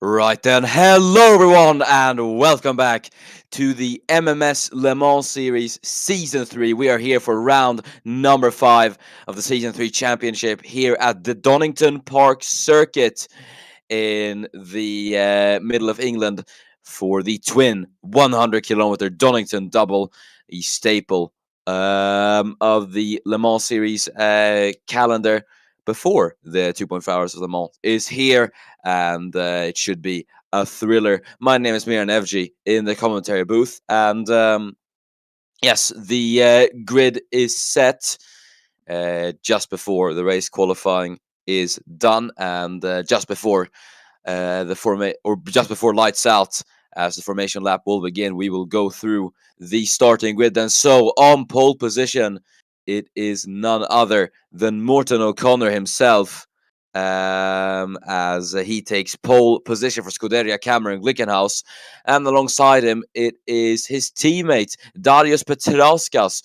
Right then, hello everyone, and welcome back to the MMS Le Mans Series Season 3. We are here for round number 5 of the Season 3 Championship here at the Donington Park Circuit in the middle of England for the twin 100-kilometer Donington double, the staple of the Le Mans Series calendar before the 2.5 hours of Le Mans is here, and it should be a thriller. My name is Miran Evji in the commentary booth, and yes, the grid is set just before the race qualifying is done, and just before just before lights out, as the formation lap will begin, we will go through the starting grid. And so, on pole position, it is none other than Morten O'Connor himself, as he takes pole position for Scuderia Cameron Glickenhaus, and alongside him it is his teammate Darius Petrauskas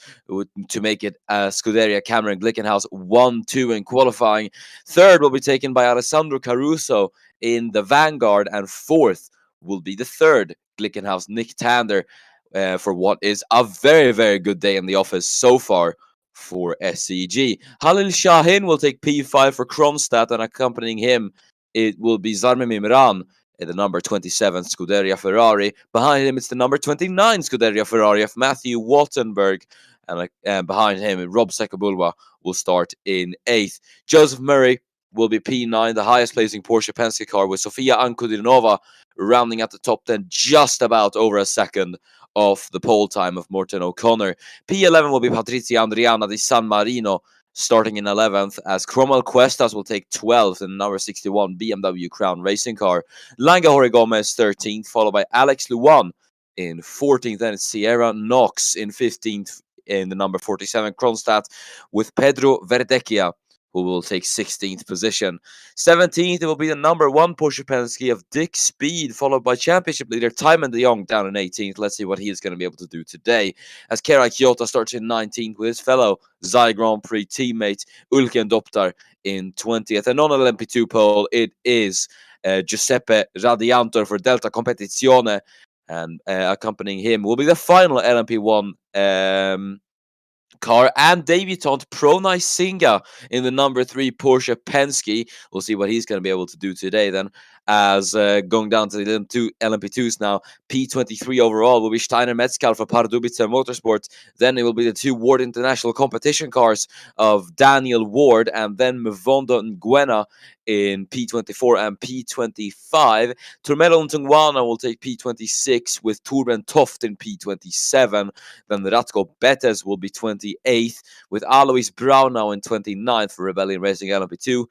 to make it Scuderia Cameron Glickenhaus 1-2 in qualifying. Third will be taken by Alessandro Caruso in the vanguard, and fourth will be the third Glickenhaus Nick Tander for what is a very, very good day in the office so far for SCG. Halil Shahin will take P5 for Kronstadt, and accompanying him it will be Zarmim Imran in the number 27 Scuderia Ferrari. Behind him it's the number 29 Scuderia Ferrari of Matthew Wattenberg, and behind him Rob Sekabulwa will start in 8th. Joseph Murray will be P9, the highest placing Porsche Penske car, with Sofia Ankudinova rounding at the top 10, just about over a second off the pole time of Morten O'Connor. P11 will be Patrizia Andriana di San Marino, starting in 11th, as Cromwell Cuestas will take 12th in the number 61 BMW Crown racing car. Langa Jorge Gomez 13th, followed by Alex Luan in 14th, and it's Sierra Knox in 15th in the number 47 Kronstadt, with Pedro Verdecchia, who will take 16th position. 17th, it will be the number 1 Porsche Penske of Dick Speed, followed by championship leader Tymon de Jong down in 18th. Let's see what he is going to be able to do today, as Kerai Kyoto starts in 19th with his fellow Zai Grand Prix teammate Ulken Doptar in 20th. And on the LMP2 pole, it is Giuseppe Radiantor for Delta Competizione, and accompanying him will be the final LMP1 car and debutant Pronay Singha in the number 3 Porsche Penske. We'll see what he's going to be able to do today then, as going down to the LMP2s now. P23 overall will be Steiner Metzgal for Pardubice Motorsport. Then it will be the 2 Ward International Competition cars of Daniel Ward, and then Mvondo Nguena in P24 and P25. Turmelo Ntungwana will take P26 with Torben Toft in P27. Then Ratko Betes will be 28th, with Alois Braunau in 29th for Rebellion Racing LMP2.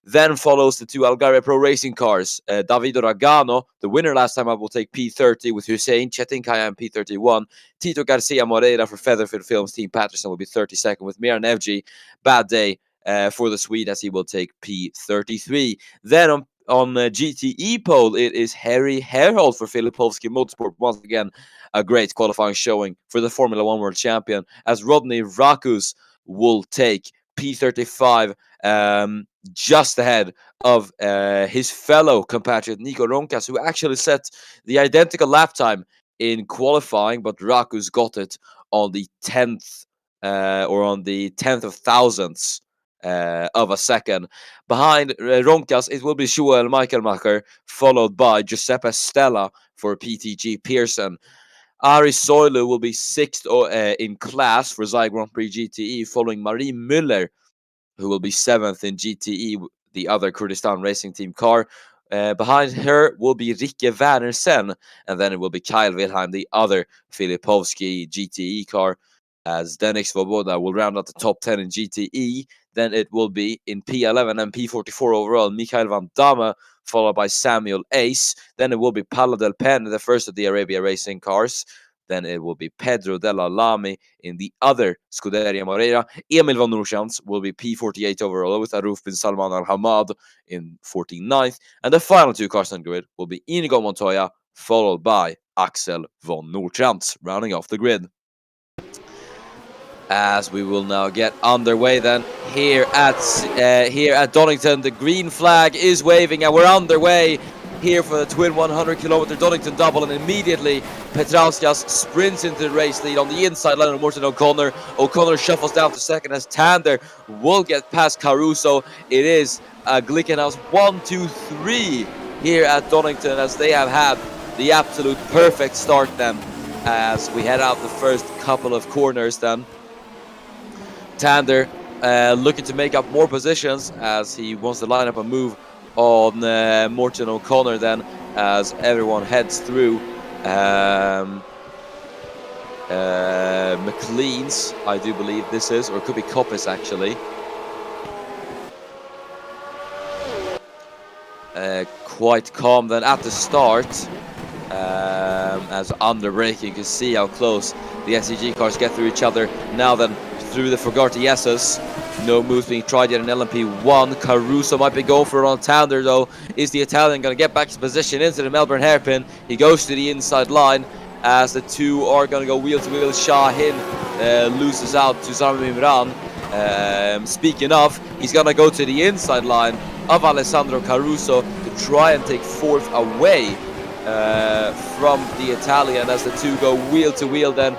Then follows the 2 Algarve Pro Racing cars. Davido Ragano, the winner last time up, will take P30, with Hussein Chetinkaya in P31. Tito Garcia Moreira for Featherfield Films Team Patterson will be 32nd, with Miran Evji. Bad day for the Swede, as he will take P33. Then on GTE pole, it is Harry Herhold for Filipovsky Motorsport. Once again, a great qualifying showing for the Formula 1 World Champion, as Rodney Rakus will take P35, just ahead of his fellow compatriot Nico Ronkas, who actually set the identical lap time in qualifying, but Rakus got it on the 10th on the 10th of thousandths of a second. Behind Ronkas, it will be Joel Michaelmacher, followed by Giuseppe Stella for PTG Pearson. Ari Soilu will be 6th in class for Zai Grand Prix GTE, following Marie Müller, who will be 7th in GTE, the other Kurdistan Racing Team car. Behind her will be Rikke Wernersen, and then it will be Kyle Wilhelm, the other Filipovsky GTE car, as Denik Svoboda will round out the top 10 in GTE. Then it will be in P11 and P44 overall, Mikhail Van Damme, followed by Samuel Ace. Then it will be Palla del Pen, the first of the Arabia Racing cars. Then it will be Pedro Della Lamy in the other Scuderia Moreira. Emil van Noorschans will be P48 overall, with Aruf bin Salman Al Hamad in 49th. And the final 2 cars on grid will be Inigo Montoya, followed by Axel von Noorschans, rounding off the grid. As we will now get underway then here at Donington, the green flag is waving and we're underway here for the twin 100-kilometer Donington double, and immediately Petrauskas sprints into the race lead on the inside line of Morton O'Connor. O'Connor shuffles down to second as Tander will get past Caruso. It is Glickenhaus 1-2-3 here at Donington, as they have had the absolute perfect start then, as we head out the first couple of corners then. Tander looking to make up more positions as he wants to line up a move on Morton O'Connor then, as everyone heads through McLean's, I do believe this is, or it could be Coppice actually. Quite calm then at the start, as under braking. You can see how close the SCG cars get through each other. Now then, through the Fogarty S's. No moves being tried yet in LMP1. Caruso might be going for it on Tander though. Is the Italian going to get back his position into the Melbourne hairpin? He goes to the inside line as the two are going to go wheel to wheel. Shahin loses out to Zami Imran. Speaking of, he's going to go to the inside line of Alessandro Caruso to try and take fourth away from the Italian as the two go wheel to wheel then.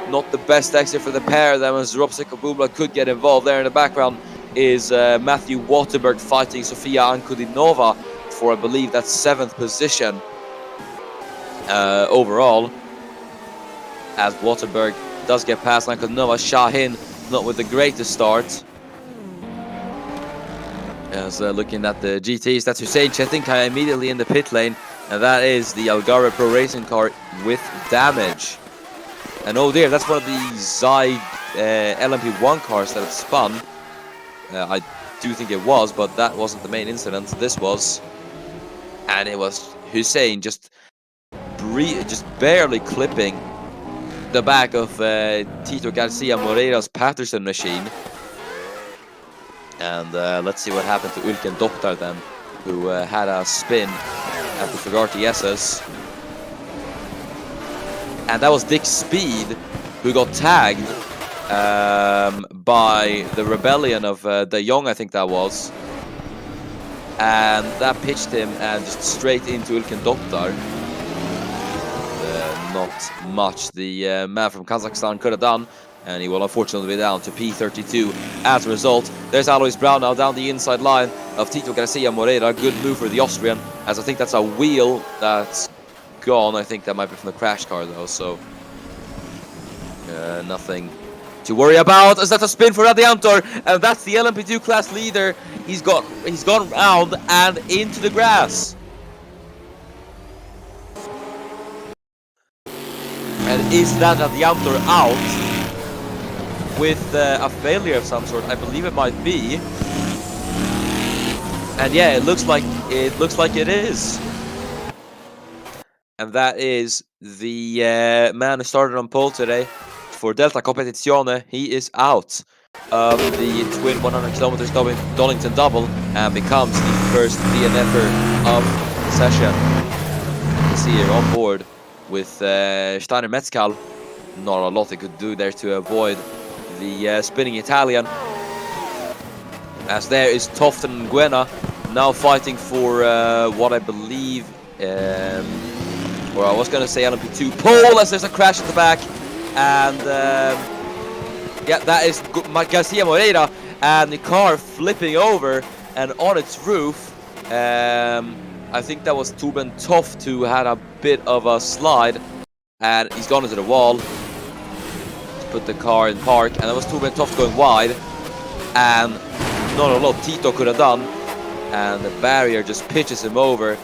Not the best exit for the pair then, as Robsik Bubla could get involved. There in the background is Matthew Waterberg fighting Sofia Ankudinova for, I believe, that 7th position overall, as Waterberg does get past Ankudinova. Shahin not with the greatest start. As looking at the GTs, that's Hussein Chetinka immediately in the pit lane, and that is the Algarve Pro Racing car with damage. And oh dear, that's one of the Zai LMP1 cars that have spun. I do think it was, but that wasn't the main incident. This was, and it was Hussein just barely clipping the back of Tito Garcia Moreira's Patterson machine. And let's see what happened to Ulken Doktar then, who had a spin at the Fogarty SS. And that was Dick Speed, who got tagged by the rebellion of De Jong, I think that was. And that pitched him and just straight into Ulken Doktar. Not much the man from Kazakhstan could have done. And he will unfortunately be down to P32 as a result. There's Alois Brown now down the inside line of Tito Garcia Moreira. Good move for the Austrian, as I think that's a wheel that's gone. I think that might be from the crash car though, so nothing to worry about, as that's a spin for Radiantor, and that's the LMP2 class leader. He's gone round and into the grass. And is that Radiantor out with a failure of some sort? I believe it might be. And yeah, it looks like it is. And that is the man who started on pole today for Delta Competizione. He is out of the twin 100 kilometers Donington double and becomes the first DNFer of the session. You can see here on board with Steiner Metzcal. Not a lot he could do there to avoid the spinning Italian. As there is Tofton Nguena now fighting for what I believe, or I was going to say LMP2 pole, as there's a crash at the back. And yeah, that is Garcia Moreira, and the car flipping over and on its roof. I think that was Torben Toft who had a bit of a slide, and he's gone into the wall to put the car in park. And that was Torben Toft going wide, and not a lot Tito could have done. And the barrier just pitches him over,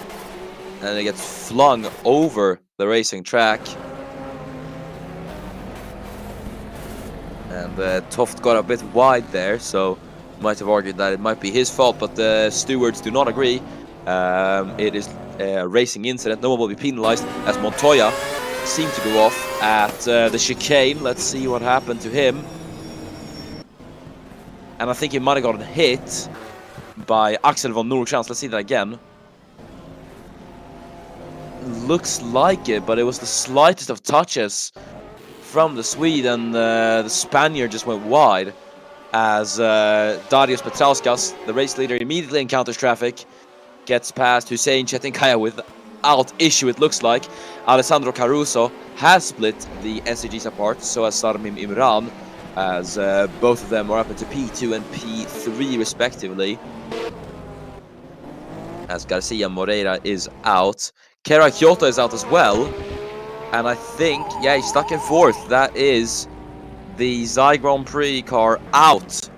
and he gets flung over the racing track. And Toft got a bit wide there, so might have argued that it might be his fault, but the stewards do not agree. It is a racing incident. No one will be penalized, as Montoya seemed to go off at the chicane. Let's see what happened to him. And I think he might have gotten hit by Axel von Nurchans. Let's see that again. Looks like it, but it was the slightest of touches from the Swede, and the Spaniard just went wide, as Darius Petrauskas, the race leader, immediately encounters traffic gets past Hussein Chetinkaya without issue, it looks like. Alessandro Caruso has split the SCGs apart, so has Sarmim Imran, as both of them are up into P2 and P3 respectively. As Garcia Moreira is out. Kera Kyoto is out as well. And I think, yeah, he's stuck in fourth. That is the Zai Grand Prix car out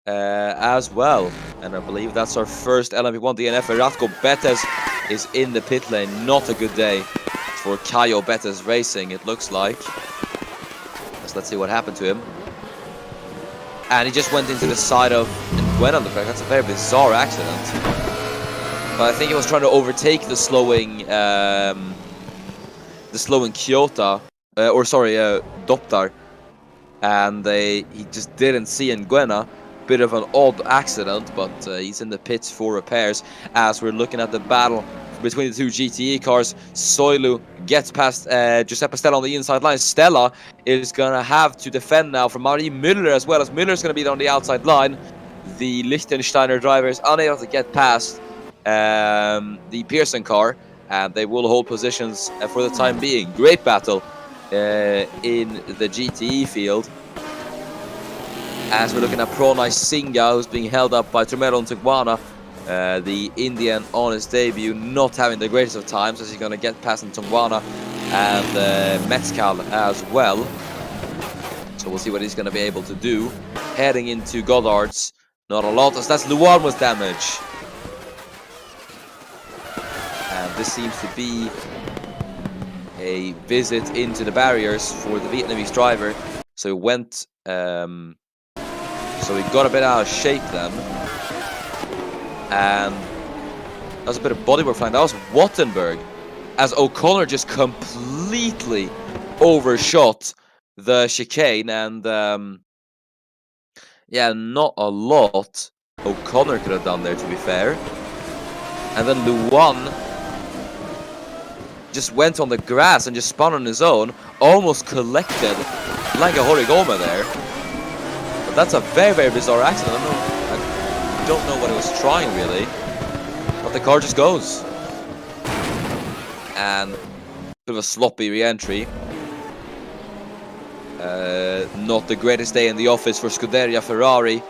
as well. And I believe that's our first LMP1 DNF. Ratko Betes is in the pit lane. Not a good day for Caio Betes Racing, it looks like. Let's see what happened to him. And he just went into the side of Nguyen on the track. That's a very bizarre accident. But I think he was trying to overtake the slowing Kyoto, Doptar, and he just didn't see Nguyen. Bit of an odd accident, but he's in the pits for repairs. As we're looking at the battle between the two GTE cars, Soilu gets past Giuseppe Stella on the inside line. Stella is gonna have to defend now from Marie Müller, as well as Müller's gonna be on the outside line. The Liechtensteiner driver is unable to get past the Pearson car, and they will hold positions for the time being. Great battle in the GTE field. As we're looking at Pranay Singha, who's being held up by Trumeron Tugwana, the Indian on his debut, not having the greatest of times, as he's going to get past Tugwana and Metskal as well. So we'll see what he's going to be able to do. Heading into Goddard's, not a lot, as that's Luan with damage. And this seems to be a visit into the barriers for the Vietnamese driver. So he went, so he got a bit out of shape then. And that was a bit of bodywork flying. That was Wattenberg, as O'Connor just completely overshot the chicane. And yeah, not a lot O'Connor could have done there, to be fair. And then Luan just went on the grass and just spun on his own, almost collected like a Horigoma there. But that's a very, very bizarre accident. I don't know what it was trying, really. But the car just goes. And a bit of a sloppy re-entry. Not the greatest day in the office for Scuderia Ferrari.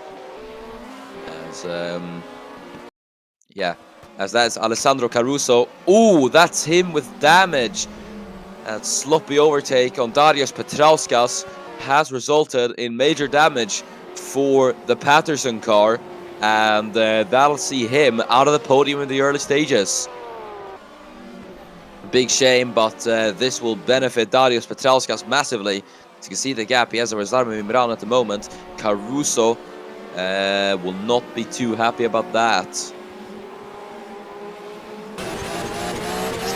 As, yeah. As that's Alessandro Caruso. Ooh, that's him with damage. That sloppy overtake on Darius Petrauskas has resulted in major damage for the Patterson car. And that'll see him out of the podium in the early stages. Big shame, but this will benefit Darius Petrauskas massively. As you can see the gap, he has a Rezarme Mimran at the moment. Caruso will not be too happy about that.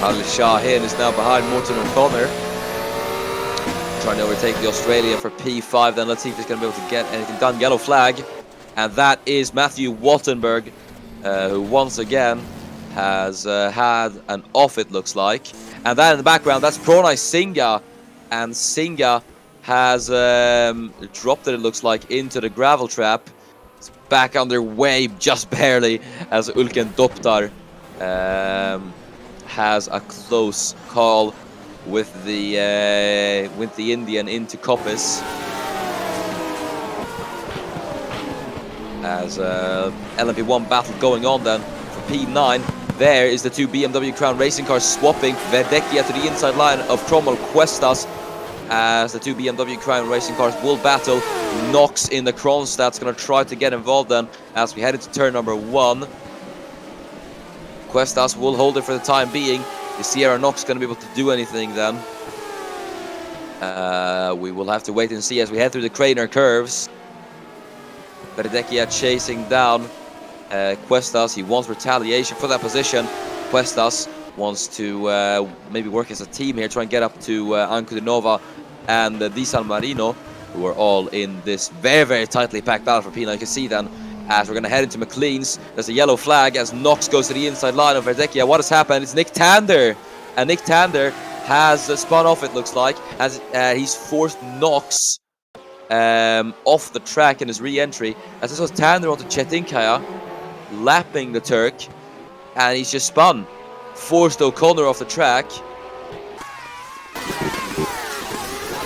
Ali Shahin is now behind Morton O'Connor, trying to overtake the Australian for P5. Then let's see if he's going to be able to get anything done. Yellow flag, and that is Matthew Wattenberg, who once again has had an off, it looks like. And that in the background, that's Pranay Singha, and Singha has dropped it looks like, into the gravel trap. It's back underway just barely, as Ulken Doptar has a close call with the Indian into Coppice. As LMP1 battle going on then for P9. There is the two BMW Crown Racing cars swapping. Verdecchia to the inside line of Cromwell Cuestas, as the two BMW Crown Racing cars will battle. Knox in the Kronstadt's going to try to get involved then as we head into turn number 1. Cuestas will hold it for the time being. Is Sierra Knox going to be able to do anything then? We will have to wait and see as we head through the Craner curves. Verdecchia chasing down Cuestas. He wants retaliation for that position. Cuestas wants to maybe work as a team here, try and get up to Ancudinova and Di San Marino, who are all in this very, very tightly packed battle for P9. You can see then, as we're going to head into McLean's, there's a yellow flag as Knox goes to the inside line of Verdecchia. What has happened? It's Nick Tander. And Nick Tander has spun off, it looks like, as he's forced Knox off the track in his re-entry. As this was Tander onto Chetinkaya, lapping the Turk. and he's just spun. Forced O'Connor off the track.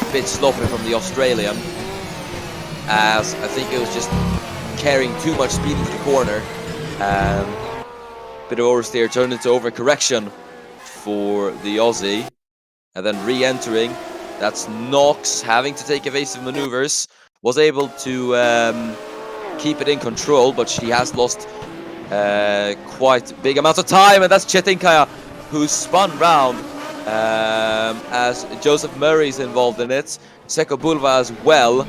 A bit sloppy from the Australian, as I think it was just carrying too much speed into the corner. Bit of oversteer turned into overcorrection for the Aussie. And then re-entering, that's Knox having to take evasive maneuvers. Was able to keep it in control, but she has lost quite big amounts of time. And that's Chetinkaya, who's spun round as Joseph Murray's involved in it. Seko Bulva as well.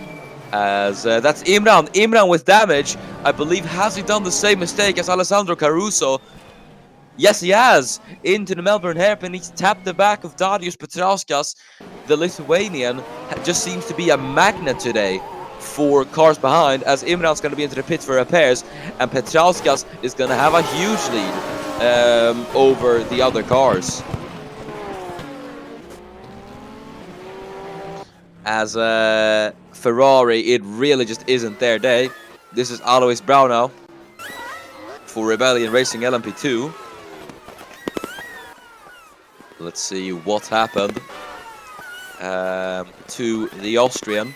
As that's Imran. Imran with damage. I believe, has he done the same mistake as Alessandro Caruso? Yes, he has. Into the Melbourne hairpin. He's tapped the back of Darius Petrauskas. The Lithuanian just seems to be a magnet today for cars behind, as Imran's going to be into the pit for repairs, and Petrauskas is going to have a huge lead over the other cars. As Ferrari, it really just isn't their day. This is Alois Brownau for Rebellion Racing LMP2. Let's see what happened to the Austrian.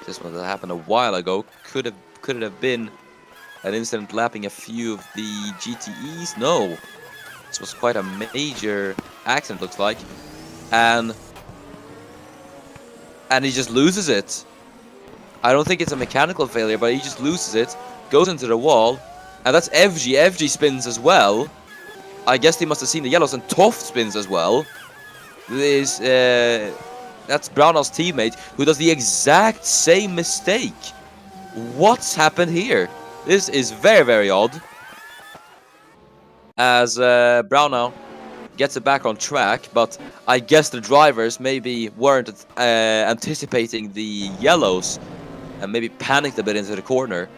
This one that happened a while ago. Could it have been an incident lapping a few of the GTEs? No. This was quite a major accident, looks like. And he just loses it. I don't think it's a mechanical failure, but he just loses it, goes into the wall, and that's FG. FG spins as well. I guess he must have seen the yellows, and Toft spins as well. That's Brownell's teammate, who does the exact same mistake. What's happened here? This is very, very odd. As Brownell gets it back on track, but I guess the drivers maybe weren't anticipating the yellows and maybe panicked a bit into the corner.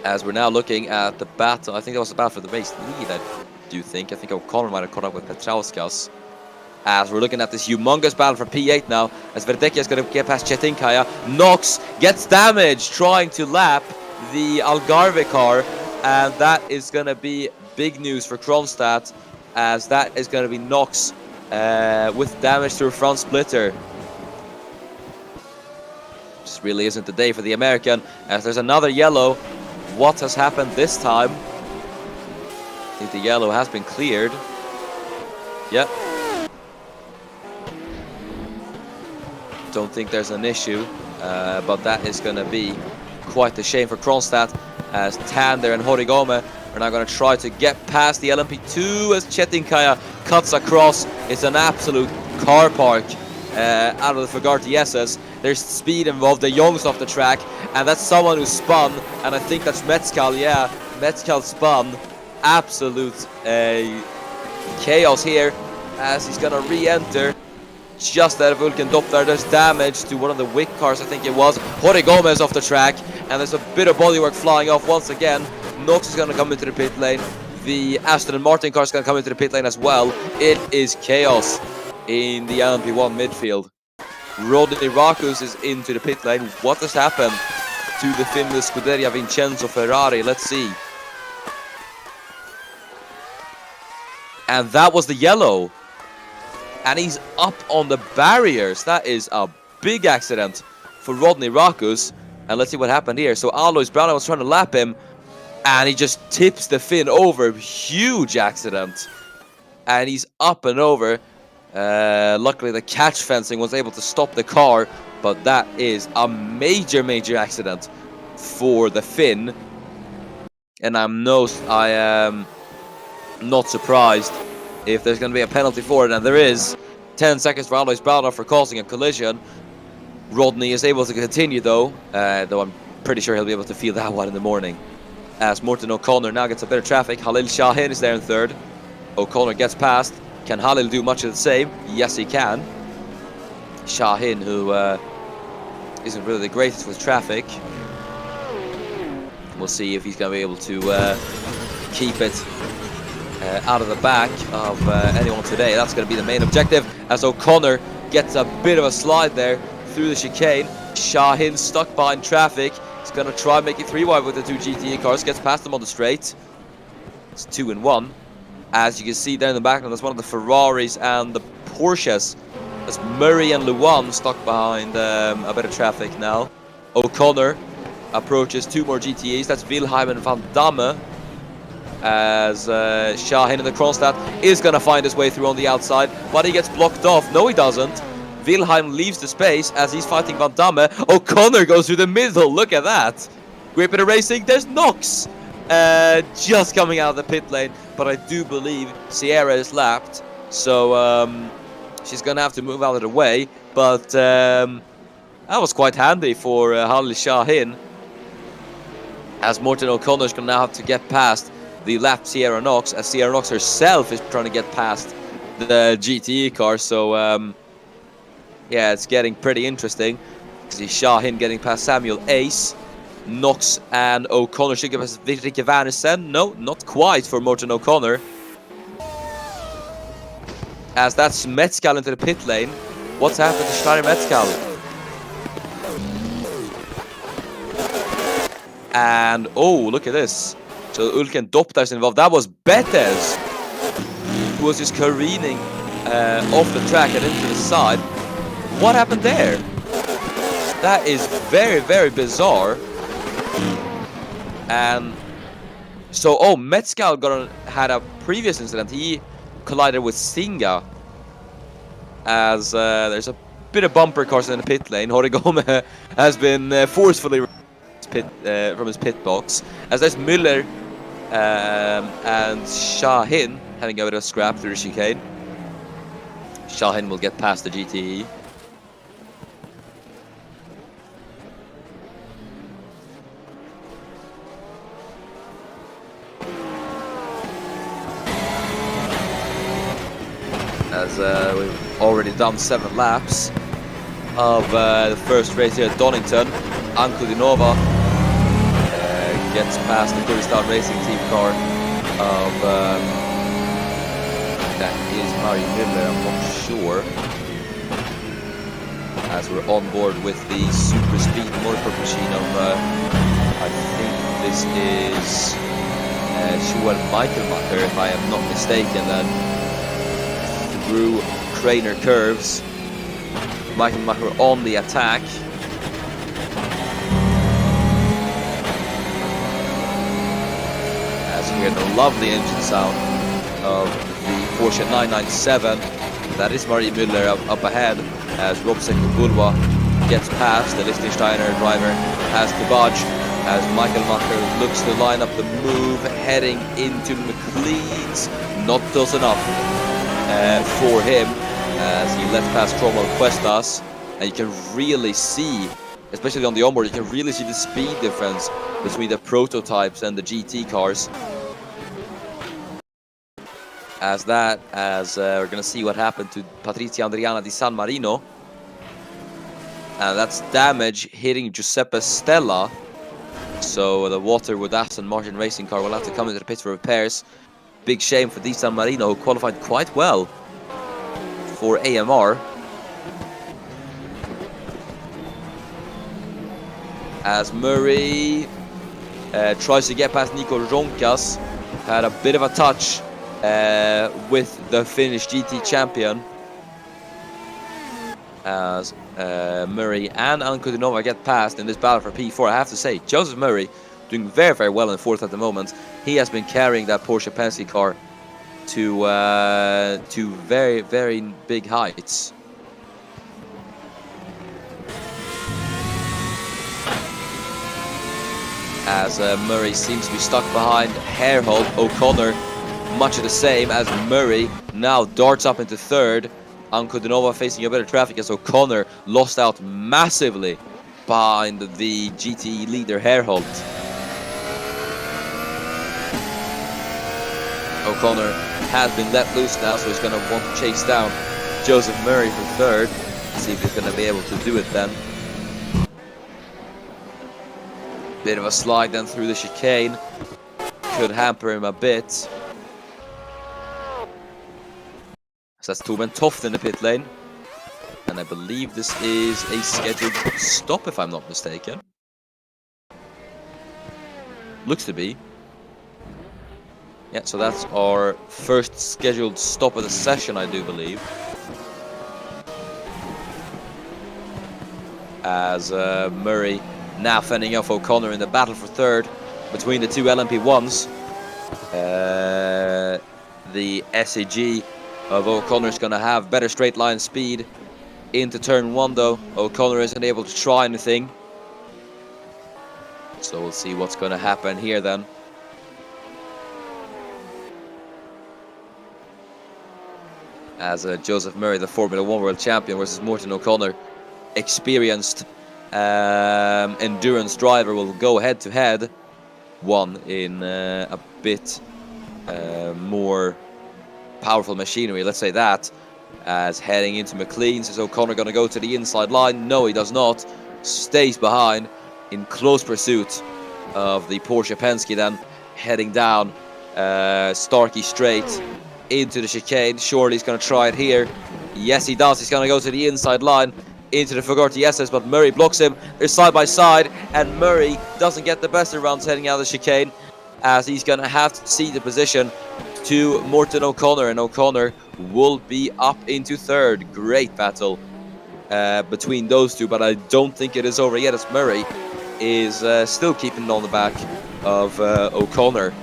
As we're now looking at the battle, I think that was the battle for the race lead, I do think. I think O'Connor might have caught up with Petrauskas. As we're looking at this humongous battle for P8 now, as Verdecchia is going to get past Chetinkaya. Knox gets damaged trying to lap the Algarve car, and that is going to be big news for Kronstadt, as that is going to be Knox with damage to a front splitter. This really isn't the day for the American, as there's another yellow. What has happened this time? I think the yellow has been cleared. Yep. Don't think there's an issue, but that is going to be quite a shame for Kronstadt, as Tander and Horigome are now going to try to get past the LMP2 as Chetinkaya cuts across. It's an absolute car park out of the Fugarte SS. There's speed involved. De Jong's off the track, and that's someone who spun, and I think that's Metzcal. Yeah, Metzcal spun. Absolute chaos here, as he's going to re-enter just out of Vulcan Doppler. There's damage to one of the Wick cars, I think it was. Jorge Gomez off the track, and there's a bit of bodywork flying off once again. Knox is going to come into the pit lane. The Aston Martin car is going to come into the pit lane as well. It is chaos in the LMP1 midfield. Rodney Rakus is into the pit lane. What has happened to the Finnish Scuderia Vincenzo Ferrari? Let's see. And that was the yellow. And he's up on the barriers. That is a big accident for Rodney Rakus. And let's see what happened here. So Alois Brown was trying to lap him, and he just tips the Finn over. Huge accident. And he's up and over. Luckily, the catch fencing was able to stop the car, but that is a major, major accident for the Finn. And I am not surprised if there's going to be a penalty for it, and there is. 10 seconds for Alois Brownau for causing a collision. Rodney is able to continue though I'm pretty sure he'll be able to feel that one in the morning. As Morton O'Connor now gets a bit of traffic. Halil Shahin is there in third. O'Connor gets past. Can Halil do much of the same? Yes, he can. Shahin, who isn't really the greatest with traffic. We'll see if he's going to be able to keep it out of the back of anyone today. That's going to be the main objective, as O'Connor gets a bit of a slide there through the chicane. Shahin stuck behind traffic. He's going to try making 3 wide with the 2 GTE cars. Gets past them on the straight. It's 2 and 1. As you can see there in the background, that's one of the Ferraris and the Porsches. That's Murray and Luan stuck behind a bit of traffic now. O'Connor approaches 2 more GTEs. That's Wilhelm and Van Damme. As Shahin in the Kronstadt is going to find his way through on the outside, but he gets blocked off. No, he doesn't. Wilhelm leaves the space as he's fighting Van Damme. O'Connor goes through the middle. Look at that. Great bit of racing. There's Knox just coming out of the pit lane, but I do believe Sierra is lapped, so she's going to have to move out of the way. But that was quite handy for Halil Shahin, as Morten O'Connor is going to now have to get past the lapped Sierra Knox, as Sierra Knox herself is trying to get past the GTE car. So yeah, it's getting pretty interesting. See Shahin getting past Samuel Ace. Knox and O'Connor should give us Rikke Wernersen. No, not quite for Morten O'Connor. As that's Metzgal into the pit lane. What's happened to Steiner Metzgal? And oh, look at this. So Ulken Dopta is involved. That was Betes, who was just careening off the track and into the side. What happened there? That is very, very bizarre. And so, oh, Metzgal had a previous incident. He collided with Singa. As there's a bit of bumper cars in the pit lane. Horigome has been forcefully from his pit box. As there's Müller and Shahin having a bit of scrap through the chicane. Shahin will get past the GTE. As we've already done 7 laps of the first race here at Donington. Ankudinova gets past the Kurdistan Racing Team car of that is Mari Miller, I'm not sure. As we're on board with the super speed motorsport machine of I think this is Schuel Michaelmacher, if I am not mistaken, and through Craner curves. Michaelmacher on the attack. As we hear the lovely engine sound of the Porsche 997. That is Marie Müller up ahead as Rob Sekubulwa gets past the Liechtensteiner driver as Kabaj, as Michaelmacher looks to line up the move heading into McLean's. Not close enough for him as he left past Cromwell Questas, and you can really see, especially on the onboard, you can really see the speed difference between the prototypes and the GT cars. As we're going to see what happened to Patrizia Andriana di San Marino, and that's damage hitting Giuseppe Stella. So the Waterwood Aston Martin racing car will have to come into the pits for repairs. Big shame for Di San Marino, who qualified quite well for AMR. As Murray tries to get past Nico Ronkas, had a bit of a touch with the Finnish GT champion. As Murray and Ankudinova get past in this battle for P4. I have to say, Joseph Murray doing very, very well in 4th at the moment. He has been carrying that Porsche Penske car to very, very big heights. As Murray seems to be stuck behind Herhold. O'Connor, much of the same, as Murray now darts up into 3rd. Ankudinova facing a bit of traffic as O'Connor lost out massively behind the GTE leader Herhold. O'Connor has been let loose now, so he's going to want to chase down Joseph Murray for 3rd. See if he's going to be able to do it then. Bit of a slide then through the chicane. Could hamper him a bit. So that's Torben Toft in the pit lane. And and I believe this is a scheduled stop, if I'm not mistaken. Looks to be. Yeah, so that's our first scheduled stop of the session, I do believe. As Murray now fending off O'Connor in the battle for third between the two LMP1s. The SAG of O'Connor is going to have better straight line speed into turn 1, though. O'Connor isn't able to try anything. So we'll see what's going to happen here then. As Joseph Murray, the Formula 1 World Champion, versus Morton O'Connor, experienced endurance driver, will go head to head. One in a bit more powerful machinery, let's say that. As heading into McLean's, is O'Connor going to go to the inside line? No, he does not. Stays behind in close pursuit of the Porsche Penske, then heading down Starkey Straight into the chicane. Surely he's going to try it here. Yes, he does. He's going to go to the inside line into the Fuggerty SS, but Murray blocks him. They're side by side, and Murray doesn't get the best of rounds heading out of the chicane, as he's going to have to cede the position to Morton O'Connor, and O'Connor will be up into third. Great battle between those two, but I don't think it is over yet, as Murray is still keeping it on the back of O'Connor.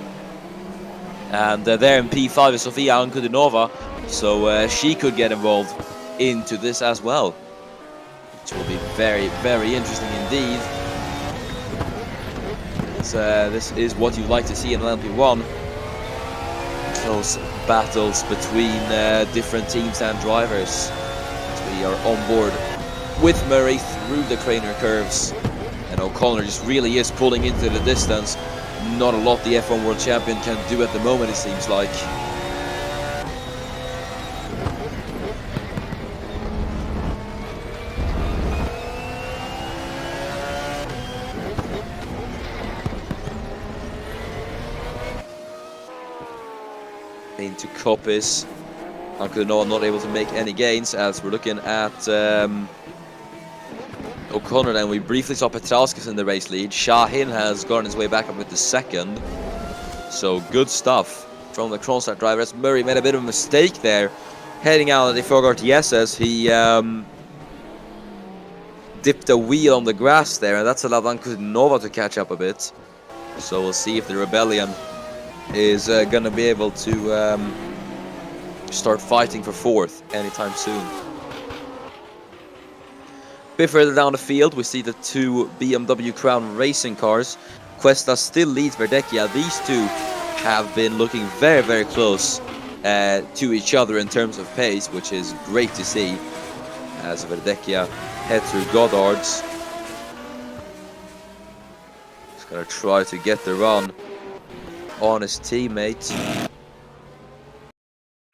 And there in P5 is Sofia Ankudinova, so she could get involved into this as well, which will be very, very interesting indeed. This is what you like to see in LMP1. Close battles between different teams and drivers. As we are on board with Murray through the Craner curves, and O'Connor just really is pulling into the distance. Not a lot the F1 World Champion can do at the moment, it seems like. Into Coppice. Ankudinova not able to make any gains, as we're looking at O'Connor. Then we briefly saw Petrauskas in the race lead. Shahin has gotten his way back up with the second. So good stuff from the Kronstadt drivers. Murray made a bit of a mistake there, heading out of the Fogarty SS. He dipped a wheel on the grass there, and that's allowed Ankudinova to catch up a bit. So we'll see if the Rebellion is going to be able to start fighting for fourth anytime soon. A bit further down the field, we see the two BMW Crown racing cars. Cuesta still leads Verdecchia. These two have been looking very, very close to each other in terms of pace, which is great to see, as Verdecchia head through Goddard's. He's going to try to get the run on his teammate.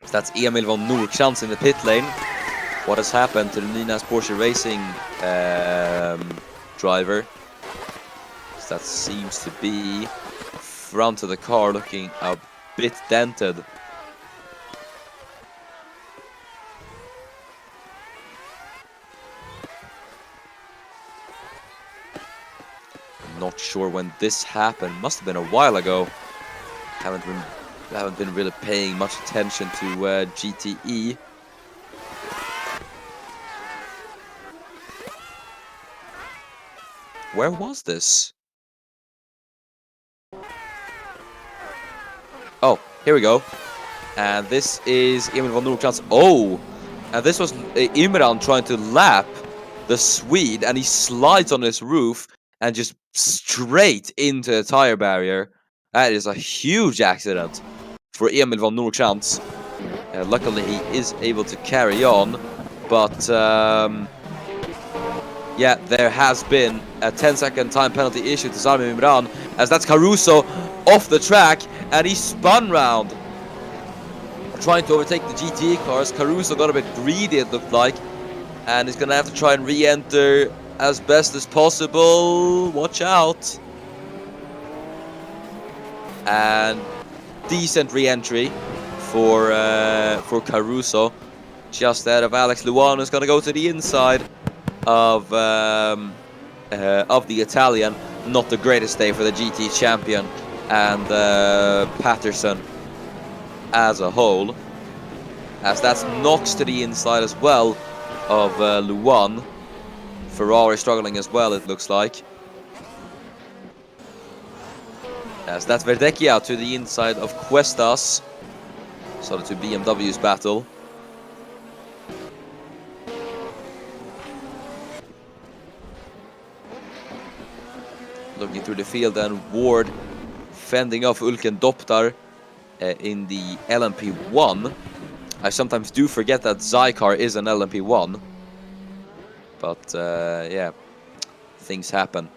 So that's Emil von Nordkrantz in the pit lane. What has happened to the Ninas Porsche Racing driver? So that seems to be front of the car looking a bit dented. I'm not sure when this happened. Must have been a while ago. Haven't been really paying much attention to GTE. Where was this? Oh, here we go. And this is Emil von Nordkrantz. Oh! And this was Imran trying to lap the Swede, and he slides on his roof and just straight into the tire barrier. That is a huge accident for Emil von Nordkrantz. Luckily, he is able to carry on, but yeah, there has been a 10-second time penalty issued to Sarmi Imran, as that's Caruso off the track, and he spun round, trying to overtake the GTE cars. Caruso got a bit greedy, it looked like, and he's going to have to try and re-enter as best as possible. Watch out. And decent re-entry for Caruso. just ahead of Alex Luan, who's going to go to the inside of the Italian. Not the greatest day for the GT champion and Patterson as a whole, as that's Knox to the inside as well of Luan. Ferrari struggling as well, it looks like. As that's Verdecchia to the inside of Cuestas. So the two BMWs battle. Looking through the field, and Ward fending off Ulken Doptar in the LMP1. I sometimes do forget that Zycar is an LMP1. But yeah, things happen.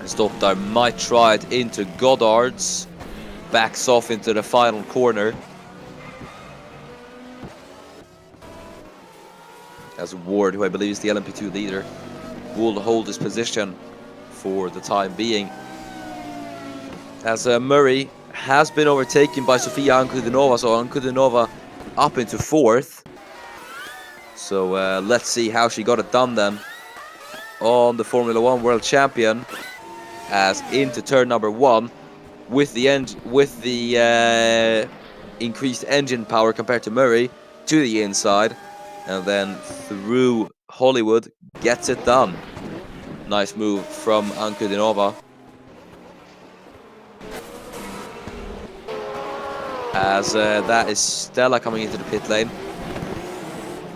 Doptar might try it into Goddard's. Backs off into the final corner. As Ward, who I believe is the LMP2 leader, will hold his position for the time being. As Murray has been overtaken by Sofia Ankudinova, so Ankudinova up into 4th. So let's see how she got it done then on the Formula 1 World Champion, as into turn number 1 with the increased engine power compared to Murray to the inside, and then through Hollywood gets it done. Nice move from Ankudinova. As that is Stella coming into the pit lane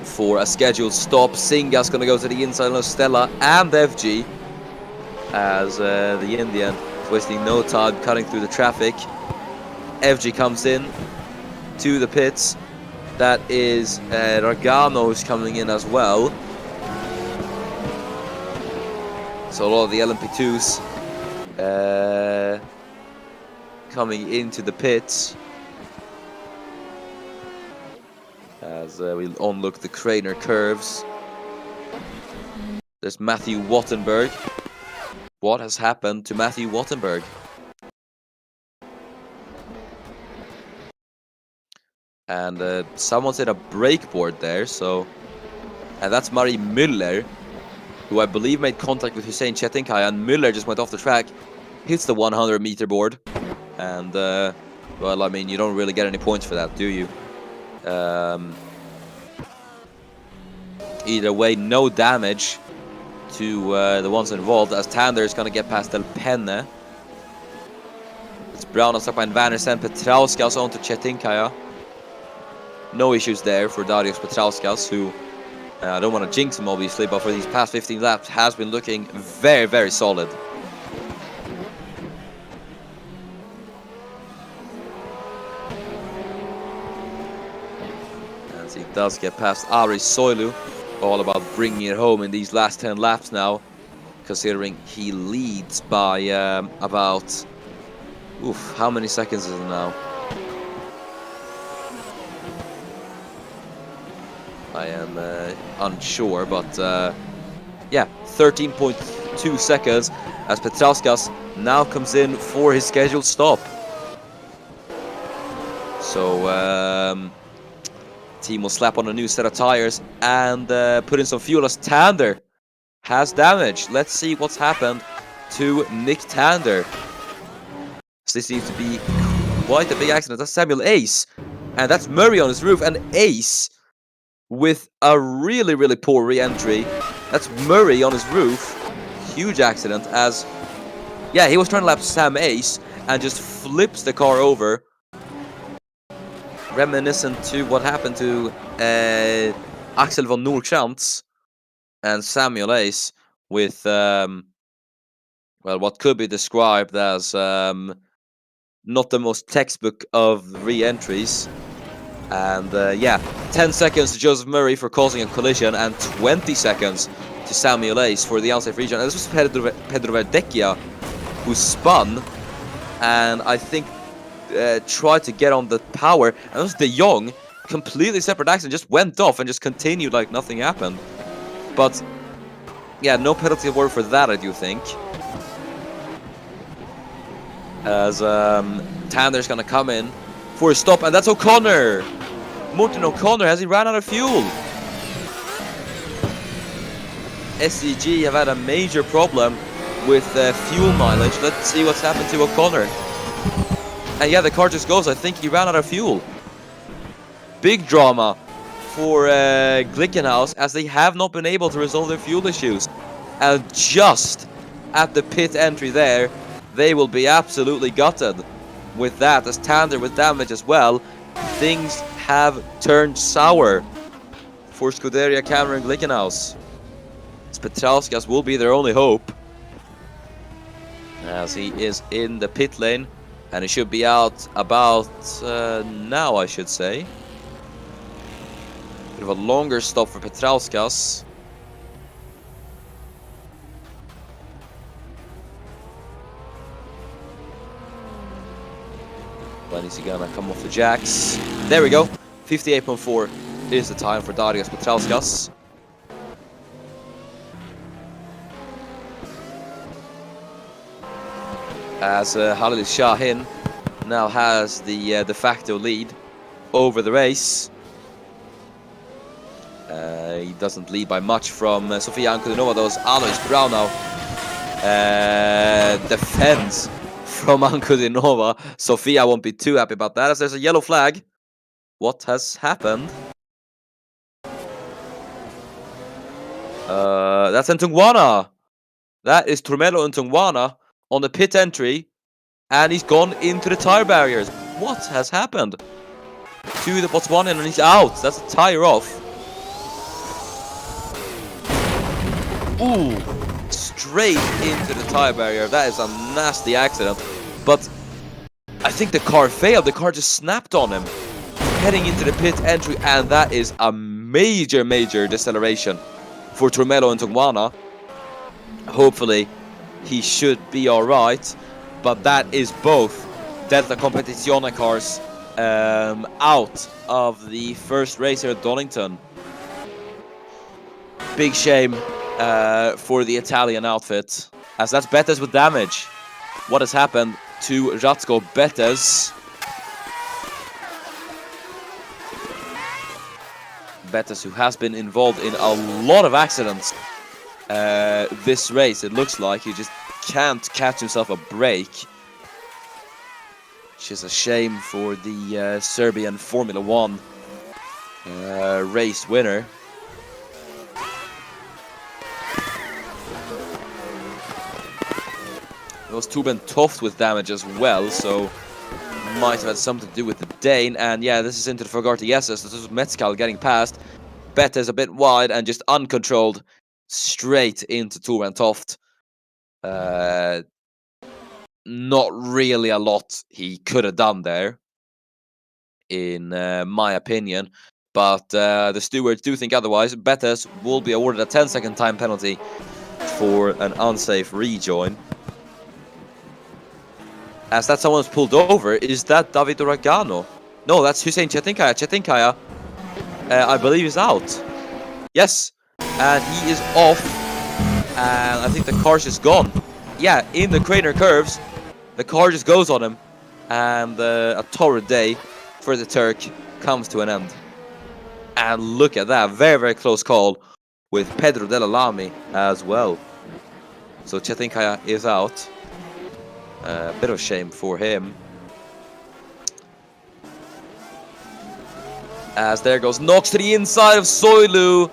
for a scheduled stop. Singa's going to go to the inside of Stella and FG, as the Indian is wasting no time cutting through the traffic. FG comes in to the pits. That is Ragano who's coming in as well. So a lot of the LMP2s coming into the pits. As we onlook the Craner curves. There's Matthew Wattenberg. What has happened to Matthew Wattenberg? And someone's in a brake board there, so... And that's Marie Müller, who I believe made contact with Hussein Çetinkaya, and Müller just went off the track, hits the 100-meter board, and, well, I mean, you don't really get any points for that, do you? Either way, no damage to the ones involved, as Tander is going to get past Del Penne. It's Brown on Stockman, Vandersen, Petrauskas on to Çetinkaya. No issues there for Darius Petrauskas, who, I don't want to jinx him obviously, but for these past 15 laps has been looking very, very solid. As he does get past Ari Soilu, all about bringing it home in these last 10 laps now, considering he leads by about, how many seconds is it now? I am unsure, but yeah, 13.2 seconds as Petrauskas now comes in for his scheduled stop. So team will slap on a new set of tires and put in some fuel, as Tander has damage. Let's see what's happened to Nick Tander. So this seems to be quite a big accident. That's Samuel Ace, and that's Murray on his roof, and Ace with a really, really poor re-entry. That's Murray on his roof. Huge accident, as, yeah, he was trying to lap Sam Ace and just flips the car over. Reminiscent to what happened to Axel von Nordkrantz and Samuel Ace with, well, what could be described as not the most textbook of re-entries. And yeah, 10 seconds to Joseph Murray for causing a collision, and 20 seconds to Samuel Ace for the unsafe region. And this was Pedro Verdecchia, who spun and I think tried to get on the power. And it was De Jong, completely separate accident, just went off and just continued like nothing happened. But yeah, no penalty award for that, I do think. As Tander's gonna come in for a stop, and that's O'Connor. Morten O'Connor, has he ran out of fuel? SCG have had a major problem with fuel mileage. Let's see what's happened to O'Connor. And yeah, the car just goes. I think he ran out of fuel. Big drama for Glickenhaus, as they have not been able to resolve their fuel issues. And just at the pit entry there, they will be absolutely gutted with that, as Tander with damage as well. Things have turned sour for Scuderia Cameron Glickenhaus. Petrauskas will be their only hope, as he is in the pit lane, and he should be out about now, I should say. Bit of a longer stop for Petrauskas. When is he gonna come off the jacks? There we go. 58.4 is the time for Darius Petrauskas. As Halil Shahin now has the de facto lead over the race. He doesn't lead by much from Sofia Ankudinova, though. Alois Braunau defends from Ankudinova. Sofia won't be too happy about that, as there's a yellow flag. What has happened? That's Ntungwana. That is Turmelo Ntungwana on the pit entry, and he's gone into the tire barriers. What has happened to the Botswanian? And he's out. That's a tire off. Ooh, straight into the tire barrier. That is a nasty accident. But I think the car failed. The car just snapped on him heading into the pit entry, and that is a major deceleration for Turmelo Ntungwana. Hopefully he should be alright, but that is both Delta Competizione cars out of the first race here at Donington. Big shame for the Italian outfit, as that's Bettes with damage. What has happened to Ratko Bettes? Bettes, who has been involved in a lot of accidents this race, it looks like. He just can't catch himself a break, which is a shame for the Serbian Formula 1 race winner. It was Tuben Toft with damage as well, so might have had something to do with the Dane. And yeah, this is into the Fogarty Yeses. This is Metskal getting past. Bettes a bit wide and just uncontrolled straight into Tuben Toft. Not really a lot he could have done there, in my opinion. But the stewards do think otherwise. Bettes will be awarded a 10-second time penalty for an unsafe rejoin. As that someone's pulled over, is that David Uragano? No, that's Hussein Chetinkaya. Chetinkaya, I believe, is out. Yes, and he is off, and I think the car's just gone. Yeah, in the Craner curves, the car just goes on him, and a torrid day for the Turk comes to an end. And look at that, very close call with Pedro Delalami as well. So Chetinkaya is out. A bit of a shame for him. As there goes Knox to the inside of Soilu,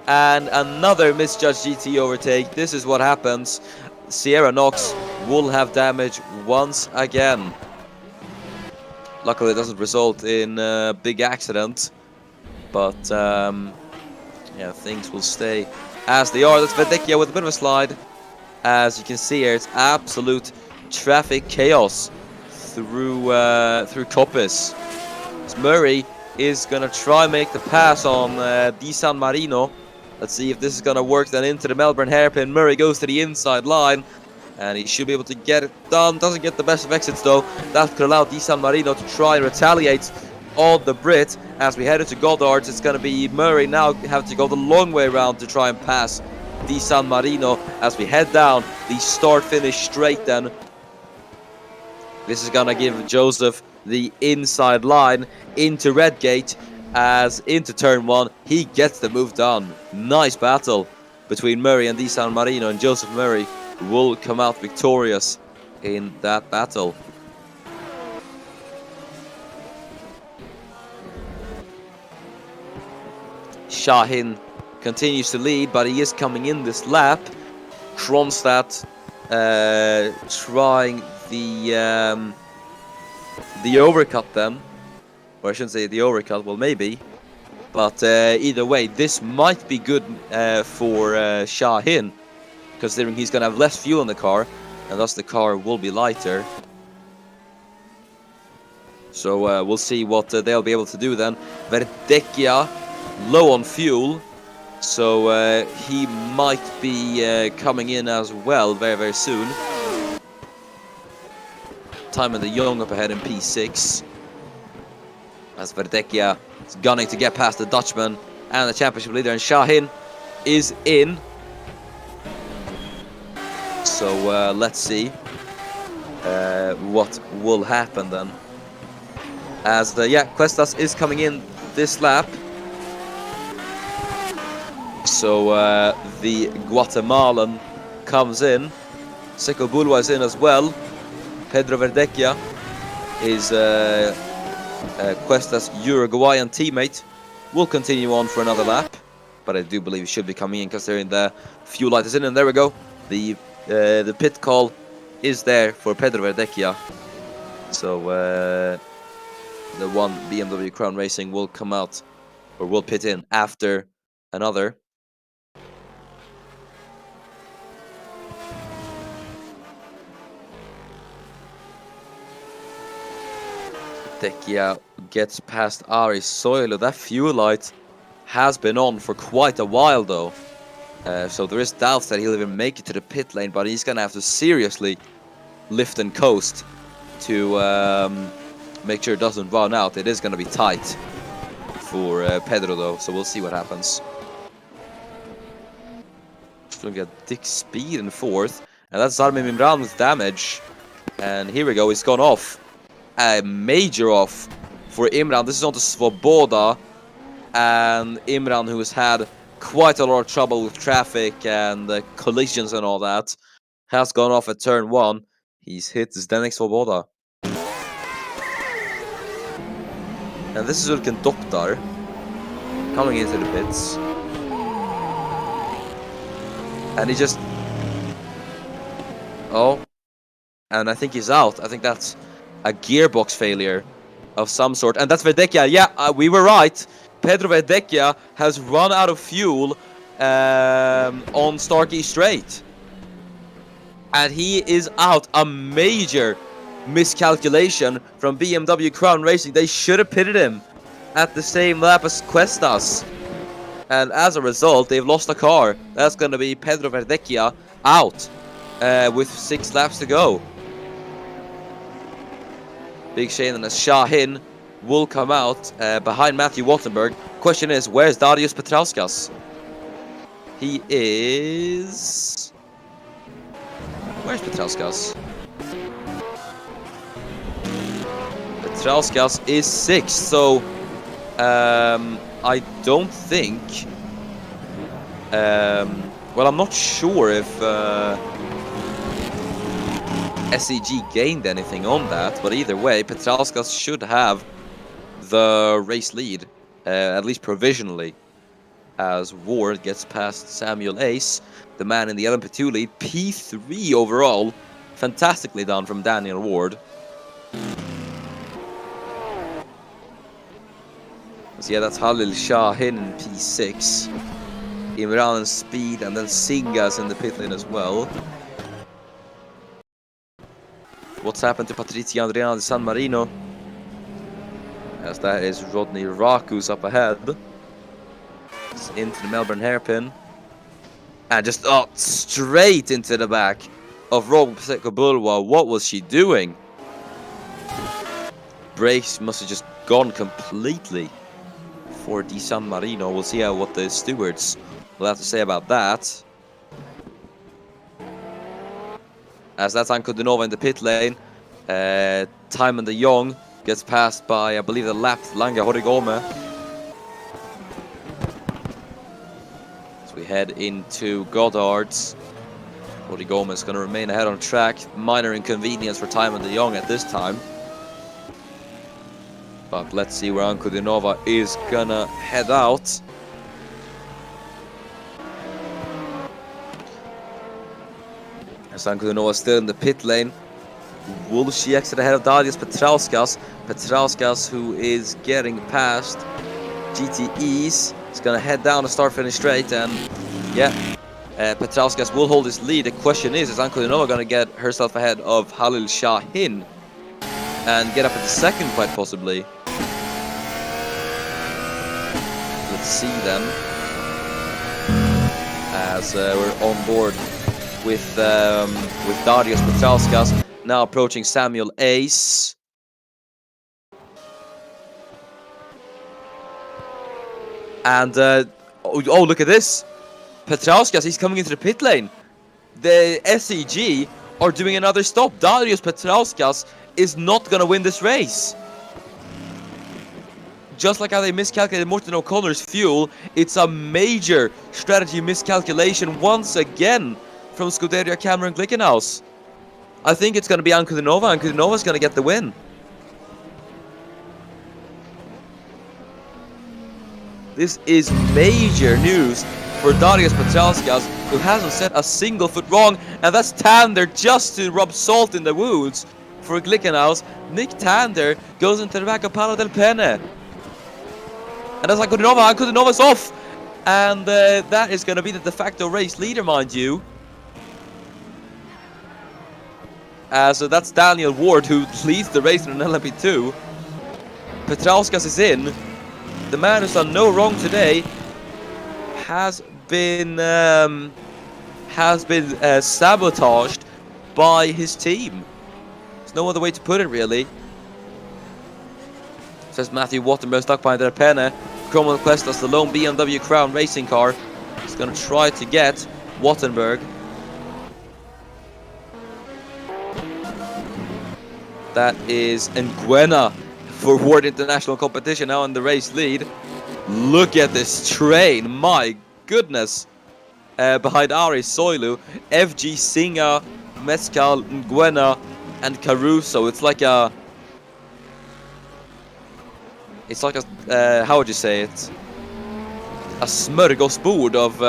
and another misjudged GT overtake. This is what happens. Sierra Knox will have damage once again. Luckily it doesn't result in a big accident, but yeah, things will stay as they are. That's Vedecchia with a bit of a slide. As you can see here, it's absolute traffic chaos through Coppice. Murray is gonna try and make the pass on Di San Marino. Let's see if this is gonna work. Then into the Melbourne hairpin. Murray goes to the inside line, and he should be able to get it done. Doesn't get the best of exits though. That could allow Di San Marino to try and retaliate on the Brit. As we head into Goddard's, it's gonna be Murray now have to go the long way around to try and pass Di San Marino. As we head down the start-finish straight then. This is gonna give Joseph the inside line into Redgate, as into turn 1 he gets the move done. Nice battle between Murray and Di San Marino, and Joseph Murray will come out victorious in that battle. Shahin continues to lead, but he is coming in this lap. Kronstadt trying the overcut then. Or I shouldn't say the overcut, well maybe. But either way, this might be good for Shahin, considering he's going to have less fuel in the car, and thus the car will be lighter. So we'll see what they'll be able to do then. Verdecchia low on fuel, so he might be coming in as well very, very soon. Time in the Young up ahead in P6. As Verdecchia is gunning to get past the Dutchman and the championship leader, and Shahin is in. So let's see what will happen then. As Cuestas is coming in this lap. So the Guatemalan comes in. Seco Bulwa is in as well. Pedro Verdecchia is Cuestas' Uruguayan teammate. Will continue on for another lap, but I do believe he should be coming in considering the fuel light is in. And there we go. The pit call is there for Pedro Verdecchia. So the one BMW Crown Racing will come out, or will pit in after another. Verdecchia gets past Ari Soilu. That fuel light has been on for quite a while though. So there is doubts that he'll even make it to the pit lane, but he's going to have to seriously lift and coast to make sure it doesn't run out. It is going to be tight for Pedro though, so we'll see what happens. Just looking at Dick Speed in 4th, and that's Zarmi Mimran with damage. And here we go, he's gone off. A major off for Imran. This is on to Svoboda, and Imran, who has had quite a lot of trouble with traffic and collisions and all that, has gone off at turn 1. He's hit Zdenek Svoboda. And this is Ulken Doktar coming into the pits. And he just... Oh. And I think he's out. I think that's a gearbox failure of some sort. And that's Verdecchia. Yeah, we were right. Pedro Verdecchia has run out of fuel on Starkey Straight. And he is out. A major miscalculation from BMW Crown Racing. They should have pitted him at the same lap as Cuestas. And as a result, they've lost a car. That's going to be Pedro Verdecchia out with 6 laps to go. Big shame that Shahin will come out behind Matthew Wattenberg. Question is, where's Darius Petrauskas? He is... Where's Petrauskas? Petrauskas is 6th, so I don't think... well, I'm not sure if SEG gained anything on that, but either way, Petrauskas should have the race lead, at least provisionally, as Ward gets past Samuel Ace, the man in the LMP2 lead. P3 overall, fantastically done from Daniel Ward. So yeah, that's Halil Shahin in P6. Imran in speed, and then Singas in the pit lane as well. What's happened to Patrizia Andriana di San Marino? As that is Rodney Rakus up ahead. It's into the Melbourne hairpin. And just straight into the back of Rob Sekobulwa. What was she doing? Brakes must have just gone completely for Di San Marino. We'll see what the stewards will have to say about that. As that's Anko Dunova in the pit lane. Time in the Young Gets passed by, I believe, the left Langa Horigome. As we head into Goddard's. Horigome is going to remain ahead on track. Minor inconvenience for Timon de Jong at this time. But let's see where Anko de Nova is going to head out. As Anko de Nova is still in the pit lane. Will she exit ahead of Darius Petrauskas? Petrauskas, who is getting past GTEs, is going to head down and start finish straight. And yeah, Petrauskas will hold his lead. The question is Anko de Nova going to get herself ahead of Halil Shahin and get up into second quite possibly? Let's see then. As we're on board with Darius Petrauskas. Now approaching Samuel Ace. And, oh, look at this. Petrauskas, he's coming into the pit lane. The SEG are doing another stop. Darius Petrauskas is not going to win this race. Just like how they miscalculated Morten O'Connor's fuel, it's a major strategy miscalculation once again from Scuderia Cameron Glickenhaus. I think it's going to be Anko de Nova. Anko de Nova is going to get the win. This is major news for Darius Petrauskas, who hasn't set a single foot wrong, and that's Tander just to rub salt in the wounds for Glickenhaus. Nick Tander goes into the back of Paolo Del Pene. And that's Anko de Nova. Anko de Nova's off. And that is going to be the de facto race leader, mind you. So that's Daniel Ward, who leads the race in an LMP2. Petrauskas is in. The man who's done no wrong today has been sabotaged by his team. There's no other way to put it, really. Says Matthew Wattenberg, stuck behind Del Pene. Cromwell Questas, the lone BMW Crown racing car, is going to try to get Wattenberg. That is Nguena for World International Competition now in the race lead. Look at this train, my goodness. Behind Ari Soilu, FG Singa, Mezcal, Nguena, and Caruso. It's like a... how would you say it? A smörgåsbord of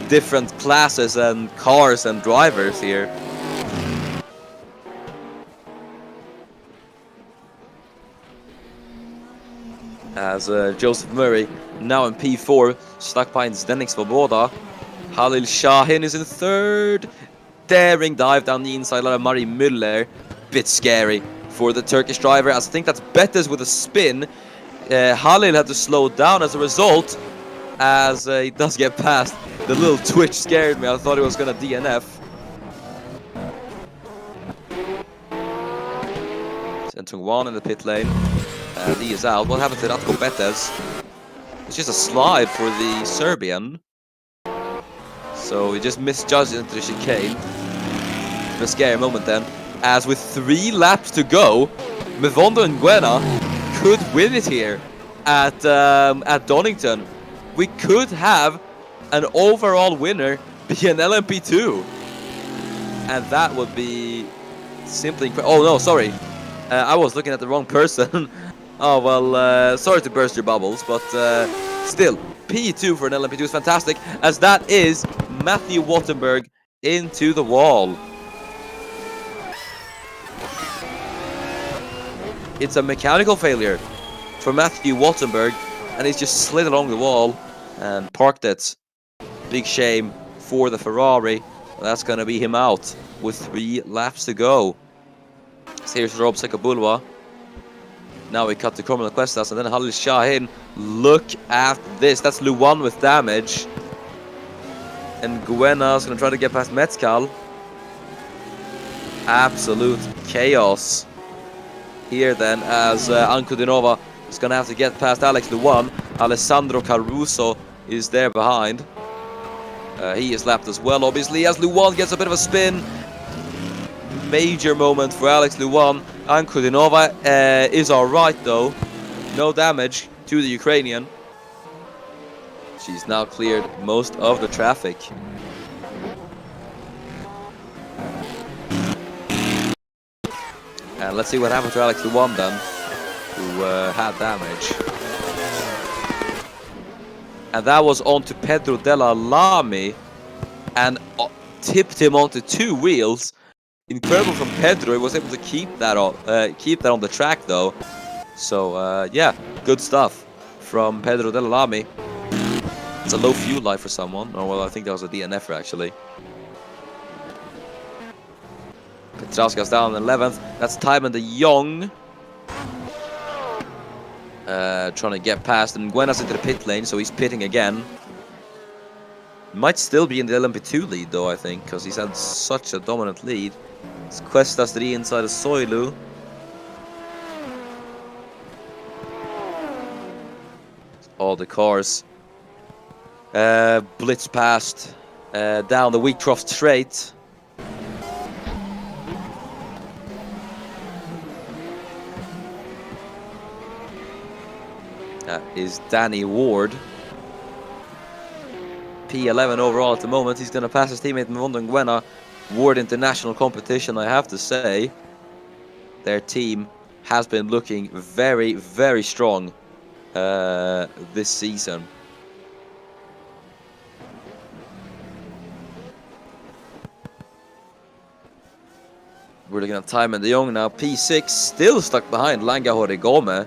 different classes and cars and drivers here. As Joseph Murray now in P4, stuck behind Zdenek Svoboda. Halil Shahin is in third. Daring dive down the inside line of Mari Müller. Bit scary for the Turkish driver, as I think that's Bettes with a spin. Halil had to slow down as a result, as he does get past. The little twitch scared me. I thought he was going to DNF. Centering one in the pit lane. He is out. What happened to Ratko Bettes? It's just a slide for the Serbian. So he just misjudged into the chicane. A scary moment then. As with 3 laps to go, Mevondo and Nguena could win it here at Donington. We could have an overall winner be an LMP2. And that would be simply incredible. Oh no, sorry. I was looking at the wrong person. Oh, well, sorry to burst your bubbles, but still, P2 for an LMP2 is fantastic, as that is Matthew Wattenberg into the wall. It's a mechanical failure for Matthew Wattenberg, and he's just slid along the wall and parked it. Big shame for the Ferrari. That's going to be him out with 3 laps to go. So here's Rob Sekabulwa. Now we cut to Cromwell Questas and then Halil Shahin. Look at this. That's Luan with damage. And Nguena's going to try to get past Mezcal. Absolute chaos here then, as Anko de Nova is going to have to get past Alex Luan. Alessandro Caruso is there behind. He is lapped as well, obviously, as Luan gets a bit of a spin. major moment for Alex Luan. Ankudinova is alright though. No damage to the Ukrainian. She's now cleared most of the traffic. And let's see what happened to Alex Luan then, who had damage. And that was on to Pedro Della Lamy, and tipped him onto two wheels. Incredible from Pedro. He was able to keep that on the track though. So yeah, good stuff from Pedro Della Lamy. It's a low fuel life for someone. Oh well, I think that was a DNF actually. Petrauskas down in 11th. That's Timon de Jong. Trying to get past, and Nguyena's into the pit lane, so he's pitting again. Might still be in the LMP2 lead though, I think, because he's had such a dominant lead. It's Cuestas to the inside of Soilu. All the cars blitz past down the Wheatcroft straight. That is Danny Ward. P11 overall at the moment. He's going to pass his teammate Mvondo Nguyena. Ward international competition, I have to say. Their team has been looking very, very strong this season. We're looking at Timon de Jong now. P6 still stuck behind Langahore Gome,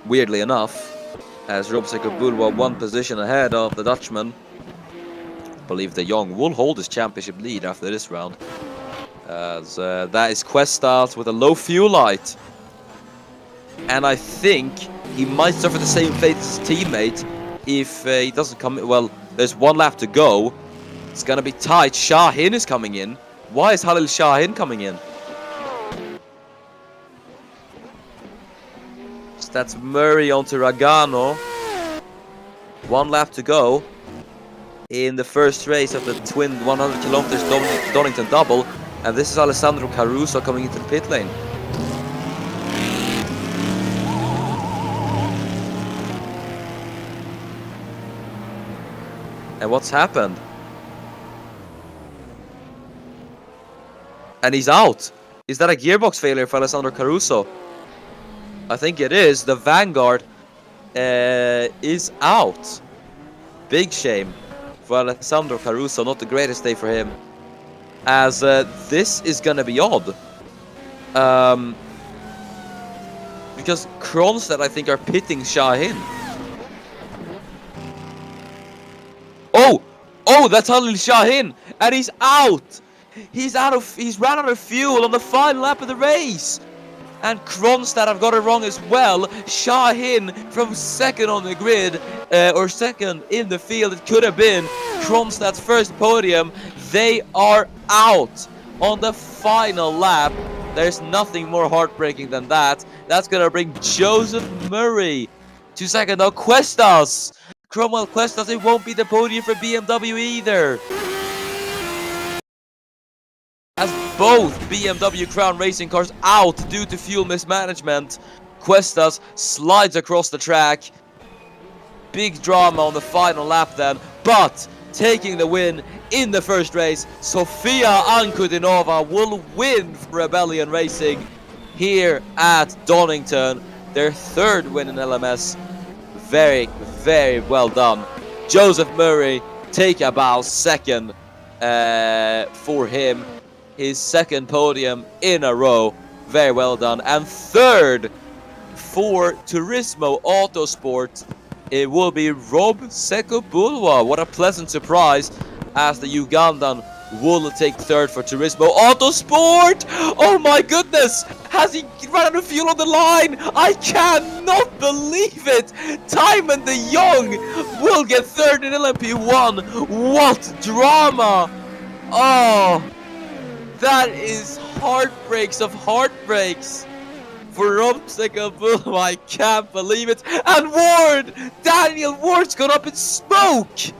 weirdly enough, as Robseko Bulwa one position ahead of the Dutchman. I believe de Jong will hold his championship lead after this round. As that is Questas with a low fuel light. And I think he might suffer the same fate as his teammate if he doesn't come in. Well, there's one lap to go. It's going to be tight. Shahin is coming in. Why is Halil Shahin coming in? So that's Murray onto Ragano. One lap to go in the first race of the twin 100 kilometers Donington double. And this is Alessandro Caruso coming into the pit lane. And what's happened? And he's out. Is that a gearbox failure for Alessandro Caruso? I think it is. The Vanguard is out. Big shame for Alessandro Caruso. Not the greatest day for him. As this is gonna be odd. Because Kronstedt, I think, are pitting Shahin. Oh, that's Halil Shahin, and he's out. He's ran out of fuel on the final lap of the race. And Kronstedt, I've got it wrong as well. Shahin from second on the grid, or second in the field. It could have been Kronstedt's first podium. They are out on the final lap. There's nothing more heartbreaking than that. That's gonna bring Joseph Murray to second. Now Questas. Cromwell Questas, it won't be the podium for BMW either. As both BMW Crown Racing cars out due to fuel mismanagement, Questas slides across the track. Big drama on the final lap then, but taking the win in the first race, Sofia Ankudinova will win for Rebellion Racing here at Donington. Their third win in LMS. Very, very well done. Joseph Murray take a bow, second for him. His second podium in a row. Very well done. And third for Turismo Autosport, it will be Rob Sekobulwa. What a pleasant surprise, as the Ugandan will take third for Turismo Autosport. Oh my goodness, has he run out of fuel on the line? I cannot believe it. Timon de Jong will get third in LMP1. What drama. Oh, that is heartbreaks of heartbreaks for Rob Sekobulwa. I can't believe it. And Ward, Daniel Ward's gone up in smoke.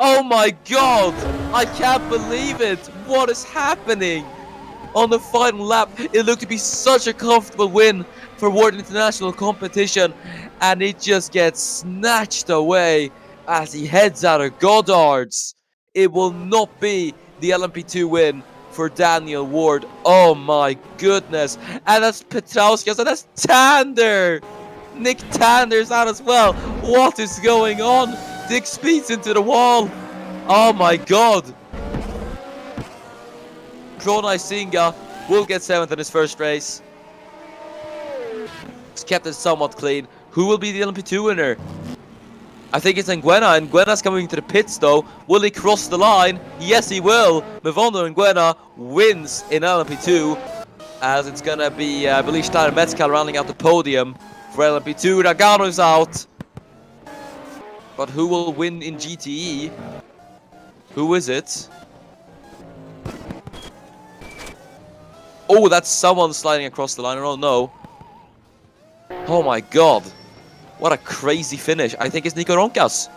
Oh my god, I can't believe it. What is happening? on the final lap. It looked to be such a comfortable win for World International Competition, and it just gets snatched away as he heads out of Goddard's. It will not be the LMP2 win for Daniel Ward. Oh my goodness. And that's Petrauskas, and that's Tander. Nick Tander's out as well. What is going on? Dick speeds into the wall. Oh my god. Pronai Singa will get 7th in his first race. He's kept it somewhat clean. Who will be the LMP2 winner? I think it's Nguena. Nguena's coming to the pits though. Will he cross the line? Yes, he will. Mevondo Nguena wins in LMP2. As it's gonna be, I believe, Steiner Metzcal rounding out the podium for LMP2. Nagano's out. But who will win in GTE? Who is it? Oh, that's someone sliding across the line. I don't know. Oh my god. What a crazy finish. I think it's Nico Ronkas.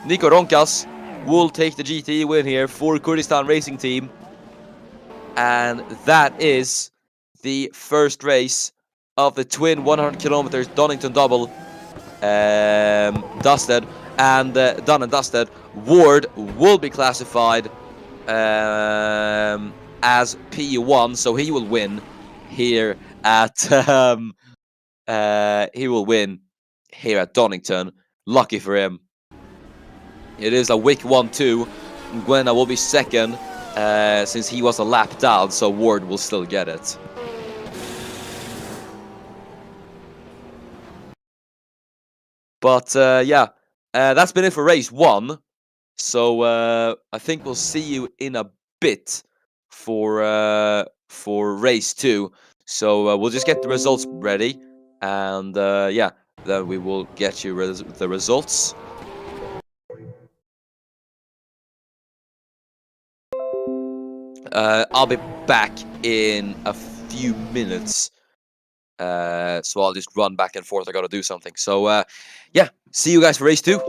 Nico Ronkas will take the GTE win here for Kurdistan Racing Team. And that is the first race of the twin 100 kilometers Donington double dusted. And done and dusted. Ward will be classified as P1, so he will win here at Donington. Lucky for him. It is a week 1-2. Nguena will be second since he was a lap down, so Ward will still get it. But yeah, that's been it for race 1. So I think we'll see you in a bit for race 2. So we'll just get the results ready, and yeah, then we will get you the results. I'll be back in a few minutes. So I'll just run back and forth. I gotta do something. So yeah, see you guys for race 2.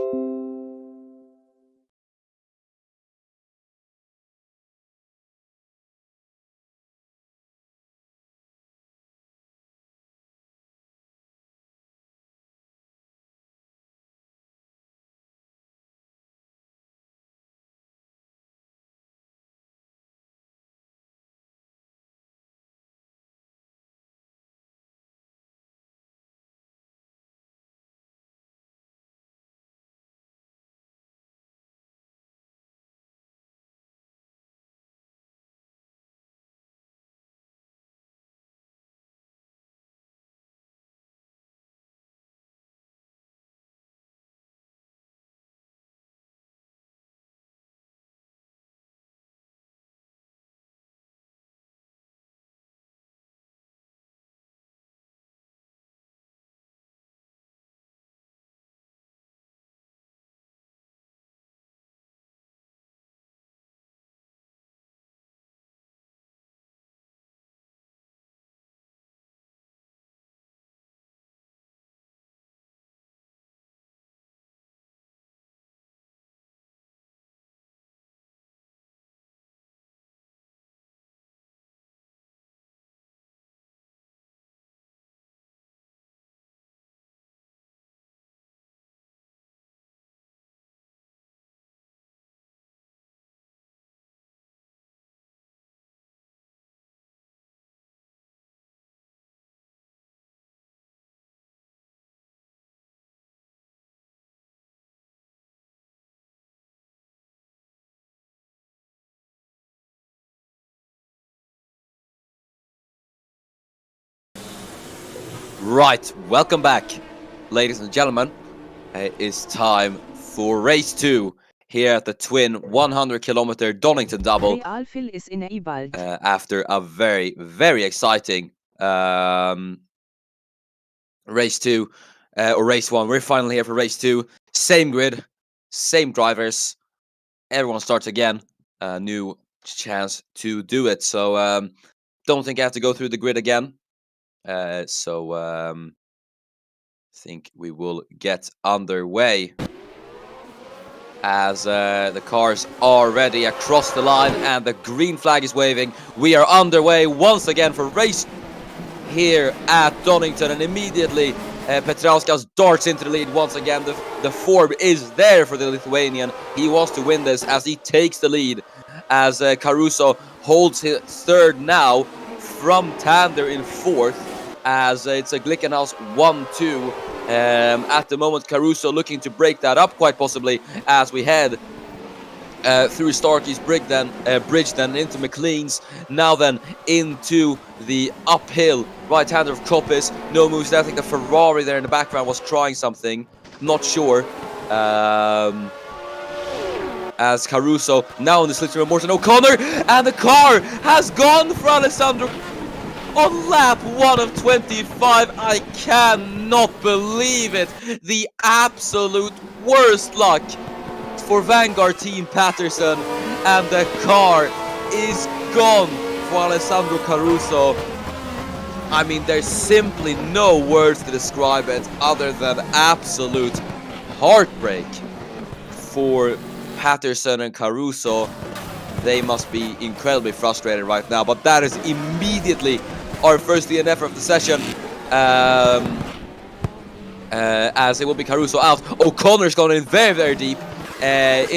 Right, welcome back, ladies and gentlemen. It is time for race 2 here at the twin 100-kilometer Donington double. After a very, very exciting race 2 or race 1, we're finally here for race 2. Same grid, same drivers. Everyone starts again. New chance to do it. So don't think I have to go through the grid again. I think we will get underway. as the cars are ready across the line and the green flag is waving. We are underway once again for race here at Donington, and immediately Petrauskas darts into the lead once again. The form is there for the Lithuanian. He wants to win this as he takes the lead, as Caruso holds his third now from Tander in fourth, as it's a Glickenhaus 1-2. At the moment, Caruso looking to break that up quite possibly as we head through Starkey's bridge then into McLean's, now then into the uphill right-hander of Koppis. No moves there. I think the Ferrari there in the background was trying something, not sure. As Caruso now in the slipstream of Morten O'Connor, and the car has gone for Alessandro on lap 1 of 25. I cannot believe it. The absolute worst luck for Vanguard Team Patterson, and the car is gone for Alessandro Caruso. I mean, there's simply no words to describe it other than absolute heartbreak for Patterson and Caruso. They must be incredibly frustrated right now, but that is immediately our first DNF of the session, as it will be Caruso out. O'Connor's gone in very, very deep at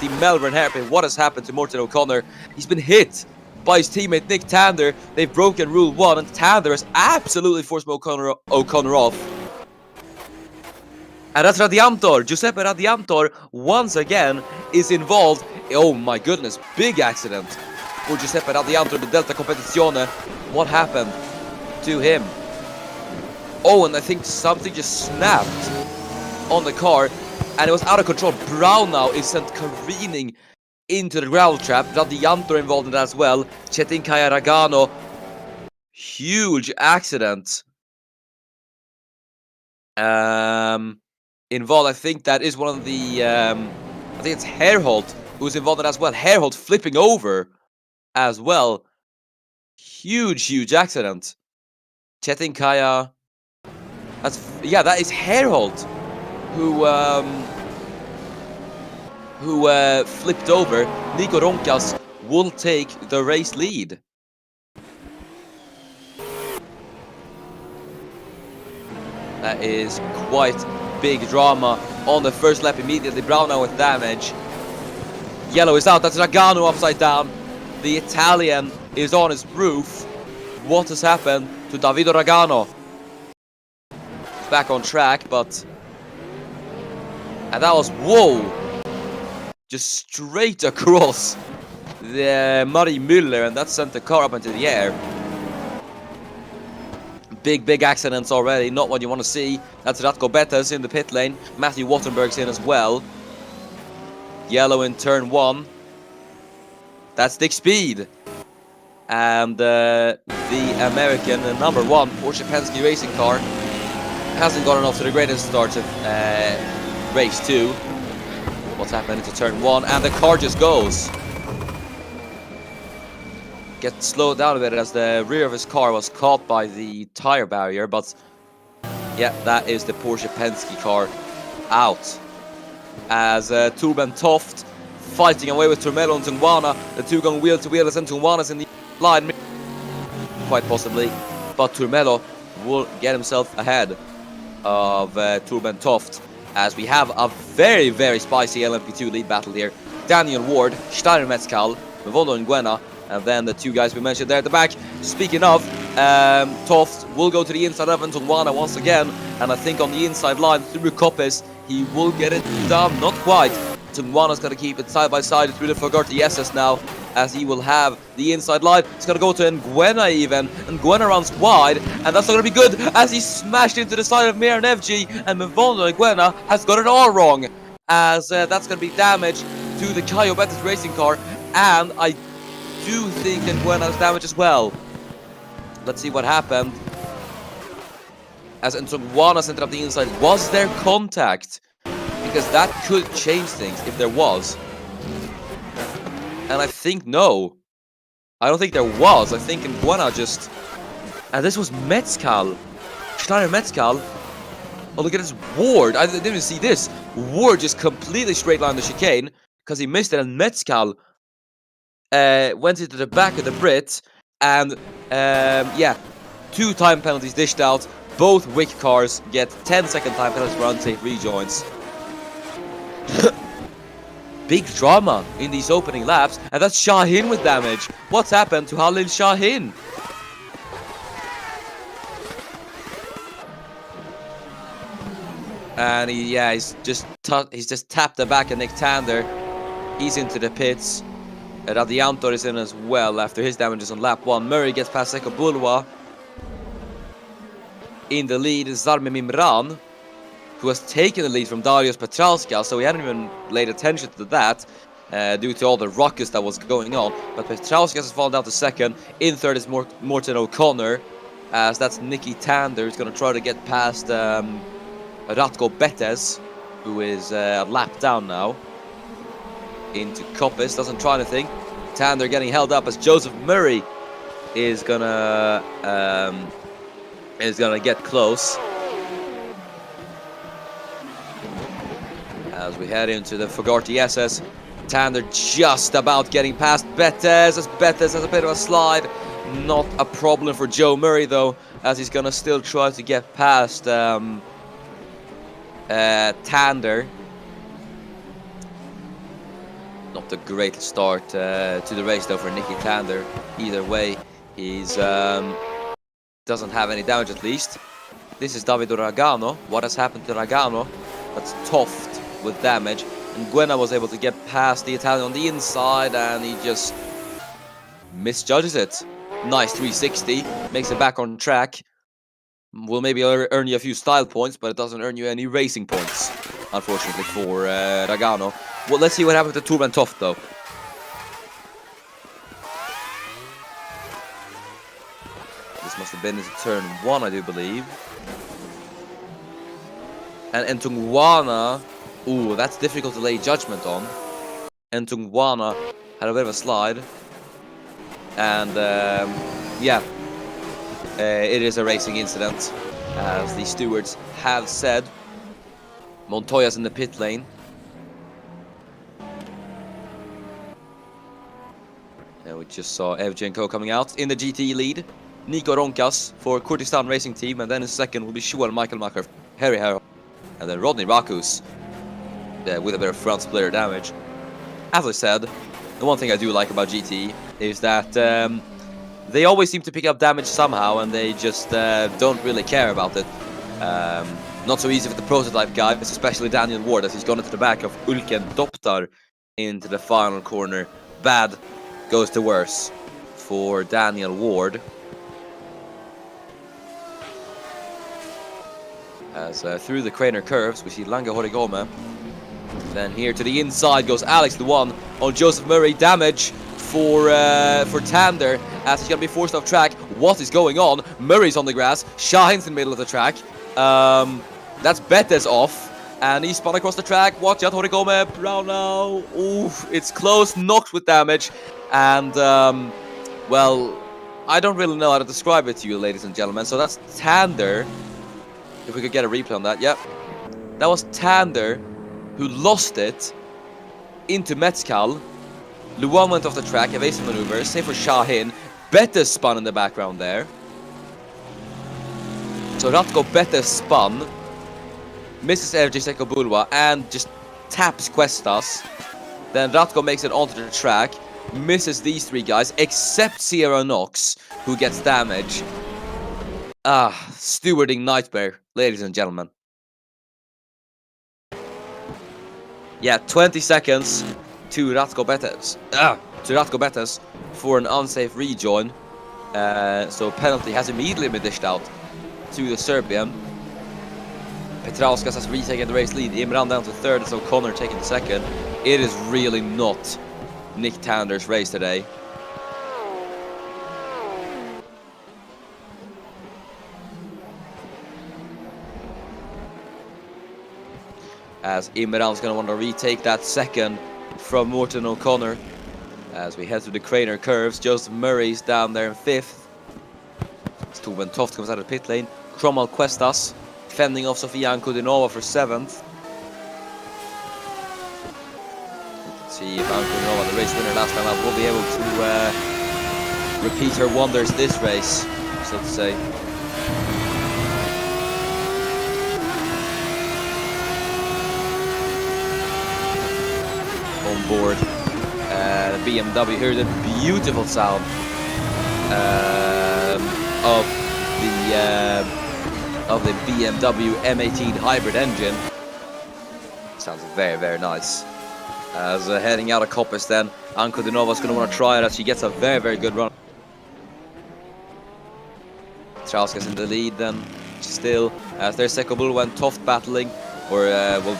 the Melbourne hairpin. What has happened to Morten O'Connor? He's been hit by his teammate Nick Tander. They've broken Rule 1, and Tander has absolutely forced O'Connor off. And that's Radiantor. Giuseppe Radiantor once again is involved. Oh my goodness, big accident for Giuseppe Radiantor, the Delta Competizione. What happened to him? Oh, and I think something just snapped on the car, and it was out of control. Brown now is sent careening into the gravel trap. Radiantor involved in that as well. Cetin Kaya-Ragano. Huge accident. Involved, I think that is one of the, I think it's Herholt who's involved in that as well. Herholt flipping over as well. Huge accident. Cetin Kaya. That is Herholt who flipped over. Nico Ronkas will take the race lead. That is quite big drama on the first lap immediately. Brown now with damage. Yellow is out. That's Ragano upside down. The Italian is on his roof. What has happened to Davido Ragano? Back on track, but... And that was... Whoa! Just straight across the Murray Müller, and that sent the car up into the air. Big accidents already, not what you want to see. That's Ratko Bettas in the pit lane. Matthew Wattenberg's in as well. Yellow in turn 1. That's Dick Speed. And the American, the number 1 Porsche Penske racing car, hasn't gotten off to the greatest start of race 2. What's happening into turn 1? And the car just goes. Gets slowed down a bit as the rear of his car was caught by the tire barrier, but yeah, that is the Porsche Penske car out. As Turben Toft fighting away with Turmelo and Tungwana. The two going wheel to wheel as Tungwana's in the line, quite possibly, but Turmelo will get himself ahead of Turben Toft, as we have a very spicy LMP2 lead battle here. Daniel Ward, Steiner Metzcal, Mevondo Nguena, and then the two guys we mentioned there at the back. Speaking of, Toft will go to the inside of Tungwana once again, and I think on the inside line through Koppis, he will get it done. Not quite. Tungwana's got to keep it side by side through the Fogarty SS now, as he will have the inside line. He's going to go to Nguena even, and Nguena runs wide, and that's not going to be good, as he smashed into the side of Mir Nevji, and Mevondo Nguena has got it all wrong, as that's going to be damage to the Caio Bettas racing car, and I do think Nguena has damage as well. Let's see what happened. As Tungwana sent it up the inside. Was there contact? Because that could change things if there was. And I think no. I don't think there was. I think Nguena just... And this was Metzcal. Steiner Metzcal. Oh, look at his Ward. I didn't even see this. Ward just completely straight lined the chicane because he missed it, and Mezcal went into the back of the Brit, and yeah, 2 time penalties dished out. Both Wick cars get 10-second time penalties for unsafe rejoins. Big drama in these opening laps, and that's Shahin with damage. What's happened to Halil Shahin? And he's just tapped the back of Nick Tander. He's into the pits. Radiantor is in as well after his damages on lap 1. Murray gets past Seko Bulwa. In the lead is Zarme Mimran, who has taken the lead from Darius Petrauskas, so we hadn't even laid attention to that due to all the ruckus that was going on. But Petrauskas has fallen down to second. In third is Morten O'Connor, as that's Nicky Tander who's going to try to get past Ratko Betes, who is a lap down now. Into Koppis, doesn't try anything. Tander getting held up as Joseph Murray is gonna get close. As we head into the Fogarty SS, Tander just about getting past Betes, as Betes has a bit of a slide. Not a problem for Joe Murray though, as he's gonna still try to get past Tander. Not a great start to the race though for Nicky Tander. Either way, he's doesn't have any damage at least. This is Davido Ragano. What has happened to Ragano? That's Toft with damage. And Guena was able to get past the Italian on the inside, and he just misjudges it. Nice 360. Makes it back on track. Will maybe earn you a few style points, but it doesn't earn you any racing points, unfortunately, for Ragano. Well, let's see what happened to Turban Toft, though. This must have been his turn 1, I do believe. And Entungwana, ooh, that's difficult to lay judgment on. Entungwana had a bit of a slide. And, yeah, it is a racing incident, as the stewards have said. Montoya's in the pit lane. We just saw Evgenko coming out in the GT lead. Nico Ronkas for Kurdistan Racing Team, and then in second will be Shual Michael Macher, Harry Harrow, and then Rodney Rakus with a bit of front splitter damage. As I said, the one thing I do like about GT is that they always seem to pick up damage somehow, and they just don't really care about it. Not so easy for the prototype guys, especially Daniel Ward, as he's gone into the back of Ulken Doptar into the final corner. Bad goes to worse for Daniel Ward. As through the Craner curves, we see Langa Horigome. Then here to the inside goes Alex, the one on Joseph Murray. Damage for Tander, as he's going to be forced off track. What is going on? Murray's on the grass. Shahin's in the middle of the track. That's Betes off, and he spun across the track. Watch out, Horigome. Brown now. Oof, it's close. Knocked with damage. And, well, I don't really know how to describe it to you, ladies and gentlemen. So that's Tander. If we could get a replay on that. Yep. That was Tander who lost it into Mezcal. Luan went off the track, evasive maneuver. Same for Shahin. Betes spun in the background there. So Ratko Betes spun. Misses RJ Seko Bulwa and just taps Questas. Then Ratko makes it onto the track. Misses these 3 guys, except Sierra Knox, who gets damage. Stewarding nightmare, ladies and gentlemen. Yeah, 20 seconds to Ratko Betes for an unsafe rejoin. So penalty has immediately been dished out to the Serbian. Petrauskas has retaken the race lead. Imran down to third, so O'Connor taking the second. It is really not Nick Tander's race today. As Imran's going to want to retake that second from Morten O'Connor. As we head through the Craner curves, Joseph Murray's down there in 5th. Stuben Toft comes out of the pit lane. Cromwell Questas fending off Sofia Ankudinova for 7th. See if Antonova, the race winner last time out, will be able to repeat her wonders this race, so to say. On board the BMW, hear the beautiful sound of the BMW M18 hybrid engine. Sounds very, very nice. As heading out of Coppice then, Ankodunova's going to want to try it as she gets a very, very good run. Petrauskas in the lead then, still, as there's Sekobulova and Toft battling, or, well,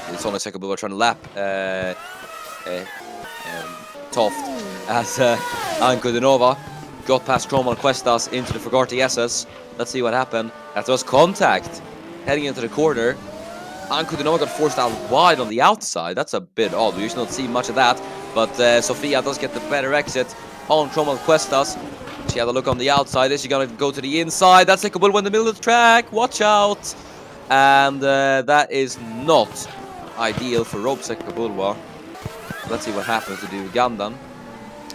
it's only Sekobulova trying to lap Toft, as Ankodunova got past Cromwell Questas into the Fogarty SS. Let's see what happened. That was contact heading into the corner. Ankodunova got forced out wide on the outside. That's a bit odd. We usually don't see much of that. But Sofia does get the better exit on Cromwell Questas. She had a look on the outside. Is she going to go to the inside? That's like a bull in the middle of the track. Watch out. And that is not ideal for Rob Sekabulwa. Let's see what happens to the Ugandan,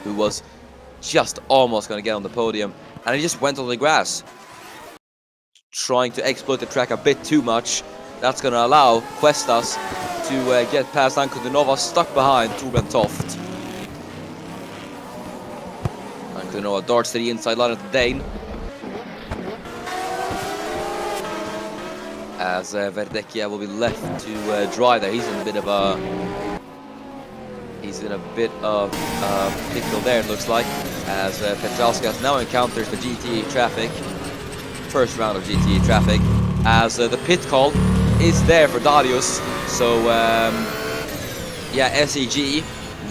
who was just almost going to get on the podium. And he just went on the grass, trying to exploit the track a bit too much. That's going to allow Questas to get past Ankodunova, stuck behind Torben Toft. Ankodunova darts to the inside line of the Dane, as Verdecchia will be left to drive there. He's in a bit of pickle there, it looks like, as Petrauskas now encounters the GTE traffic. First round of GTE traffic, as the pit call is there for Darius. So yeah, SEG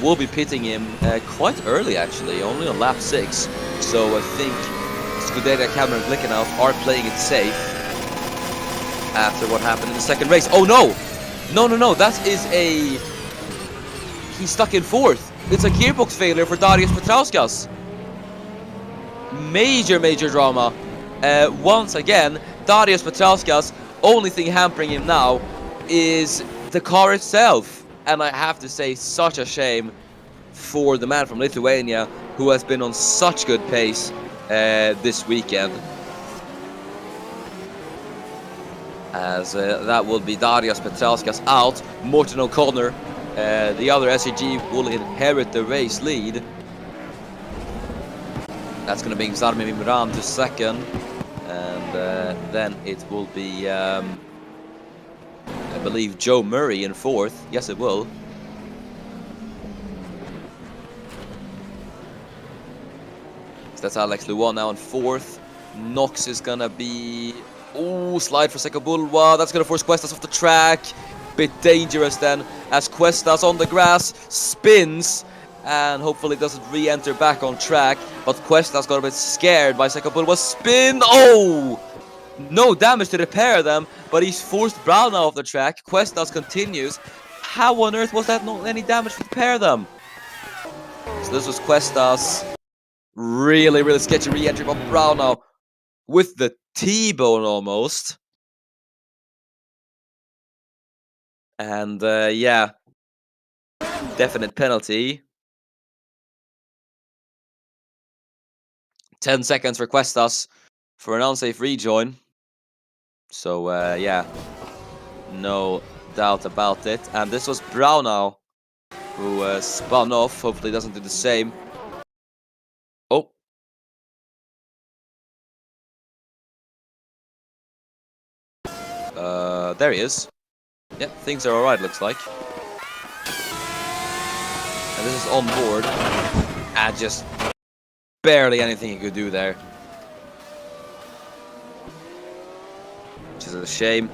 will be pitting him quite early, actually, only on lap 6. So I think Scuderia, Cameron, and Glickenhaus are playing it safe after what happened in the second race. Oh no! No, that is a... He's stuck in 4th. It's a gearbox failure for Darius Petrauskas. Major drama. Once again, Darius Petrauskas, only thing hampering him now is the car itself. And I have to say, such a shame for the man from Lithuania, who has been on such good pace this weekend. As that will be Darius Petrauskas out. Morten O'Connor, the other SEG, will inherit the race lead. That's going to bring Zarmi Mimran to 2nd. And then it will be, I believe, Joe Murray in 4th. Yes, it will. So that's Alex Luan now in 4th. Knox is going to be... Oh, slide for Sekabulwa. That's going to force Questas off the track. Bit dangerous then, as Questas on the grass spins and hopefully doesn't re-enter back on track. But Questas got a bit scared by Sekabulwa's spin. Oh! No damage to repair them, but he's forced Brown off the track. Questas continues. How on earth was that not any damage to repair them? So this was Questas. Really sketchy re-entry from Brown now with the T-bone almost. And yeah, definite penalty. 10 seconds for Questas for an unsafe rejoin. So yeah, no doubt about it. And this was Brownau who spun off. Hopefully doesn't do the same. Oh. There he is. Yep, things are alright, looks like. And this is on board. And just barely anything he could do there. Which is a shame.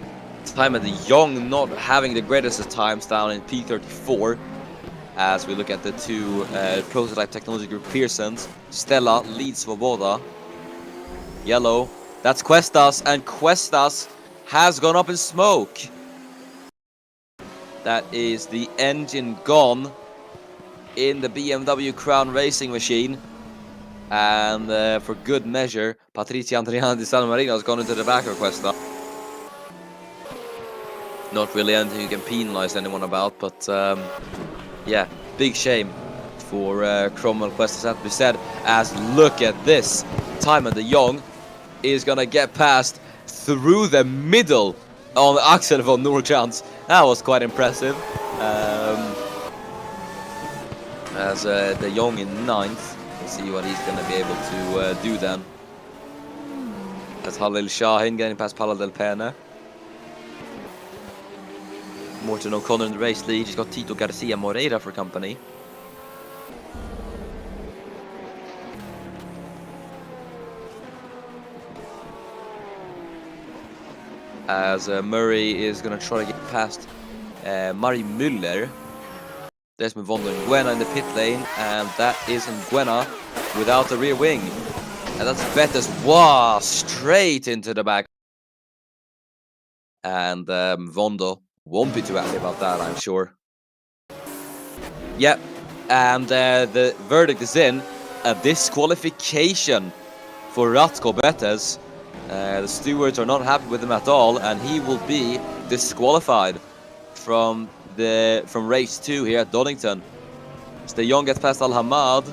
Time at the Young not having the greatest of times down in P34. As we look at the two prototype technology group Pearsons. Stella leads Svoboda. Yellow. That's Questas. And Questas has gone up in smoke. That is the engine gone in the BMW Crown Racing machine. And for good measure, Patrizia Andriana di San Marino has gone into the back of Questas. Not really anything you can penalize anyone about, but Yeah, big shame for Cromwell Quest, as had to be said, as look at this. Timon de Jong is gonna get past through the middle on Axel von Nurchans. That was quite impressive. As de Jong in 9th. We'll see what he's gonna be able to do then. As Halil Shahin getting past Pala Del Pena. Morten O'Connor in the race lead. He's got Tito Garcia Moreira for company. As Murray is going to try to get past Mari Müller. There's Mvondo and Nguena in the pit lane, and that is Nguena without the rear wing. And that's Vettas. Wow, straight into the back. And Mvondo won't be too happy about that, I'm sure. Yep, and the verdict is in. A disqualification for Ratko Betes. The stewards are not happy with him at all, and he will be disqualified from race 2 here at Donington. So de Jong gets past Al Hamad.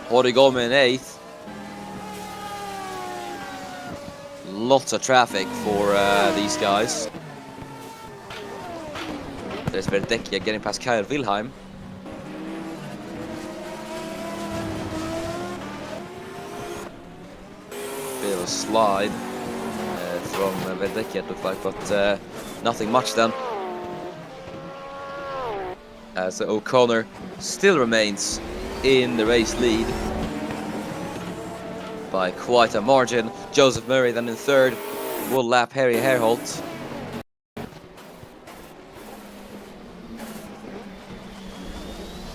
Origome in 8th. Lots of traffic for these guys. There's Verdecchia getting past Kyle Wilhelm. Bit of a slide from Verdecchia, it looked like, but nothing much then. As O'Connor still remains in the race lead by quite a margin. Joseph Murray then in 3rd will lap Harry Herholt.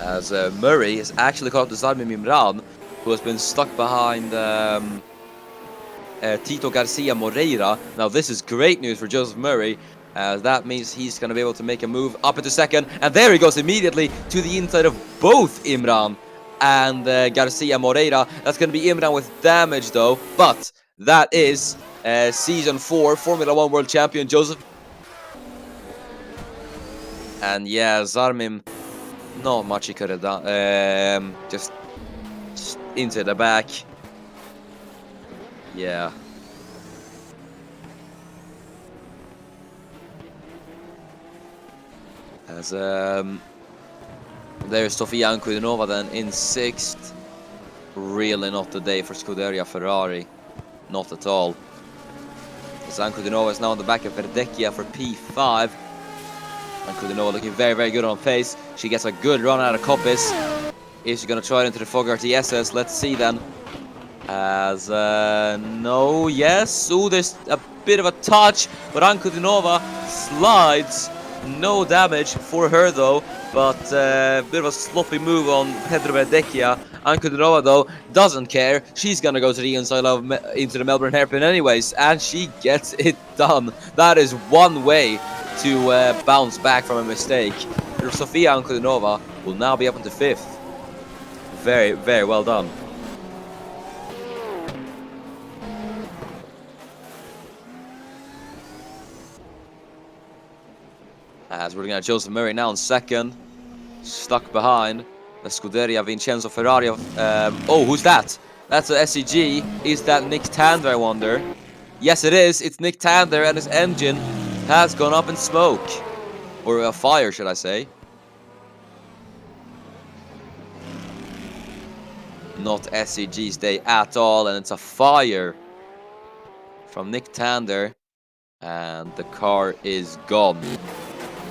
As Murray has actually caught the Zarmim Imran, who has been stuck behind Tito Garcia Moreira. Now this is great news for Joseph Murray, as that means he's going to be able to make a move up into 2nd. And there he goes immediately to the inside of both Imran and Garcia Moreira. That's going to be Imran with damage though, but that is Season 4 Formula 1 World Champion Joseph. And yeah, Zarmim, not much he could have done. Just into the back. Yeah. As there's Sofia Ankudinova then in 6th. Really not the day for Scuderia Ferrari. Not at all. As Ankudinova is now on the back of Verdecchia for P5. Ankudinova looking very, very good on pace. She gets a good run out of Coppice. Is she going to try it into the Fogarty SS? Let's see then. As no, yes. Ooh, there's a bit of a touch, but Ankudinova slides. No damage for her though, but a bit of a sloppy move on Pedro Verdecchia. Ankudinova though doesn't care. She's gonna go to the inside of into the Melbourne hairpin anyways, and she gets it done. That is one way to bounce back from a mistake. Sofia Ankudinova will now be up into 5th. Very, very well done. As we're looking at Joseph Murray now in 2nd, stuck behind the Scuderia Vincenzo Ferrari. Oh, who's that? That's a SEG. Is that Nick Tander, I wonder? Yes, it is. It's Nick Tander, and his engine has gone up in smoke. Or a fire, should I say. Not SEG's day at all, and it's a fire from Nick Tander. And the car is gone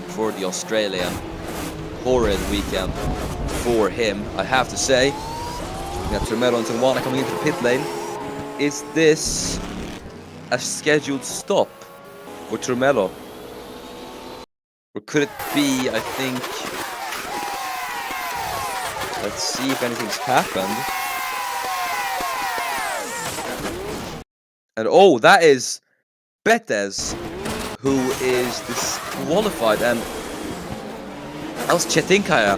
for the Australian. Horrid weekend for him, I have to say. We got Turmello and Tijuana coming into the pit lane. Is this a scheduled stop for Turmello? Or could it be, I think... Let's see if anything's happened. And oh, that is Betes, who is disqualified, and that was Chetinkaya,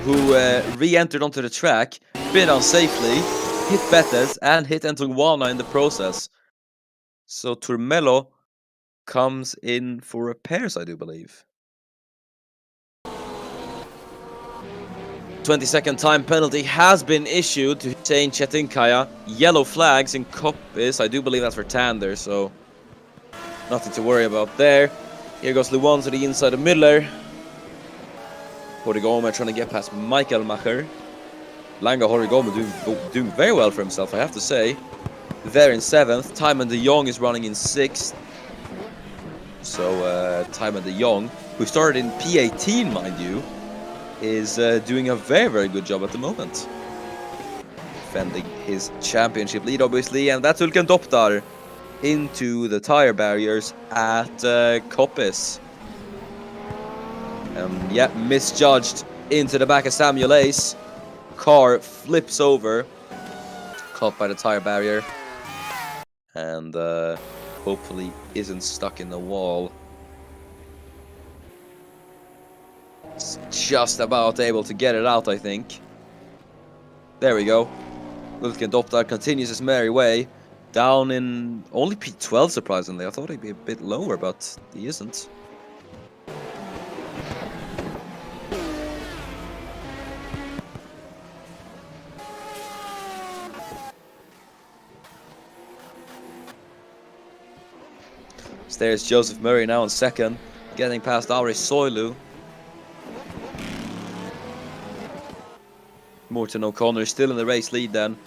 who re-entered onto the track, spin out safely, hit Betes, and hit Entuana in the process. So Turmello comes in for repairs, I do believe. 20-second time penalty has been issued to Hussein Çetinkaya. Yellow flags in Koppis. I do believe that's for Tander, so nothing to worry about there. Here goes Luan to the inside of Müller. Horigome trying to get past Michael Macher. Langa Horigome doing very well for himself, I have to say. There in 7th. Timon de Jong is running in 6th. So Timon de Jong, who started in P18, mind you, is doing a very, very good job at the moment. Defending his championship lead, obviously, and that's Ulken Doptar into the tire barriers at Koppis. Yeah, misjudged into the back of Samuel Ace. Car flips over, caught by the tire barrier, and hopefully isn't stuck in the wall. It's just about able to get it out, I think. There we go. Ulken Doptar continues his merry way. Down in only P12, surprisingly. I thought he'd be a bit lower, but he isn't. There's Joseph Murray now in 2nd, getting past Auri Soilu. Morten O'Connor still in the race lead then.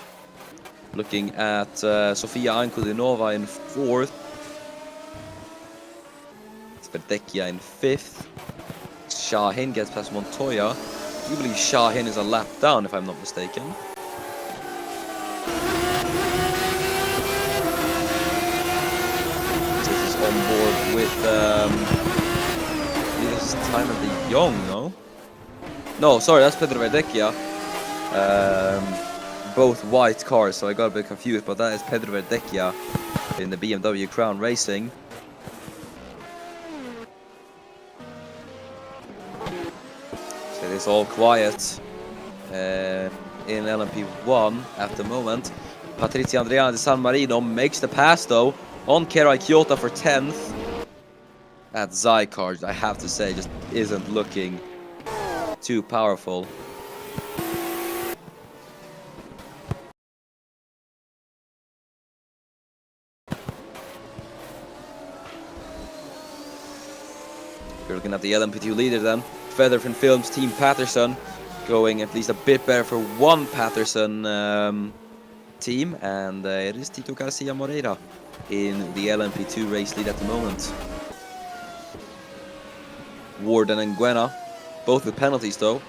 Looking at Sofia Ankudinova in 4th. Sverdekia in 5th. Shahin gets past Montoya. I do believe Shahin is a lap down, if I'm not mistaken. This is on board with this is Timon de Jong, no? No, sorry, that's Pedro Verdekia. Both white cars, so I got a bit confused, but that is Pedro Verdekia in the BMW Crown Racing. So it is all quiet in LMP1 at the moment. Patrizia Andrea de San Marino makes the pass though on Kerai Kyoto for 10th. That Zycar, I have to say, just isn't looking too powerful. We're looking at the LMP2 leader then. Featherfin Films Team Patterson going at least a bit better for one Patterson team, and it is Tito Garcia Moreira in the LMP2 race lead at the moment. Warden and Guena, both with penalties though,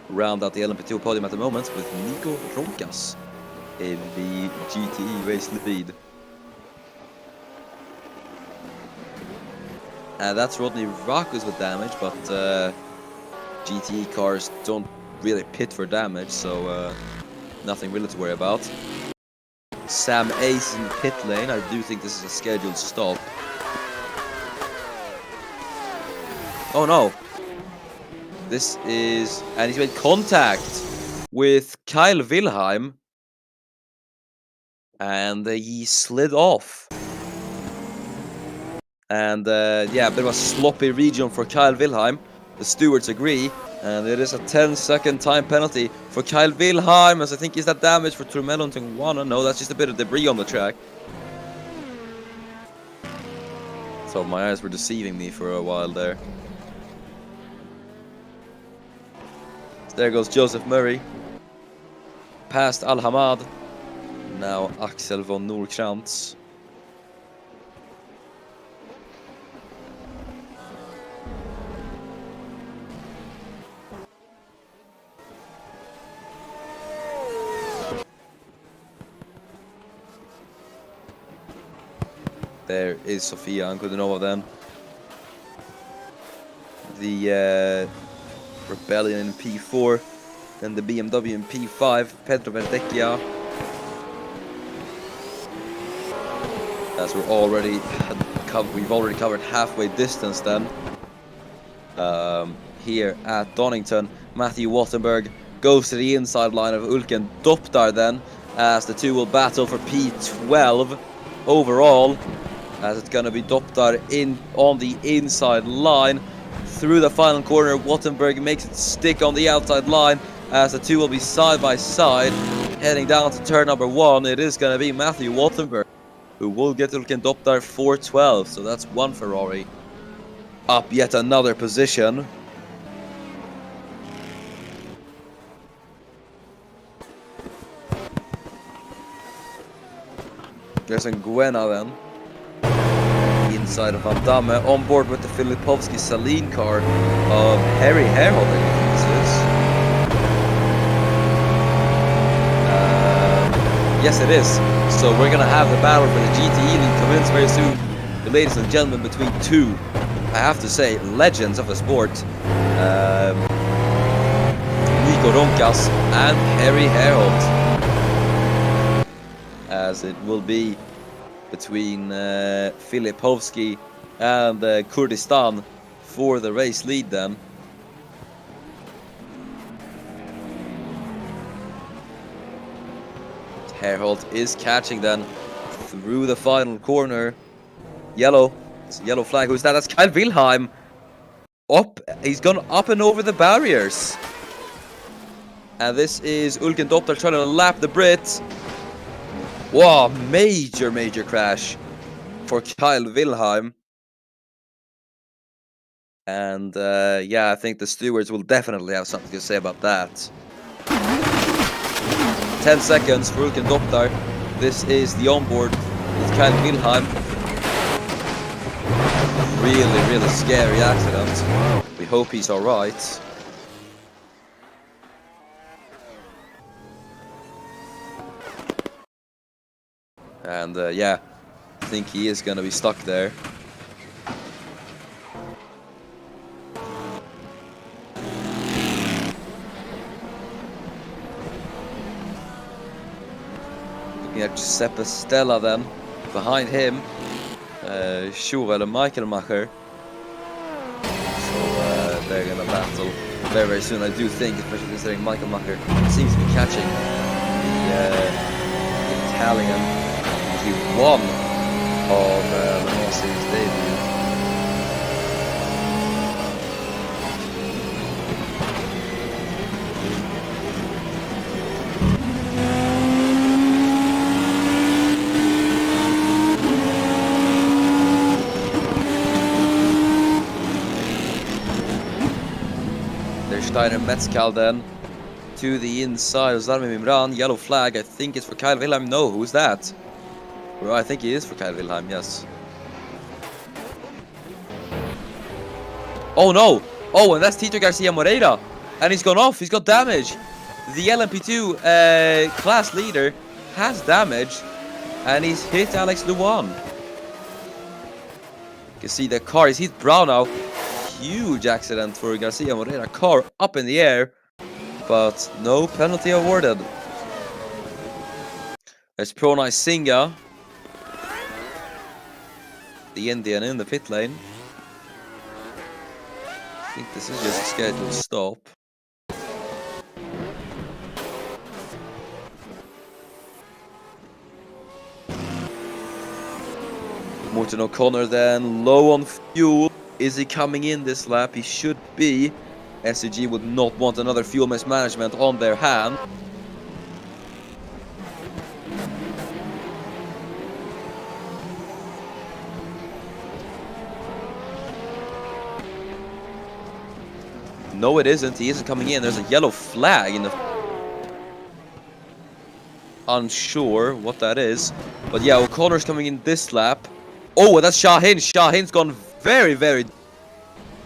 round out the LMP2 podium at the moment with Nico Roncas in the GTE race lead. That's Rodney Rakus with damage, but GTE cars don't really pit for damage, so nothing really to worry about. Sam Ace in the pit lane. I do think this is a scheduled stop. Oh no. This is... and he's made contact with Kyle Wilhelm. And he slid off. And yeah, a bit of a sloppy region for Kyle Wilhelm. The stewards agree. And it is a 10-second time penalty for Kyle Wilhelm, as I think is that damage for Turmello and Tungwana. No, that's just a bit of debris on the track. So my eyes were deceiving me for a while there. So there goes Joseph Murray. Past Al Hamad. Now Axel von Nordkrantz. There is Sofia Ankudinova then. The Rebellion in P4. Then the BMW in P5. Pedro Verdekia. As we've already covered halfway distance then. Here at Donington. Matthew Wattenberg goes to the inside line of Ulken Doptar then. As the two will battle for P12 overall. As it's going to be Doptar in on the inside line. through the final corner. Wattenberg makes it stick on the outside line as the two will be side by side heading down to turn number 1. It is going to be Matthew Wattenberg who will get Ulkendoptar 412, so that's one Ferrari up yet another position. There's Nguena then. Inside of Van Damme, on board with the Filipovsky Saline car of Harry Herhold, I think this is. Yes, it is. So we're gonna have the battle for the GTE lead commence very soon, ladies and gentlemen, between two, I have to say, legends of the sport, Nico Ronkas and Harry Herhold. As it will be between Filipovsky and Kurdistan for the race lead then. Herhold is catching then through the final corner. Yellow. It's a yellow flag. Who's that? That's Kyle Wilhelm. Up. He's gone up and over the barriers. And this is Ulkendoptar trying to lap the Brit. Wow, major crash for Kyle Wilhelm. And yeah, I think the stewards will definitely have something to say about that. 10 seconds for Ulkendoptar. This is the onboard with Kyle Wilhelm. Really scary accident. We hope he's alright. And yeah, I think he is gonna be stuck there. Looking at Giuseppe Stella then. Behind him, Schuvel and Michaelmacher. So they're gonna battle very soon. I do think, especially considering Michaelmacher seems to be catching the Italian. One of the Mans Series debut. There's Steiner Metzcal then to the inside of Zarmi Mimran. Yellow flag, I think it's for Kyle Wilhelm. No, who's that? Well, I think he is for Kyle Wilhelm, yes. Oh no! Oh, and that's Tito Garcia Moreira. And he's gone off, he's got damage. The LMP2 class leader has damage. And he's hit Alex Luan. You can see the car is hit brown now. Huge accident for Garcia Moreira. Car up in the air. But no penalty awarded. There's Pranay Singha. The Indian in the pit lane. I think this is just a scheduled stop. Morten O'Connor then, low on fuel. Is he coming in this lap? He should be. SCG would not want another fuel mismanagement on their hand. No, it isn't. He isn't coming in. There's a yellow flag in the... Unsure what that is. But yeah, O'Connor's coming in this lap. Oh, that's Shahin. Shahin's gone very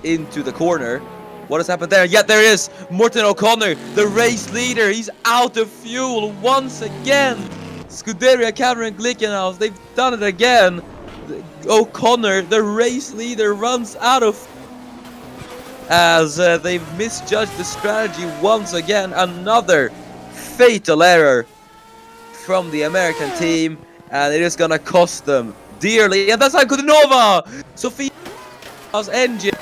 into the corner. What has happened there? Yeah, there is Morten O'Connor, the race leader. He's out of fuel once again. Scuderia Cameron Glickenhaus, they've done it again. O'Connor, the race leader, runs out of... As they've misjudged the strategy once again. Another fatal error from the American team, and it is gonna cost them dearly. And that's Kudinova! Sofia's engine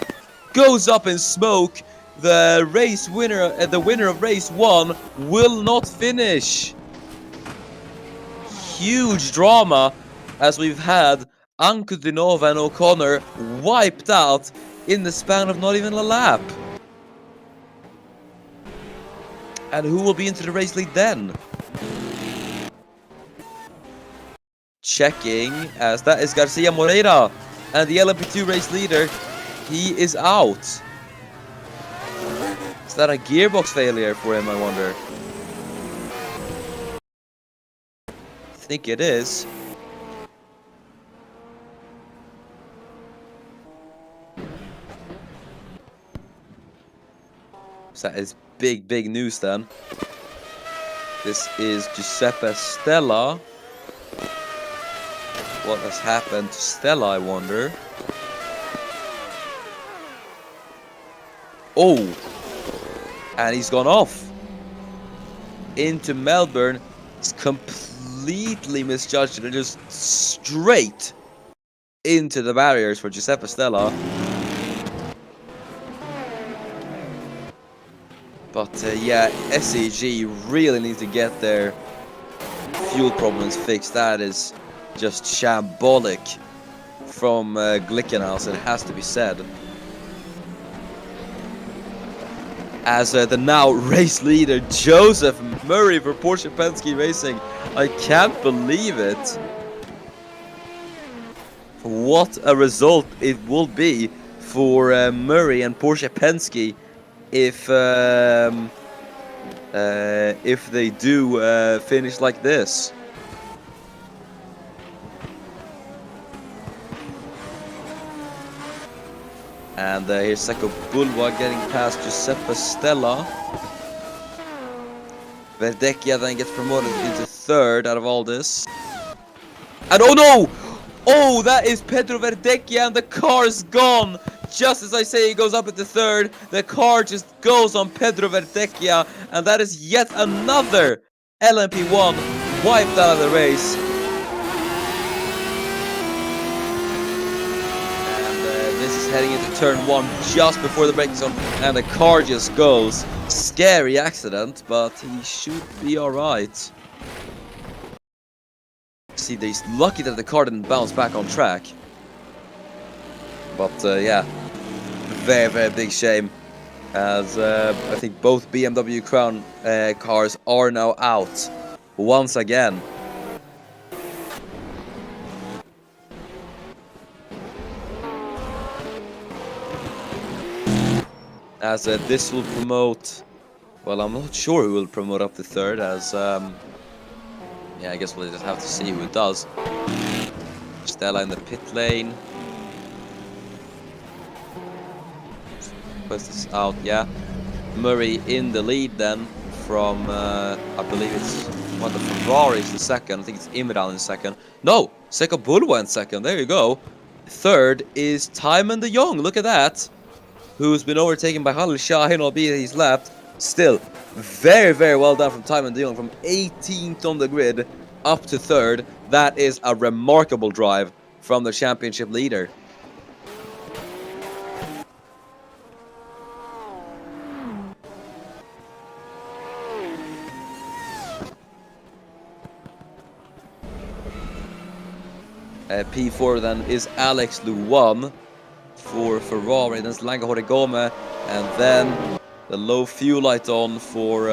goes up in smoke. The race winner, the winner of race 1, will not finish. Huge drama as we've had Ankudinova and O'Connor wiped out in the span of not even a lap. And who will be into the race lead then? Checking, as that is Garcia Moreira. And the LMP2 race leader, he is out. Is that a gearbox failure for him, I wonder? I think it is. So that is big, big news then. This is Giuseppe Stella. What has happened to Stella, I wonder? Oh! And he's gone off. Into Melbourne. He's completely misjudged it. Just straight into the barriers for Giuseppe Stella. But yeah, SEG really needs to get their fuel problems fixed. That is just shambolic from Glickenhaus, it has to be said. As the now race leader Joseph Murray for Porsche Penske Racing. I can't believe it. What a result it will be for Murray and Porsche Penske if they do finish like this. And here's Seko Bulwa getting past Giuseppe Stella. Verdecchia then gets promoted into third out of all this. And oh no! Oh, that is Pedro Verdecchia and the car's gone! Just as I say he goes up into third, the car just goes on Pedro Verdecchia, and that is yet another LMP1 wiped out of the race. This is heading into turn 1 just before the braking zone, and the car just goes. Scary accident, but he should be alright. See, he's lucky that the car didn't bounce back on track. But yeah, very, very big shame, as I think both BMW Crown cars are now out once again. As this will promote, well, I'm not sure who will promote up to third, as yeah, I guess we'll just have to see who it does. Stella in the pit lane. Quest is out, yeah. Murray in the lead then from, I believe it's one of the Ferraris in second. I think it's Imran in second. No, Seko Bulwa in second, there you go. Third is Timon de Jong, look at that. Who's been overtaken by Halil Shahin, albeit he's left. Still, very, very well done from Timon de Jong, from 18th on the grid up to third. That is a remarkable drive from the championship leader. P4 then is Alex Luan for Ferrari, then it's Lange Horigome, and then the low fuel light on for,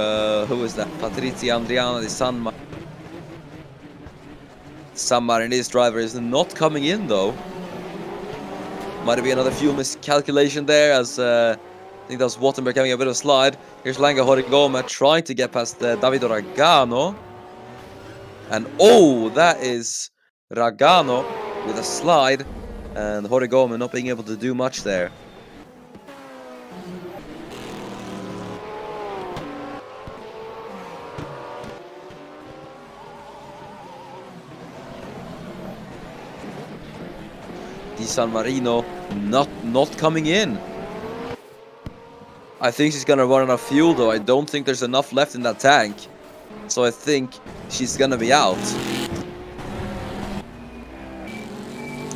who is that? Patrizia Andriana di San Marinese driver is not coming in though. Might be another fuel miscalculation there, as I think that was Wattenberg having a bit of a slide. Here's Lange Horigome trying to get past Davide Ragano. And oh, that is Ragano with a slide, and Horigome not being able to do much there. Di San Marino not coming in. I think she's gonna run out of fuel though. I don't think there's enough left in that tank, so I think she's gonna be out.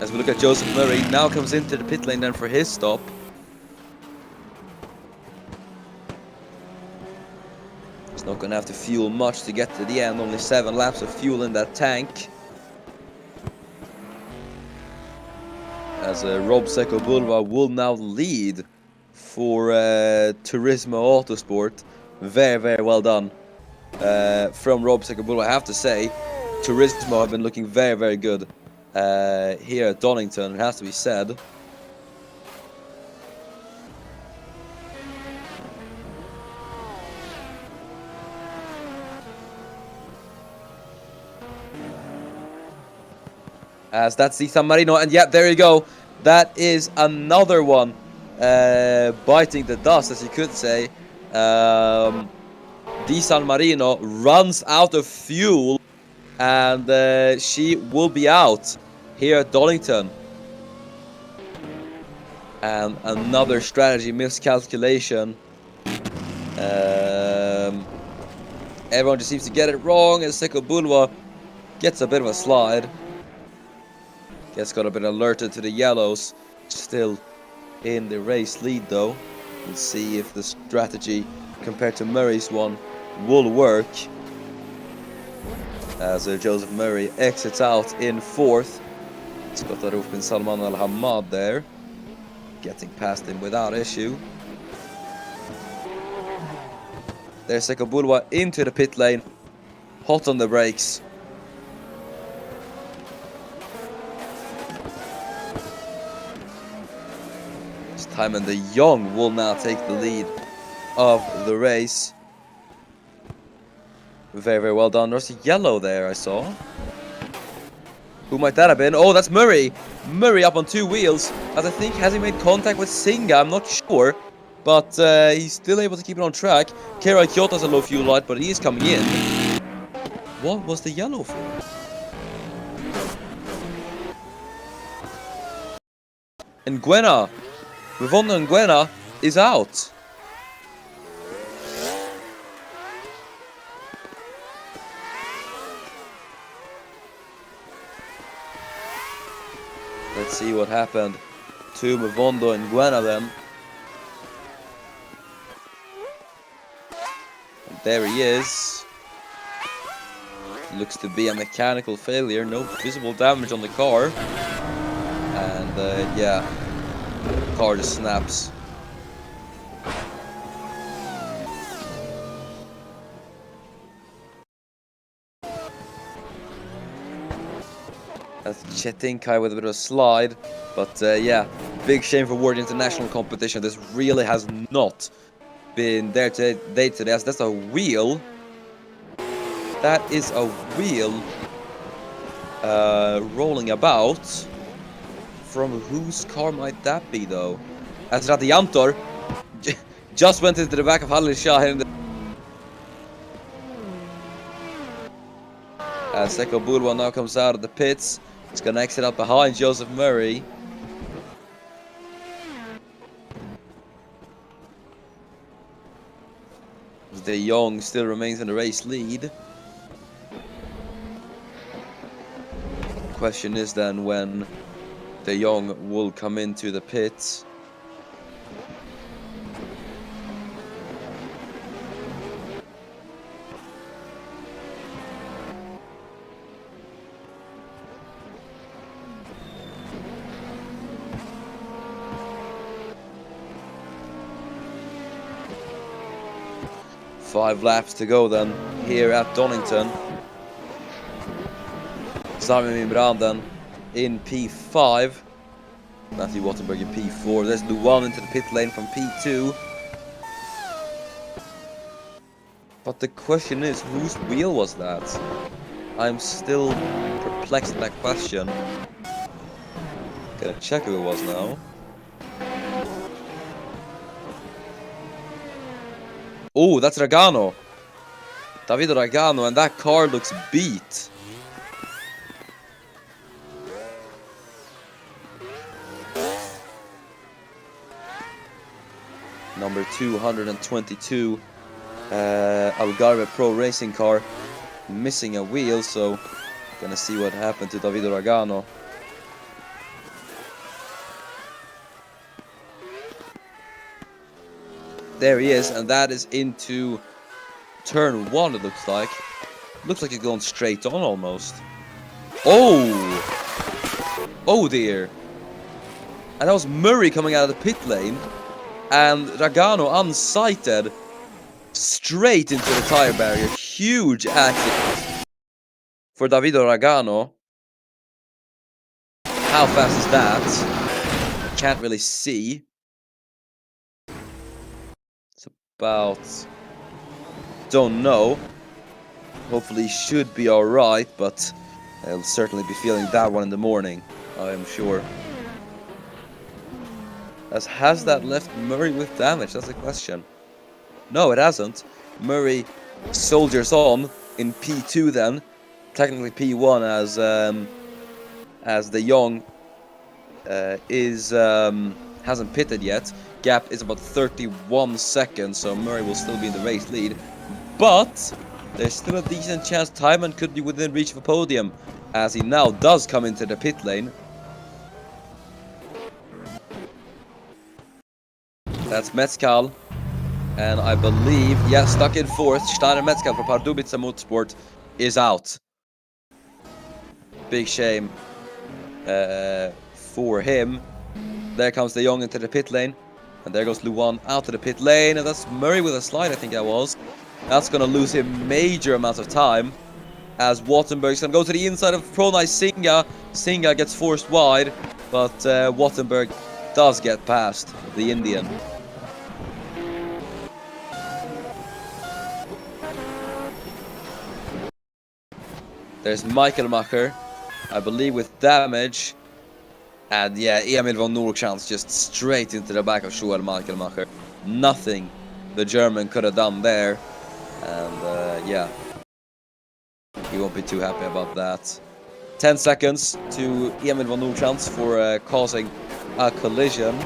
As we look at Joseph Murray, now comes into the pit lane then for his stop. He's not gonna have to fuel much to get to the end, only 7 laps of fuel in that tank. as Rob Secco-Bulva will now lead for Turismo Autosport. Very, very well done from Rob Secco-Bulva. I have to say, Turismo have been looking very, very good here at Donington, it has to be said. As that's the San Marino, and yeah, there you go. That is another one biting the dust, as you could say. The San Marino runs out of fuel, and she will be out here at Donington. And another strategy miscalculation. Everyone just seems to get it wrong, as Secco-Bulva gets a bit of a slide. Gets got a bit alerted to the yellows. Still in the race lead though. We'll see if the strategy compared to Murray's one will work. As Joseph Murray exits out in 4th. Scott Aruf bin Salman Al Hamad there. Getting past him without issue. There's Secco-Bulva into the pit lane. Hot on the brakes. Timon de Jong will now take the lead of the race. Very, very well done. There's a yellow there, I saw. Who might that have been? Oh, that's Murray. Murray up on 2 wheels. As I think, has he made contact with Singa? I'm not sure. But he's still able to keep it on track. Keirai Kyoto has a low fuel light, but he is coming in. What was the yellow for? Nguena. Rivondo Nguena is out. Let's see what happened to Rivondo Nguena then. And there he is. Looks to be a mechanical failure. No visible damage on the car. And yeah. The car just snaps. That's Chetinkai with a bit of a slide. But yeah, big shame for World International competition. This really has not been there today. That's a wheel. That is a wheel rolling about. From whose car might that be, though? As Radiantor just went into the back of Halil Shah. As Secco-Bulva now comes out of the pits. He's going to exit out behind Joseph Murray. De Jong still remains in the race lead. Question is then when De Jong will come into the pits. Five laps to go then here at Donington. Simon Imran then in P5. Matthew Wattenberg in P4. There's Luan into the pit lane from P2. But the question is, whose wheel was that? I'm still perplexed at that question. Gonna check who it was now. Oh, that's Ragano. Davido Ragano, and that car looks beat. Number 222 Algarve Pro Racing car missing a wheel, so gonna see what happened to Davido Ragano. There he is, and that is into turn 1, it looks like. Looks like he's going straight on almost. Oh! Oh dear. And that was Murray coming out of the pit lane. And Ragano unsighted straight into the tire barrier. Huge accident for Davido Ragano. How fast is that? Can't really see. It's about... don't know. Hopefully he should be alright, but I'll certainly be feeling that one in the morning, I am sure. Has that left Murray with damage? That's the question. No, it hasn't. Murray soldiers on in P2 then. Technically P1 as De Jong hasn't pitted yet. Gap is about 31 seconds, so Murray will still be in the race lead. But there's still a decent chance Tymon could be within reach of a podium, as he now does come into the pit lane. That's Mezcal, and I believe, yeah, stuck in fourth. Steiner Mezcal for Pardubice Motorsport is out. Big shame for him. There comes De Jong into the pit lane, and there goes Luan out of the pit lane, and that's Murray with a slide, I think that was. That's going to lose him major amounts of time, as Wattenberg's going to go to the inside of Pronai Singa. Singa gets forced wide, but Wattenberg does get past the Indian. There's Michaelmacher, I believe, with damage. And yeah, Emil von Nurchans just straight into the back of Joel Michaelmacher. Nothing the German could have done there. And yeah, he won't be too happy about that. 10 seconds to Emil von Nurchans for causing a collision.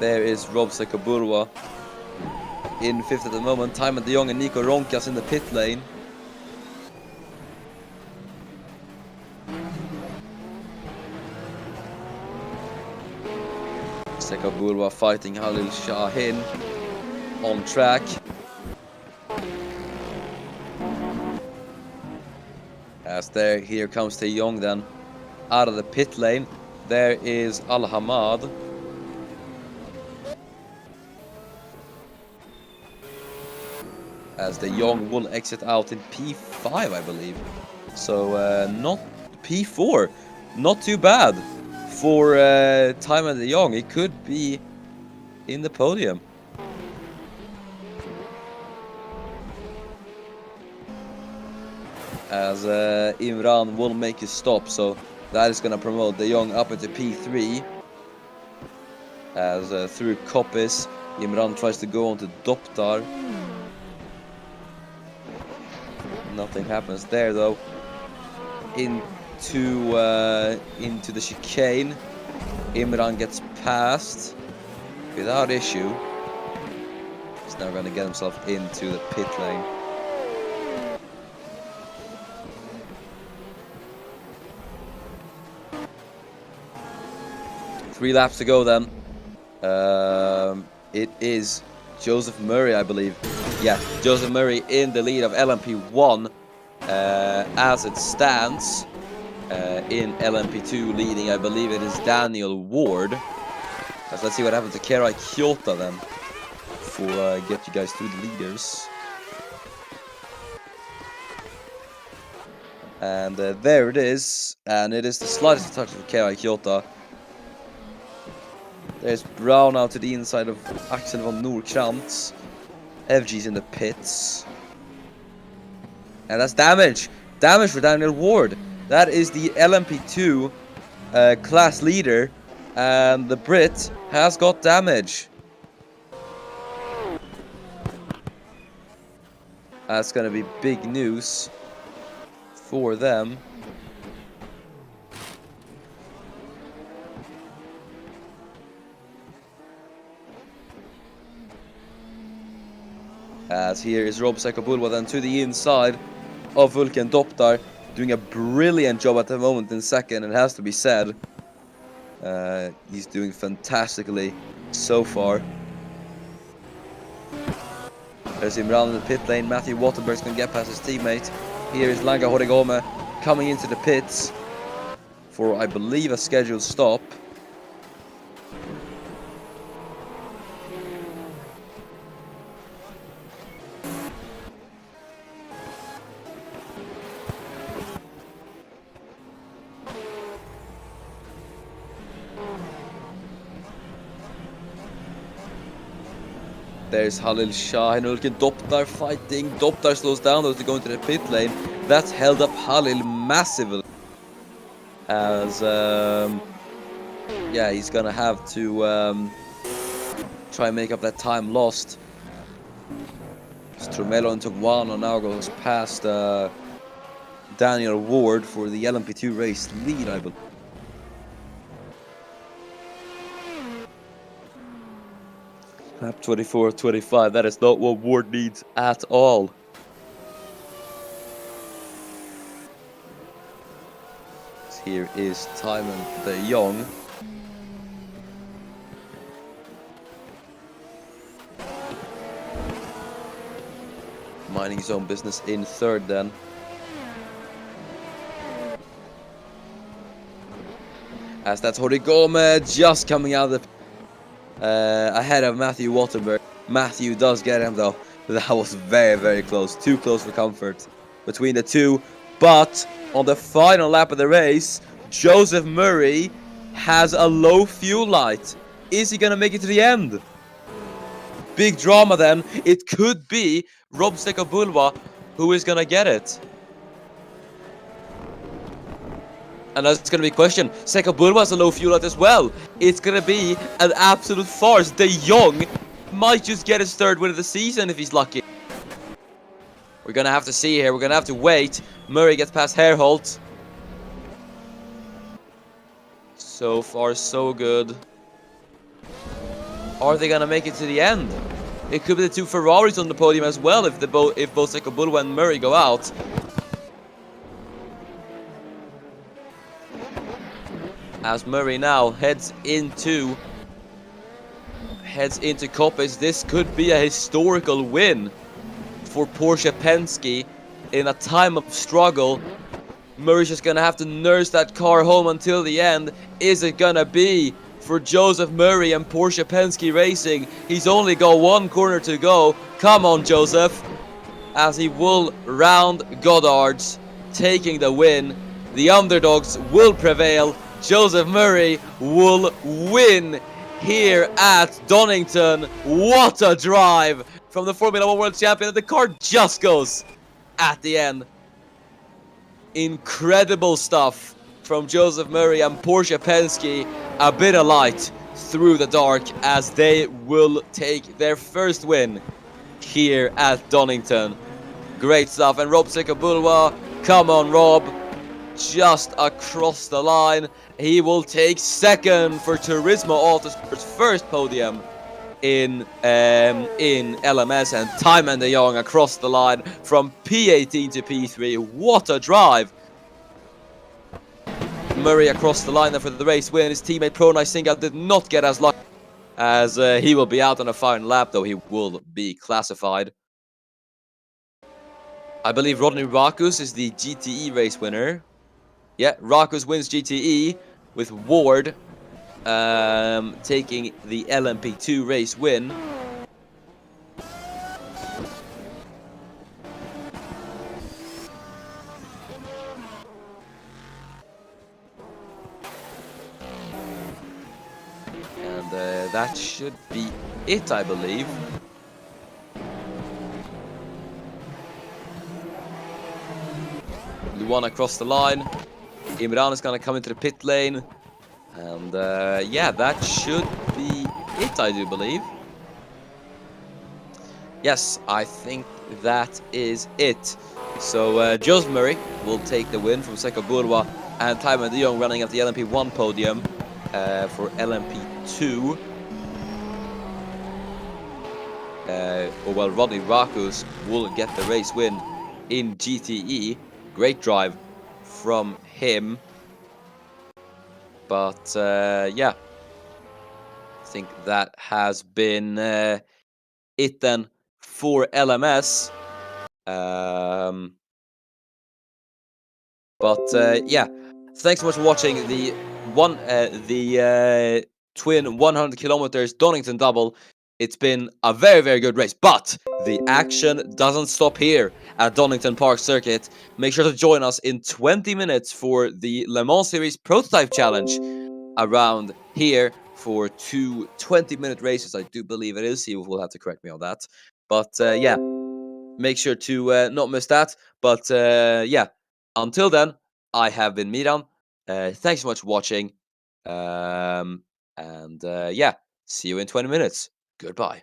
There is Rob Sekaburwa in fifth at the moment. Tymon De Jong and Nico Ronkas in the pit lane. Sekaburwa fighting Halil Shahin on track. As here comes De Jong then out of the pit lane. There is Al Hamad. As De Jong will exit out in P5, I believe. So not P4, not too bad for Tymon De Jong. He could be in the podium. As Imran will make a stop, so that is going to promote De Jong up into P3. As through Koppis, Imran tries to go on to Doptar. Nothing happens there though. Into the chicane. Imran gets past without issue. He's now going to get himself into the pit lane. Three laps to go then. It is Joseph Murray, I believe. Yeah, Joseph Murray in the lead of LMP1 as it stands. In LMP2 leading, I believe it is Daniel Ward. Let's see what happens to Kerai Kyoto then, before get you guys through the leaders. And there it is, and it is the slightest touch of Kerai Kyoto. There's Brown out to the inside of Axel von Nurkrantz. FG's in the pits. And that's damage. Damage for Daniel Ward. That is the LMP2 class leader. And the Brit has got damage. That's going to be big news for them. As here is Rob Sekabulwa then to the inside of Vulcan Doptar, doing a brilliant job at the moment in second, it has to be said. He's doing fantastically so far. There's Imran in the pit lane. Matthew Wattenberg's going to get past his teammate. Here is Langa Horigome coming into the pits for, I believe, a scheduled stop. There's Halil Shah and Ulkin Doptar fighting. Doptar slows down those to go into the pit lane. That's held up Halil massively. As, yeah, he's gonna have to try and make up that time lost. Stromelo into one and now goes past Daniel Ward for the LMP2 race lead, I believe. Lap 24-25, that is not what Ward needs at all. Here is Timon de Jong. Minding his own business in third then. As that's Jorge Gomez just coming out of the ahead of Matthew Wattenberg. Matthew does get him though. That was very, very close. Too close for comfort between the two. But on the final lap of the race, Joseph Murray has a low fuel light. Is he gonna make it to the end? Big drama then. It could be Rob Sekabulwa who is gonna get it. And that's going to be a question. Sekabulwa has a low fuel light as well. It's going to be an absolute farce. De Jong might just get his third win of the season if he's lucky. We're going to have to see here. We're going to have to wait. Murray gets past Herholt. So far, so good. Are they going to make it to the end? It could be the two Ferraris on the podium as well if both Sekabulwa and Murray go out. As Murray now heads into Koppes, this could be a historical win for Porsche Penske in a time of struggle. Murray's just gonna have to nurse that car home until the end. Is it gonna be for Joseph Murray and Porsche Penske Racing? He's only got one corner to go. Come on, Joseph. As he will round Goddard's, taking the win. The underdogs will prevail. Joseph Murray will win here at Donington. What a drive from the Formula 1 World Champion. The car just goes at the end. Incredible stuff from Joseph Murray and Porsche Penske. A bit of light through the dark as they will take their first win here at Donington. Great stuff. And Rob Sekabulwa, come on Rob. Just across the line. He will take second for Turismo Autosport's first podium in LMS, and Timon de Jong across the line from P18 to P3. What a drive! Murray across the line there for the race win. His teammate Pronai Singhal did not get as lucky as he will be out on a final lap, though he will be classified. I believe Rodney Rakus is the GTE race winner. Yeah, Rakus wins GTE with Ward taking the LMP2 race win. And that should be it, I believe. Luan across the line. Imran is going to come into the pit lane. And yeah, that should be it, I do believe. Yes, I think that is it. So Joseph Murray will take the win from Sekabulwa and Timon de Jong running at the LMP1 podium for LMP2. Well, Rodney Rakus will get the race win in GTE. Great drive from him. But yeah, I think that has been it then for LMS. But But yeah, thanks so much for watching the twin 100 kilometers Donington double. It's been a very, very good race, but the action doesn't stop here at Donington Park Circuit. Make sure to join us in 20 minutes for the Le Mans Series Prototype Challenge around here for two 20-minute races. I do believe it is. He will have to correct me on that. But yeah, make sure to not miss that. But yeah, until then, I have been Miran. Thanks so much for watching. And yeah, see you in 20 minutes. Goodbye.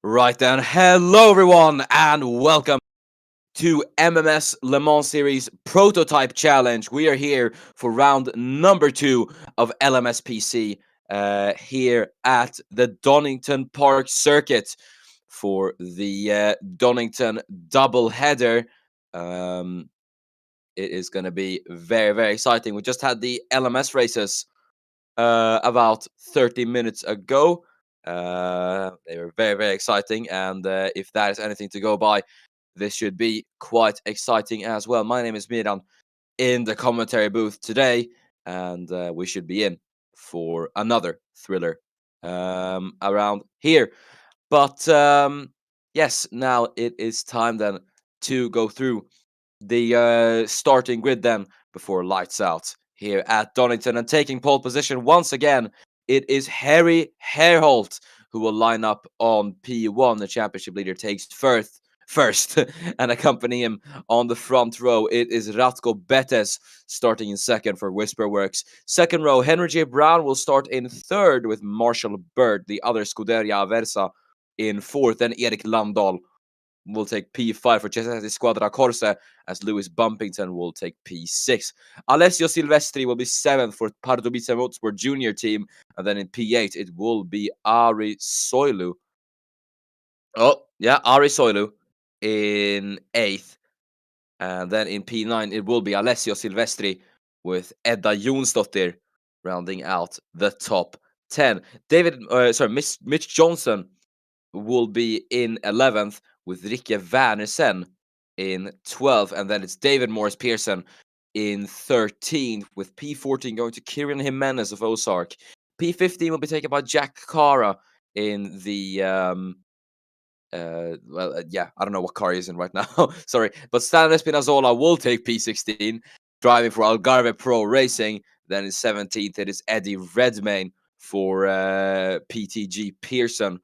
Right then, hello everyone, and welcome to MMS Le Mans Series Prototype Challenge. We are here for round number 2 of LMSPC here at the Donington Park Circuit for the Donington double header. It is going to be very, very exciting. We just had the LMS races about 30 minutes ago. They were very, very exciting, and if that is anything to go by, this should be quite exciting as well. My name is Miran in the commentary booth today, and we should be in for another thriller around here. But yes, now it is time then to go through the starting grid then before lights out here at Donington. And taking pole position once again, it is Harry Herholt who will line up on P1. The championship leader takes first and accompany him on the front row. It is Ratko Betes starting in second for Whisperworks. Second row, Henry J. Brown will start in third with Marshall Bird, the other Scuderia Aversa, in fourth. Then Erik Landahl will take P5 for Cesare Squadra Corse, as Lewis Bumpington will take P6. Alessio Silvestri will be 7th for Pardubice Motorsport Junior team, and then in P8 it will be Ari Soilu. Ari Soilu in 8th, and then in P9 it will be Alessio Silvestri with Edda Jonsdottir rounding out the top 10. Mitch Johnson will be in 11th with Rikke Wernersen in 12th, and then it's David Morris Pearson in 13th with P14 going to Kieran Jimenez of Ozark. P15 will be taken by Jack Cara in the I don't know what car he's in right now. Sorry, but Stan Espinazola will take P16, driving for Algarve Pro Racing. Then in 17th it is Eddie Redmayne for PTG Pearson.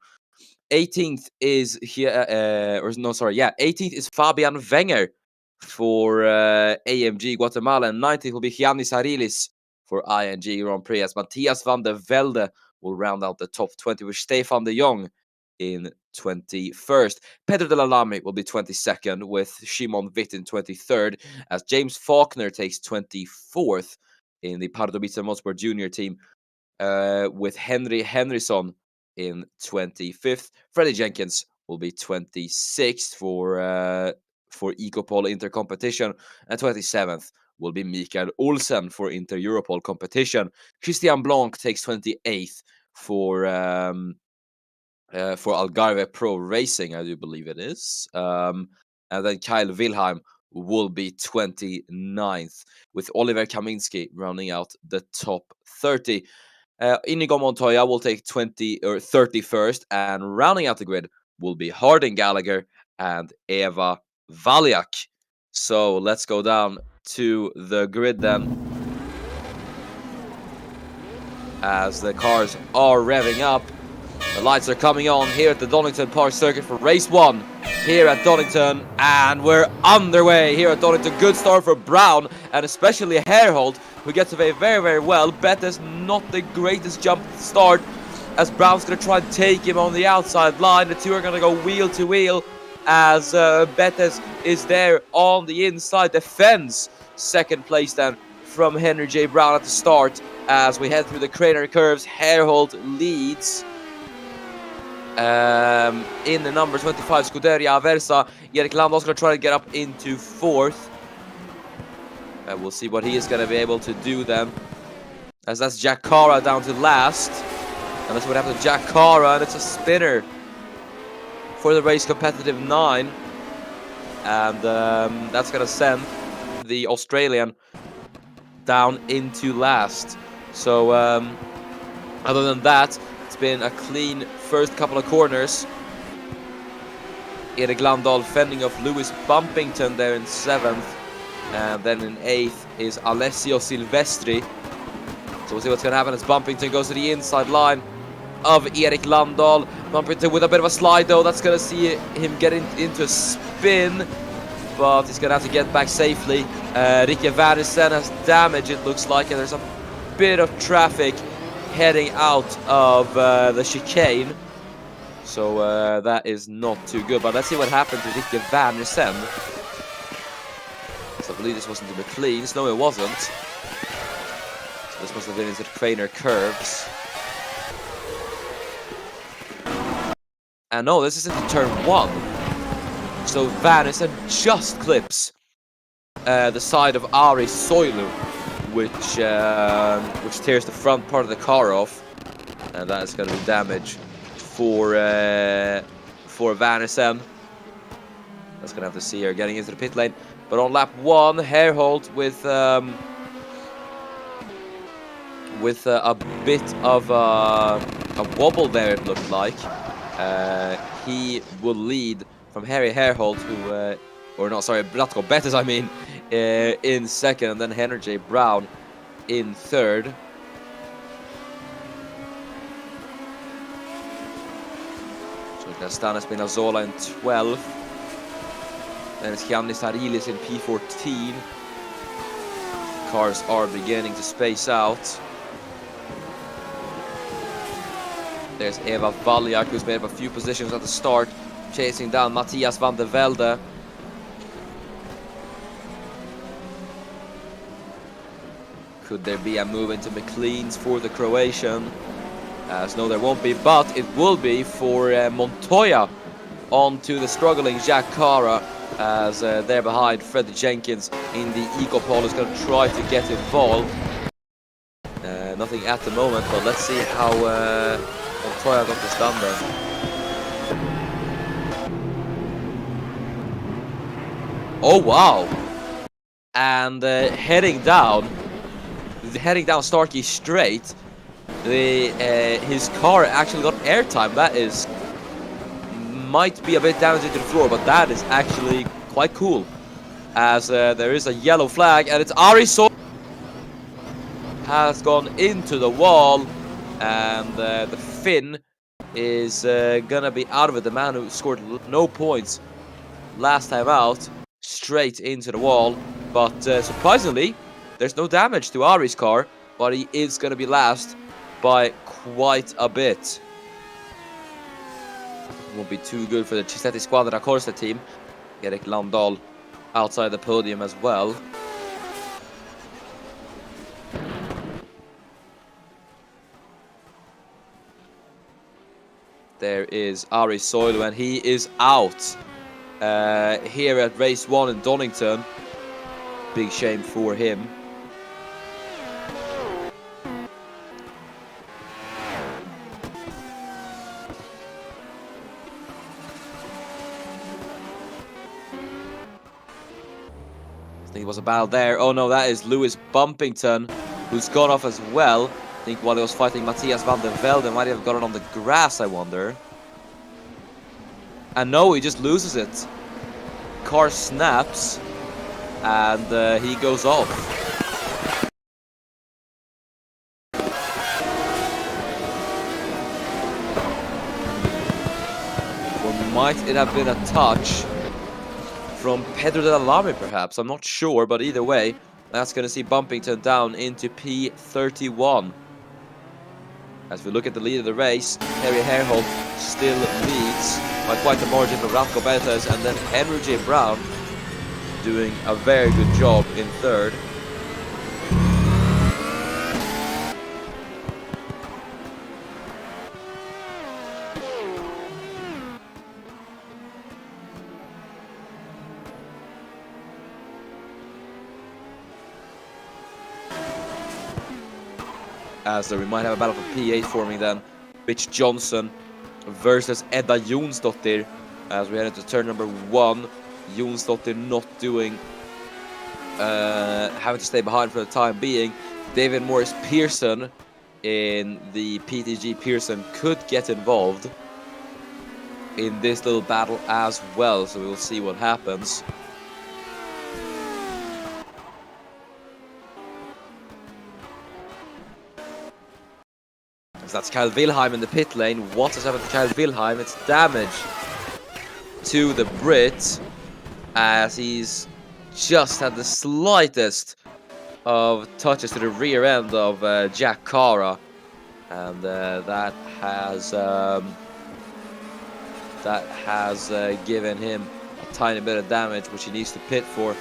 18th is 18th is Fabian Wenger for AMG Guatemala, and 19th will be Giannis Arilis for ING Grand Prix, as Matthias van der Velde will round out the top 20 with Stefan de Jong in 21st. Pedro de la Lamy will be 22nd with Shimon Witt in 23rd, as James Faulkner takes 24th in the Pardubice Motorsport Junior team with Henry Henryson in 25th. Freddie Jenkins will be 26th for Ecopole Inter Competition, and 27th will be Mikael Olsen for Inter Europol Competition. Christian Blanc takes 28th for Algarve Pro Racing, I do believe it is. And then Kyle Wilhelm will be 29th, with Oliver Kaminski rounding out the top 30. Inigo Montoya will take 31st, and rounding out the grid will be Harding Gallagher and Eva Valiak. So let's go down to the grid then, as the cars are revving up. The lights are coming on here at the Donington Park Circuit for race 1 here at Donington, and we're underway here at Donington. Good start for Brown, and especially Herholt, who gets away very, very well. Bettes not the greatest jump at the start, as Brown's going to try and take him on the outside line. The two are going to go wheel to wheel, as Bettes is there on the inside, defends second place then from Henry J. Brown at the start. As we head through the crater curves, Herholt leads in the number 25 Scuderia Aversa. Erik Landal's going to try to get up into 4th. And we'll see what he is going to be able to do then, as that's Jack Cara down to last. And that's what happened to Jack Cara, and it's a spinner for the race competitive 9. And that's going to send the Australian down into last. So other than that, it's been a clean first couple of corners. Erik Landahl fending off Lewis Bumpington there in 7th. And then in 8th is Alessio Silvestri. So we'll see what's going to happen as Bumpington goes to the inside line of Erik Landahl. Bumpington with a bit of a slide though. That's going to see him get into a spin, but he's going to have to get back safely. Rikke Wernersen has damage, it looks like, and there's a bit of traffic heading out of the chicane. So that is not too good. But let's see what happened to Rikke van der Sen. So I believe this wasn't the McLean's. No, it wasn't. So this must have been into the Craner curves. And no, this is into turn 1. So Van der Sen just clips the side of Ari Soilu, which tears the front part of the car off, and that is going to be damage for Van der Sen. That's going to have to see her getting into the pit lane. But on lap 1, Herhold with a bit of a wobble there, it looked like. He will lead from Harry Herhold, who, or no, sorry, Bratko Bettis, I mean, in second, and then Henry J. Brown in third. So we got Stanis Spinazzola in 12th. Then it's Giannis Arilis in P14. Cars are beginning to space out. There's Eva Valjak, who's made up a few positions at the start, chasing down Matthias van der Velde. Could there be a move into McLean's for the Croatian? No, there won't be, but it will be for Montoya onto the struggling Jack Cara, as they're behind Freddie Jenkins in the Ecopole is going to try to get involved. Nothing at the moment, but let's see how Montoya got this done then. Oh wow! And heading down Starkey straight, his car actually got airtime. That is might be a bit damaging to the floor, but that is actually quite cool. As there is a yellow flag, and it's Ari Soilu has gone into the wall, and the Finn is gonna be out of it. The man who scored no points last time out, straight into the wall. But surprisingly, there's no damage to Ari's car, but he is gonna be last by quite a bit. Won't be too good for the Cistetti Squadra Corsa team. Erik Landahl outside the podium as well. There is Ari Soilu, and he is out here at race 1 in Donington. Big shame for him. I think it was a battle there. Oh no, that is Lewis Bumpington, who's gone off as well. I think while he was fighting Matthias van der Velde, might have got it on the grass, I wonder. And no, he just loses it. Car snaps, and he goes off. Or might it have been a touch from Pedro de la Lame, perhaps? I'm not sure, but either way, that's going to see Bumpington down into P31. As we look at the lead of the race, Harry Herhold still leads by quite a margin from Ratko Bettis, and then Henry J. Brown doing a very good job in third. As we might have a battle for P8 forming then. Rich Johnson versus Edda Jonsdottir. As we head into turn number 1. Jonsdottir not doing, having to stay behind for the time being. David Morris Pearson in the PTG Pearson could get involved in this little battle as well. So we will see what happens. That's Kyle Wilhelm in the pit lane. What has happened to Kyle Wilhelm? It's damage to the Brit, as he's just had the slightest of touches to the rear end of Jack Cara, and that has That has given him a tiny bit of damage, which he needs to pit for.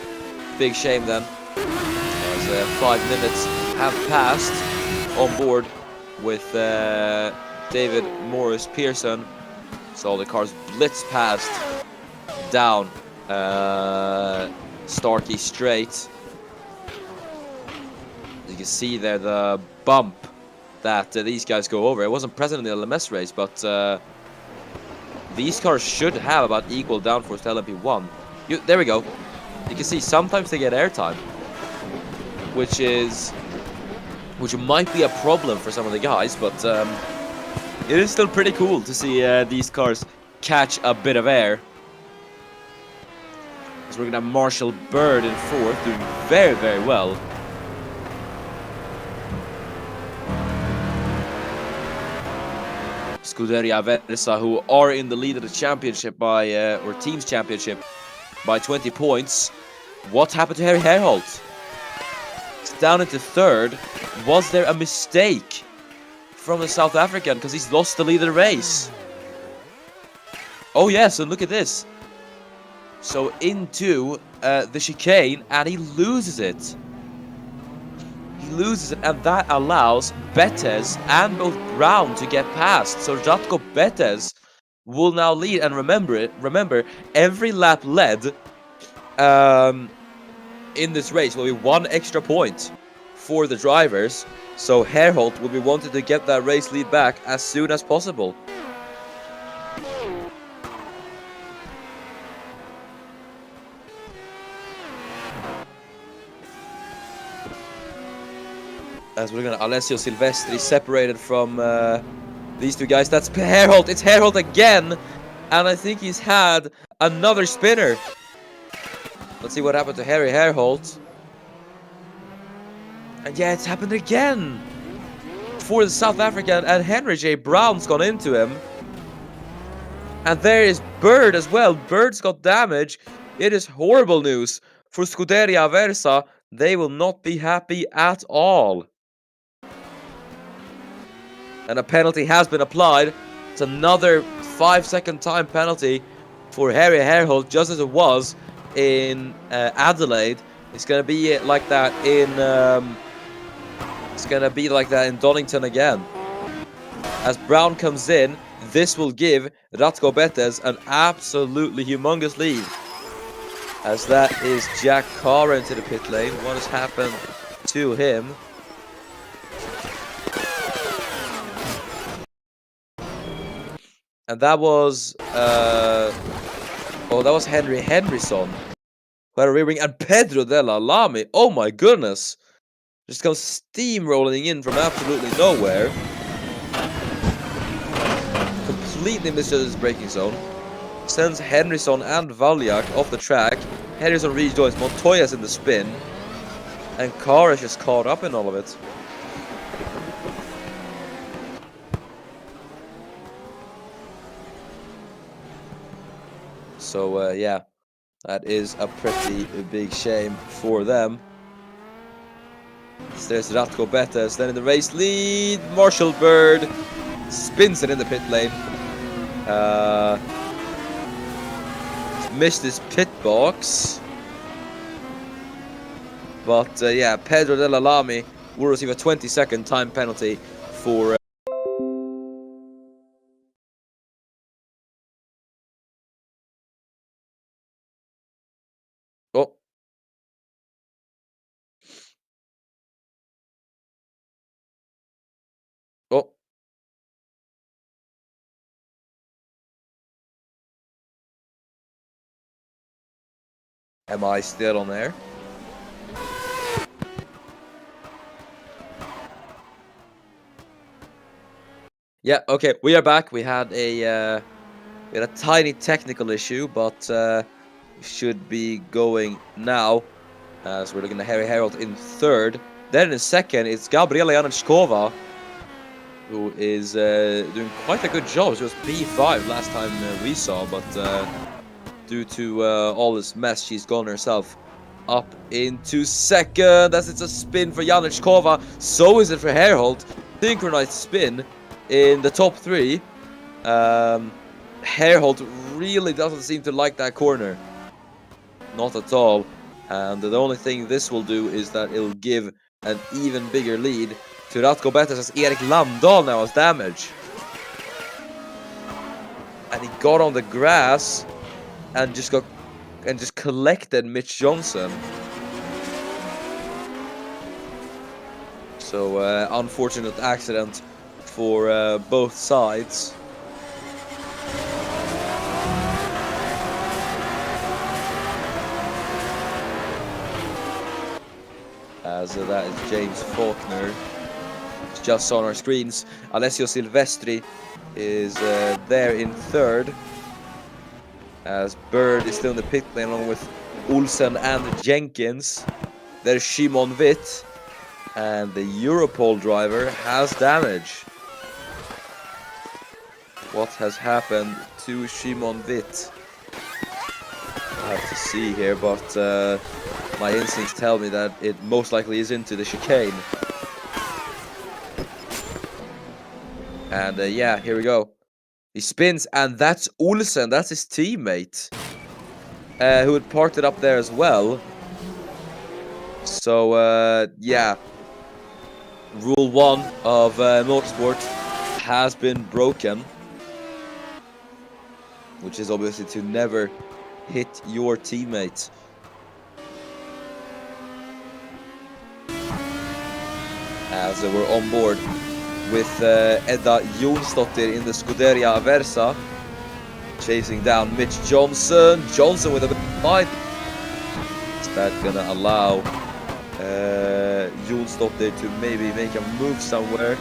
Big shame then, as 5 minutes have passed on board with David Morris Pearson. So the cars blitz past down Starkey Straight. You can see there the bump that these guys go over. It wasn't present in the LMS race, but these cars should have about equal downforce to LMP1. There we go. You can see sometimes they get airtime, which might be a problem for some of the guys, but it is still pretty cool to see these cars catch a bit of air. So we're gonna have Marshall Bird in 4th, doing very, very well. Scuderia Aversa, who are in the lead of the championship by, or team's championship, by 20 points. What happened to Harry Herholt? It's down into 3rd. Was there a mistake from the South African? Because he's lost the lead of the race. Oh yes, and look at this. So into the chicane, and he loses it. He loses it, and that allows Bethes and both Brown to get past. So Ratko Bethes will now lead, and remember, every lap led in this race will be 1 extra point for the drivers. So Herholt will be wanting to get that race lead back as soon as possible. As we're gonna, Alessio Silvestri separated from these two guys. That's Herholt. It's Herholt again, and I think he's had another spinner. Let's see what happened to Harry Herholt. And yeah, it's happened again for the South African, and Henry J. Brown's gone into him. And there is Bird as well. Bird's got damage. It is horrible news for Scuderia Aversa. They will not be happy at all. And a penalty has been applied. It's another 5-second time penalty for Harry Herholt, just as it was in Adelaide. It's gonna be like that in Donington again. As Brown comes in, this will give Ratko Bethes an absolutely humongous lead. As that is Jack Carr into the pit lane. What has happened to him? And that was that was Henry Henryson who had a rear wing, and Pedro Della Lamy. Oh my goodness, just goes steamrolling in from absolutely nowhere. Completely misjudges his braking zone. Sends Henryson and Valjak off the track. Henryson rejoins Montoya's in the spin, and Carr is just caught up in all of it. So yeah, that is a pretty big shame for them. There's Ratko Bethes. Then in the race lead, Marshall Bird spins it in the pit lane. Missed his pit box. But yeah, Pedro Della Lamy will receive a 20-second time penalty for... Oh. Oh. Am I still on there? Yeah, okay, we are back. We had a tiny technical issue, but should be going now. So we're looking at Harry Herholt in 3rd. Then in 2nd, it's Gabriela Janečková, who is doing quite a good job. She was P5 last time we saw, but due to all this mess, she's gone herself up into 2nd. As it's a spin for Janečková, so is it for Herholt. Synchronized spin in the top 3. Herholt really doesn't seem to like that corner. Not at all. And the only thing this will do is that it'll give an even bigger lead to Ratko Bettes as Erik Landahl now has damage. And he got on the grass and just collected Mitch Johnson. So unfortunate accident for both sides. As that is James Faulkner. It's just on our screens. Alessio Silvestri is there in third. As Bird is still in the pit lane along with Olsen and Jenkins. There's Shimon Witt. And the Europol driver has damage. What has happened to Shimon Witt? I have to see here, but my instincts tell me that it most likely is into the chicane. And yeah, here we go. He spins, and that's Olsen. That's his teammate, who had parked it up there as well. So yeah, rule 1 of Motorsport has been broken, which is obviously to never hit your teammate. As we're on board with Edda Jonsdottir in the Scuderia Aversa, chasing down Mitch Johnson. Johnson with a bit of fight. Is that gonna allow Jonsdottir to maybe make a move somewhere?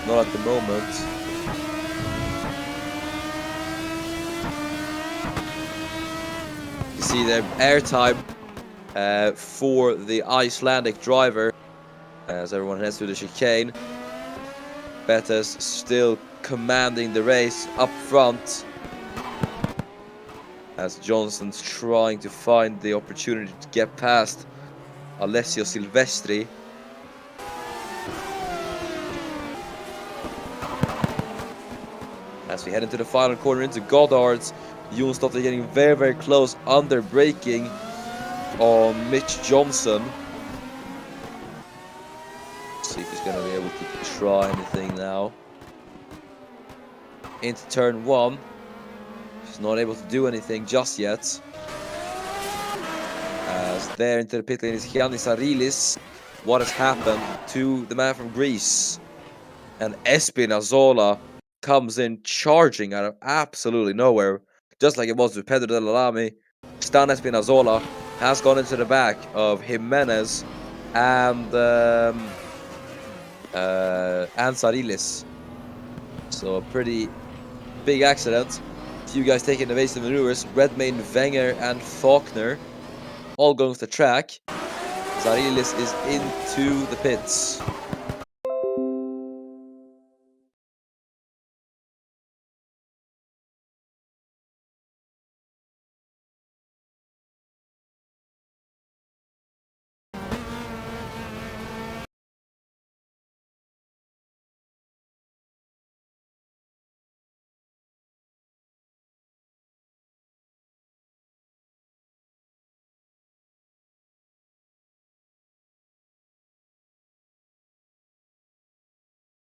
Not at the moment. You see the airtime for the Icelandic driver as everyone heads to the chicane. Bettes still commanding the race up front as Johnson's trying to find the opportunity to get past Alessio Silvestri. As we head into the final corner into Goddard's, Jonsdottir getting very, very close, under braking on Mitch Johnson. Let's see if he's going to be able to try anything now. Into turn 1. He's not able to do anything just yet. As there into the pit lane is Giannis Arilis. What has happened to the man from Greece? And Espinazola comes in charging out of absolutely nowhere. Just like it was with Pedro Del Alami. Stan Espinazola has gone into the back of Jimenez and Sarilis. So a pretty big accident. A few guys taking evasive maneuvers. Redmayne, Wenger and Faulkner all going to the track. Sarilis is into the pits.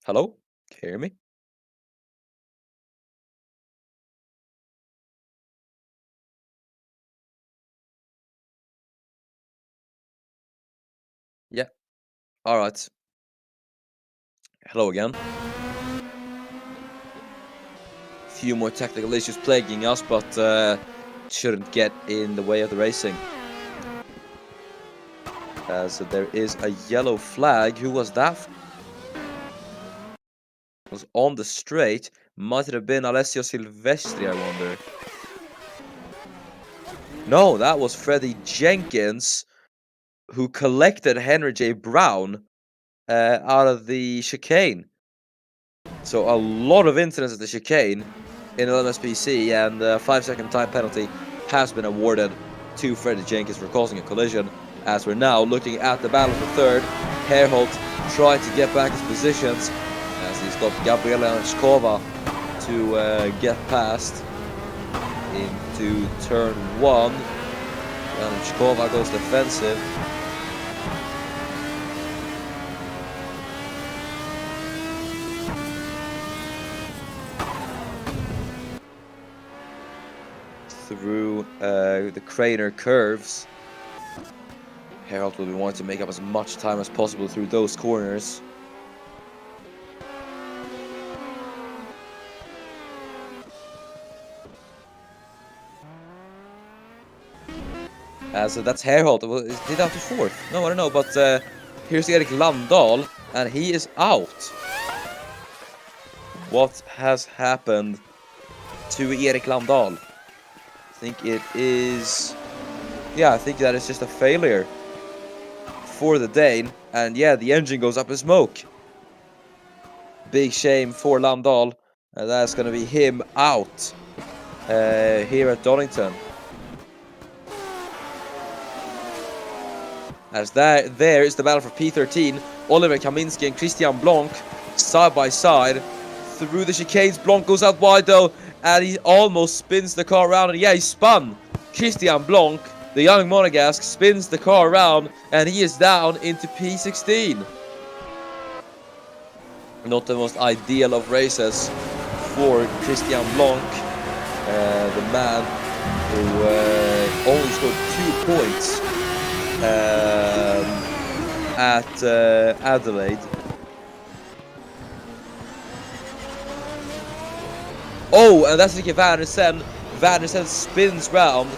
Hello? Can you hear me? Yeah. Alright. Hello again. Few more technical issues plaguing us, but shouldn't get in the way of the racing. So there is a yellow flag. Who was that? Was on the straight. Might it have been Alessio Silvestri, I wonder. No, that was Freddie Jenkins, who collected Henry J. Brown out of the chicane. So a lot of incidents at the chicane in LMSPC, and a 5-second time penalty has been awarded to Freddie Jenkins for causing a collision. As we're now looking at the battle for third, Herholt trying to get back his positions as he's got Gabriela Anskova to get past into turn 1. And Chkova goes defensive. Through the Craner curves. Harold will be wanting to make up as much time as possible through those corners. So that's Harold. Is he down to 4th? No, I don't know. But here's Erik Landahl, and he is out. What has happened to Erik Landahl? I think it is... Yeah, I think that is just a failure for the Dane. And yeah, the engine goes up in smoke. Big shame for Landahl. And that's going to be him out here at Donington. As there is the battle for P13. Oliver Kaminski and Christian Blanc side by side through the chicanes. Blanc goes out wide though, and he almost spins the car around. And yeah, he spun. Christian Blanc, the young Monegasque, spins the car around, and he is down into P16. Not the most ideal of races for Christian Blanc, the man who only scored 2 points at Adelaide. Oh, and that's Ricky Vandersen. Vandersen spins round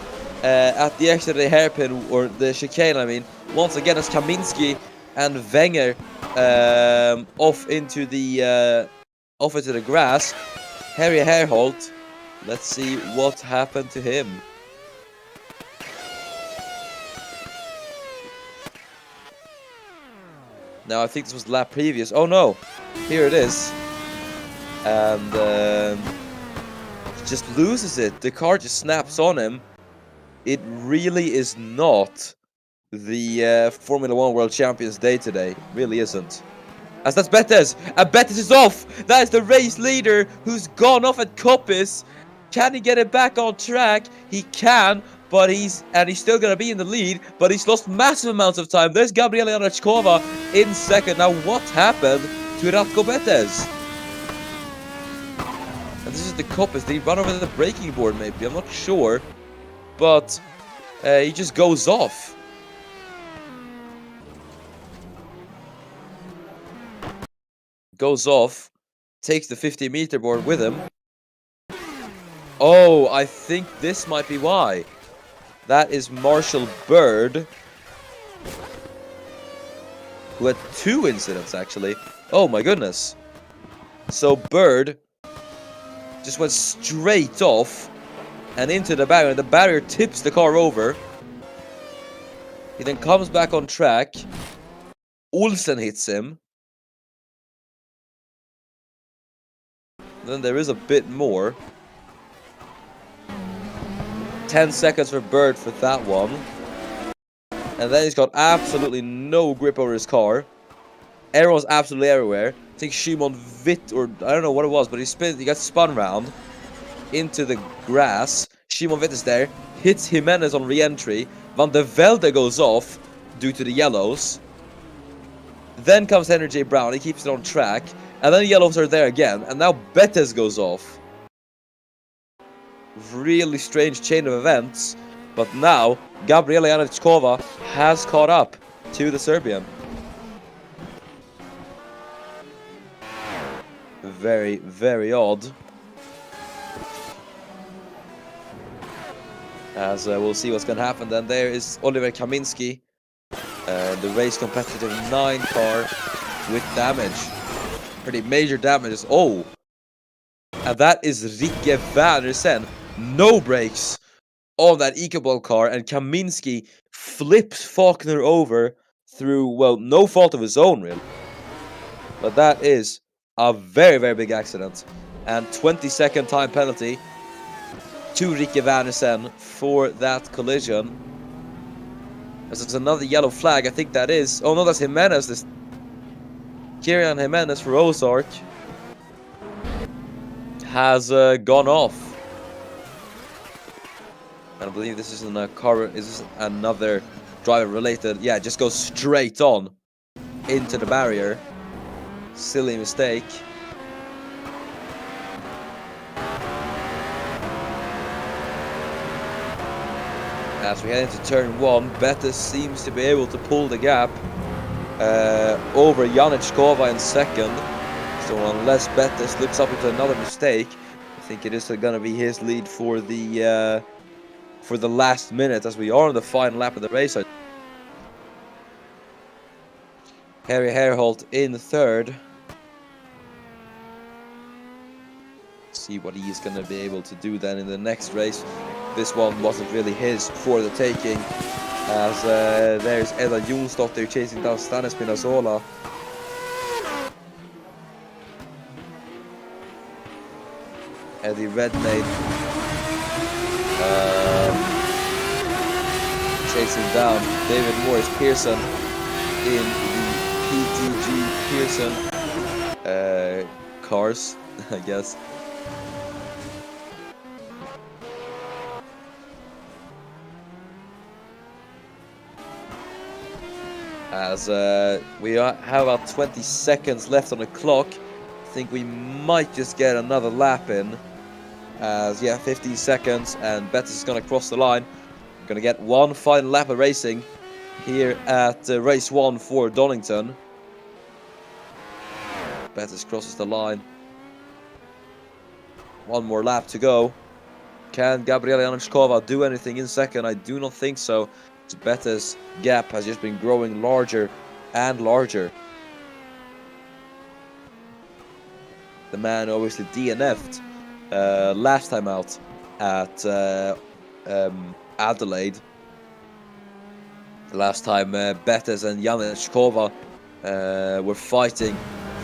at the exit of the hairpin, or the chicane, I mean. Once again, as Kaminski and Wenger off into the grass. Harry Herholt, let's see what happened to him. Now, I think this was the lap previous. Oh no, here it is. And just loses it. The car just snaps on him. It really is not the Formula 1 World Champions Day today. Really isn't. As that's Betes. And Betes is off. That is the race leader who's gone off at Koppis. Can he get it back on track? He can. But he's still going to be in the lead, but he's lost massive amounts of time. There's Gabriela Janachkova in second. Now, what happened to Ratko Betes? And this is the Koppis. Did he run over the braking board, maybe? I'm not sure. But he just goes off. Goes off. Takes the 50-meter board with him. Oh, I think this might be why. That is Marshall Bird, who had 2 incidents, actually. Oh, my goodness. So, Bird just went straight off and into the barrier. The barrier tips the car over. He then comes back on track. Olsen hits him. Then there is a bit more. 10 seconds for Bird for that one. And then he's got absolutely no grip over his car. Everyone's absolutely everywhere. I think Shimon Witt, or I don't know what it was, but he got spun round into the grass. Shimon Witt is there. Hits Jimenez on re-entry. Van der Velde goes off due to the yellows. Then comes Henry J. Brown. He keeps it on track. And then the yellows are there again. And now Betes goes off. Really strange chain of events, but now Gabriela Janachkova has caught up to the Serbian. Very, very odd. As we'll see what's going to happen. Then there is Oliver Kaminski, the race competitive 9 car with damage. Pretty major damages. Oh! And that is Rikke Vandersen. No brakes on that EcoBall car, and Kaminski flips Faulkner over through, well, no fault of his own, really. But that is a very, very big accident. And 20-second time penalty to Rikke Vandersen for that collision. As there's another yellow flag, I think that is... Oh no, that's Jimenez. This Kieran Jimenez for Ozark has gone off. And I believe this isn't a car. Is this another driver related? Yeah, it just goes straight on into the barrier. Silly mistake. As we head into turn 1, Bettis seems to be able to pull the gap over Janichkova in second. So unless Bettis looks up into another mistake, I think it is going to be his lead for the last minute, as we are on the final lap of the race. Harry Herholt in third. See what he's going to be able to do then in the next race. This one wasn't really his for the taking, as there's Edda Jonsdottir chasing down Stanis Spinazzola. Eddie Redmayne chasing down David Morris Pearson in the PTG Pearson cars, I guess. As we have about 20 seconds left on the clock, I think we might just get another lap in. As yeah, 15 seconds, and Bettis is going to cross the line. We're going to get one final lap of racing here at race 1 for Donington. Bettis crosses the line. One more lap to go. Can Gabriela Janichkova do anything in second? I do not think so. Bettis' gap has just been growing larger and larger. The man obviously DNF'd last time out at Adelaide. The last time Bettis and Janichkova were fighting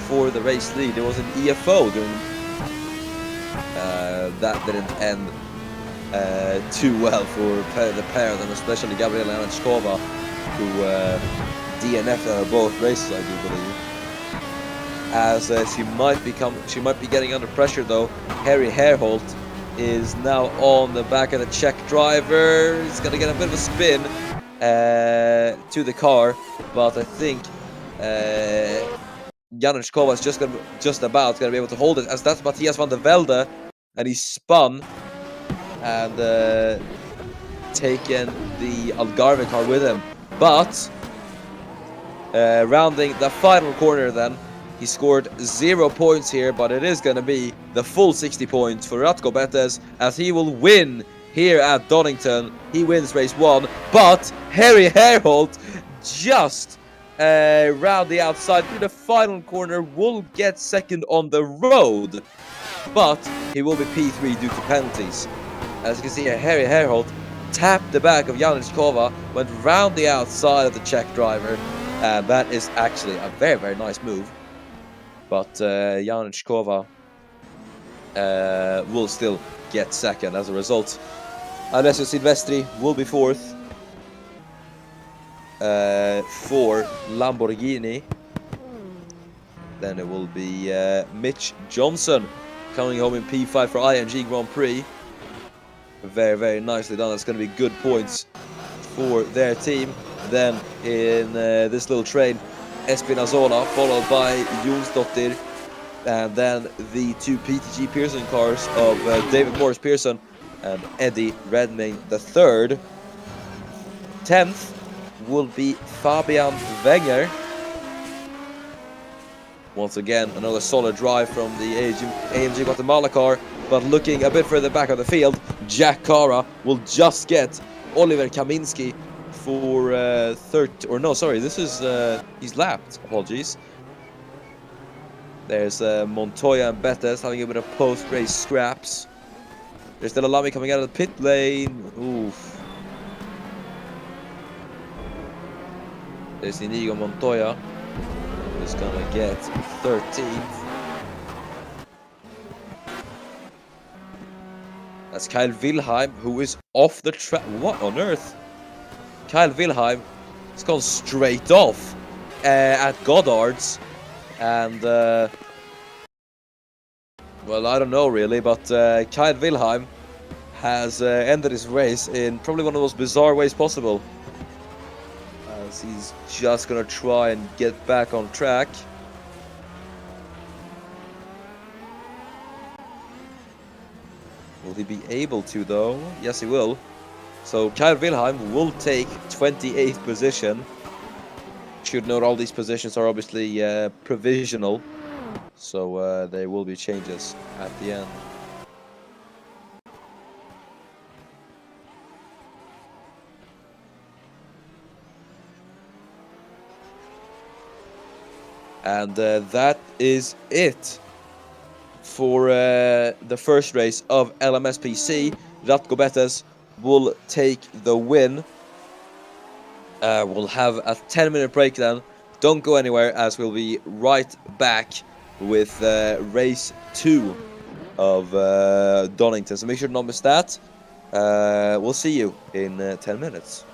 for the race lead, it was an EFO during that didn't end too well for the pair of them, especially Gabriela Janichkova, who DNF'd out of both races, I do believe. As she might be getting under pressure though. Harry Herholt is now on the back of the Czech driver. He's gonna get a bit of a spin to the car, but I think Janichkova is just about gonna be able to hold it, as that's Matthias van der Velde, and he spun and taken the Algarve car with him. But rounding the final corner then, he scored 0 points here, but it is going to be the full 60 points for Ratko Bettis, as he will win here at Donington. He wins race 1, but Harry Herholt just round the outside through the final corner will get second on the road, but he will be P3 due to penalties. As you can see here, Harry Herholt tapped the back of Janichkova, went round the outside of the Czech driver, and that is actually a very, very nice move. But Janichkova will still get second as a result. Alessio Silvestri will be fourth for Lamborghini. Then it will be Mitch Johnson coming home in P5 for IMG Grand Prix. Very, very nicely done. That's going to be good points for their team. Then in this little train, Espinazzola, followed by Jonsdottir, and then the two PTG Pearson cars of David Morris Pearson and Eddie Redmayne the third. 10th will be Fabian Wenger. Once again, another solid drive from the AMG Guatemala car, but looking a bit further back of the field, Jack Cara will just get Oliver Kaminski for third, or no, sorry, this is he's lapped. Apologies. There's Montoya and Bettis having a bit of post-race scraps. There's Delalami coming out of the pit lane. Oof. There's Inigo Montoya, who's gonna get 13th. That's Kyle Wilhelm, who is off the track. What on earth? Kyle Wilhelm has gone straight off at Goddard's, and Well, I don't know really, but Kyle Wilhelm has ended his race in probably one of the most bizarre ways possible. As he's just gonna try and get back on track. Will he be able to though? Yes, he will. So Kyle Wilhelm will take 28th position. Should note all these positions are obviously provisional, so there will be changes at the end. And that is it for the first race of LMSPC. Ratko Betes will take the win. We'll have a 10-minute break then. Don't go anywhere, as we'll be right back with race 2 of Donington. So make sure to not miss that. We'll see you in 10 minutes.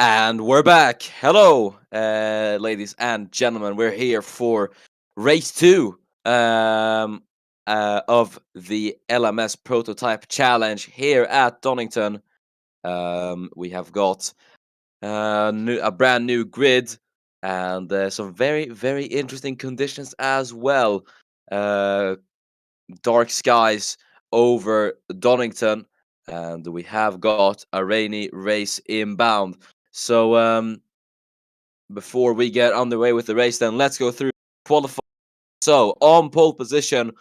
And we're back. Hello, ladies and gentlemen. We're here for race two of the LMS Prototype Challenge here at Donington. We have got a brand new grid and some very, very interesting conditions as well. Uh, Dark skies over Donington, and we have got a rainy race inbound. So, before we get underway with the race, then let's go through qualifying. So, on pole position,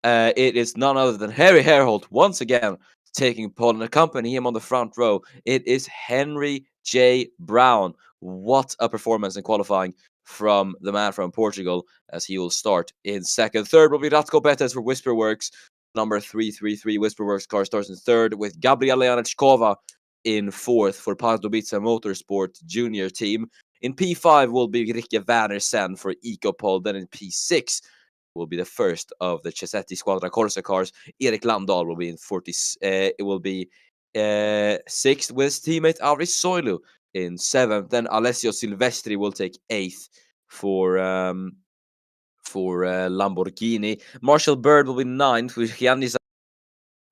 it is none other than Harry Herholt once again taking pole, and accompanying him on the front row, it is Henry J. Brown. What a performance in qualifying from the man from Portugal, as he will start in second. Third will be Ratko Betes for Whisperworks. Number 333 Whisperworks car starts in third, with Gabriela Janečkova in fourth for Pardubice Motorsport junior team. In P5 will be Rikke Wernersen for Ecopol. Then in P6 will be the first of the Cesetti Squadra Corsa cars. Erik Landahl will be in 40. It will be sixth with his teammate Auri Soilu in seventh. Then Alessio Silvestri will take eighth for Lamborghini. Marshall Bird will be ninth with Giannis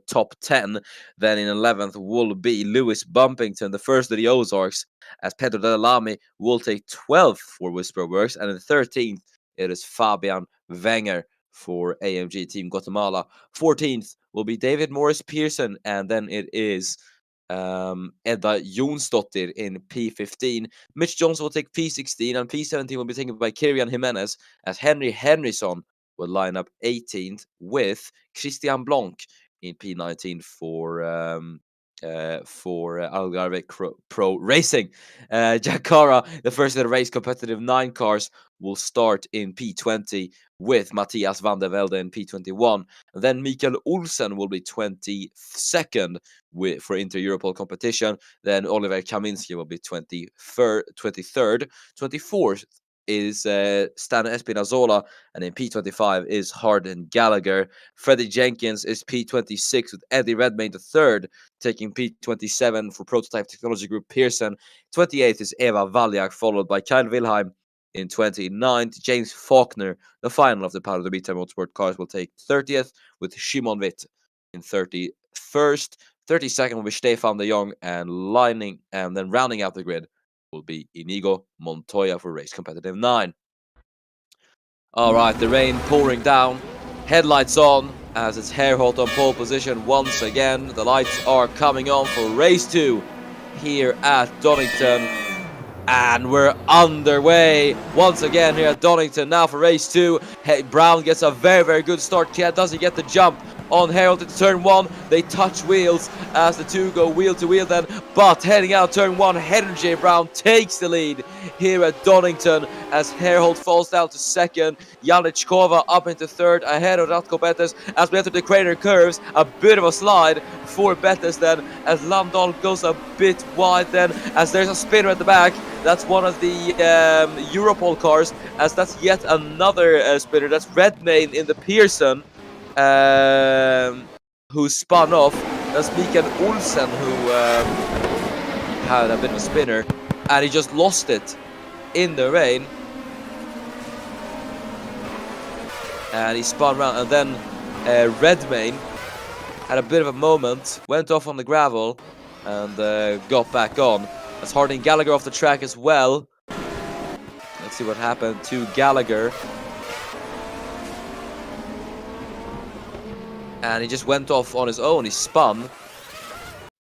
top 10. Then in 11th will be Lewis Bumpington, the first of the Ozarks, as Pedro Delalami will take 12th for Whisperworks. And in 13th, it is Fabian Wenger for AMG Team Guatemala. 14th will be David Morris Pearson, and then it is Edda Jonsdottir in P15. Mitch Johnson will take P16, and P17 will be taken by Kirian Jimenez, as Henry Henryson will line up 18th with Christian Blanc in P19 for Algarve Pro Racing. Jakara, the first of the race competitive 9 cars, will start in P20 with Matthias van der Velde in P21. Then Mikael Olsen will be 22nd for Inter-Europol competition. Then Oliver Kaminski will be 23rd. 24th is Stan Espinazola, and in P25 is Hardin Gallagher. Freddie Jenkins is P26 with Eddie Redmayne the third, taking P27 for Prototype Technology Group Pearson. 28th is Eva Valjak, followed by Kyle Wilhelm. In 29th, James Faulkner, the final of the Pardubice Motorsport cars, will take 30th, with Shimon Witt in 31st. 32nd will be Stefan de Jong, and then rounding out the grid will be Inigo Montoya for race competitive 9. All right, the rain pouring down, headlights on as it's Herholt on pole position once again. The lights are coming on for race 2 here at Donington, and we're underway once again here at Donington now for race 2. Hey, Brown gets a very, very good start. Does he get the jump on Herholt into turn 1? They touch wheels as the two go wheel to wheel then, but heading out turn 1, Henry J. Brown takes the lead here at Donington as Herholt falls down to second. Janečkova up into third ahead of Ratko Betes as we enter the crater curves. A bit of a slide for Betes then as Landahl goes a bit wide then as there's a spinner at the back. That's one of the Europol cars, as that's yet another spinner. That's Redmayne in the Pearson, who spun off. That's Mikael Olsen, who had a bit of a spinner, and he just lost it in the rain. And he spun around, and then Redmayne had a bit of a moment, went off on the gravel, and got back on. That's Harding Gallagher off the track as well. Let's see what happened to Gallagher. And he just went off on his own. He spun.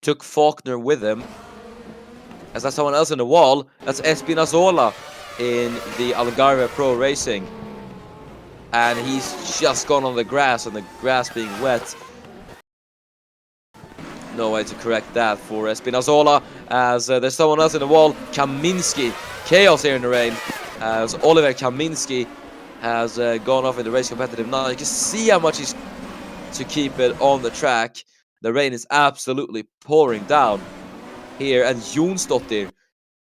Took Faulkner with him. As that's someone else in the wall. That's Espinazola in the Algarve Pro Racing. And he's just gone on the grass, and the grass being wet. No way to correct that for Espinazola, as there's someone else in the wall. Kaminski. Chaos here in the rain, as Oliver Kaminski has gone off in the race competitive 9. You can see how much he's to keep it on the track. The rain is absolutely pouring down here, and Jonsdottir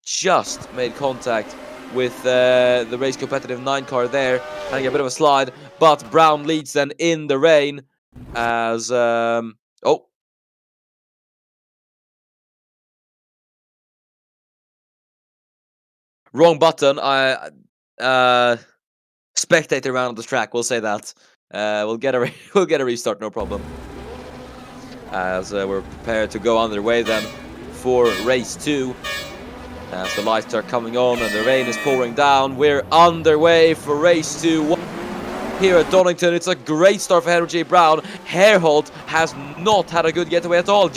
just made contact with the race competitive 9 car there, having a bit of a slide, but Brown leads then in the rain as Wrong button. I spectate around on the track. We'll say that. We'll get a we'll get a restart, no problem. As we're prepared to go underway then for race 2. As the lights are coming on and the rain is pouring down, we're underway for race 2 here at Donington. It's a great start for Henry J. Brown. Herholt has not had a good getaway at all.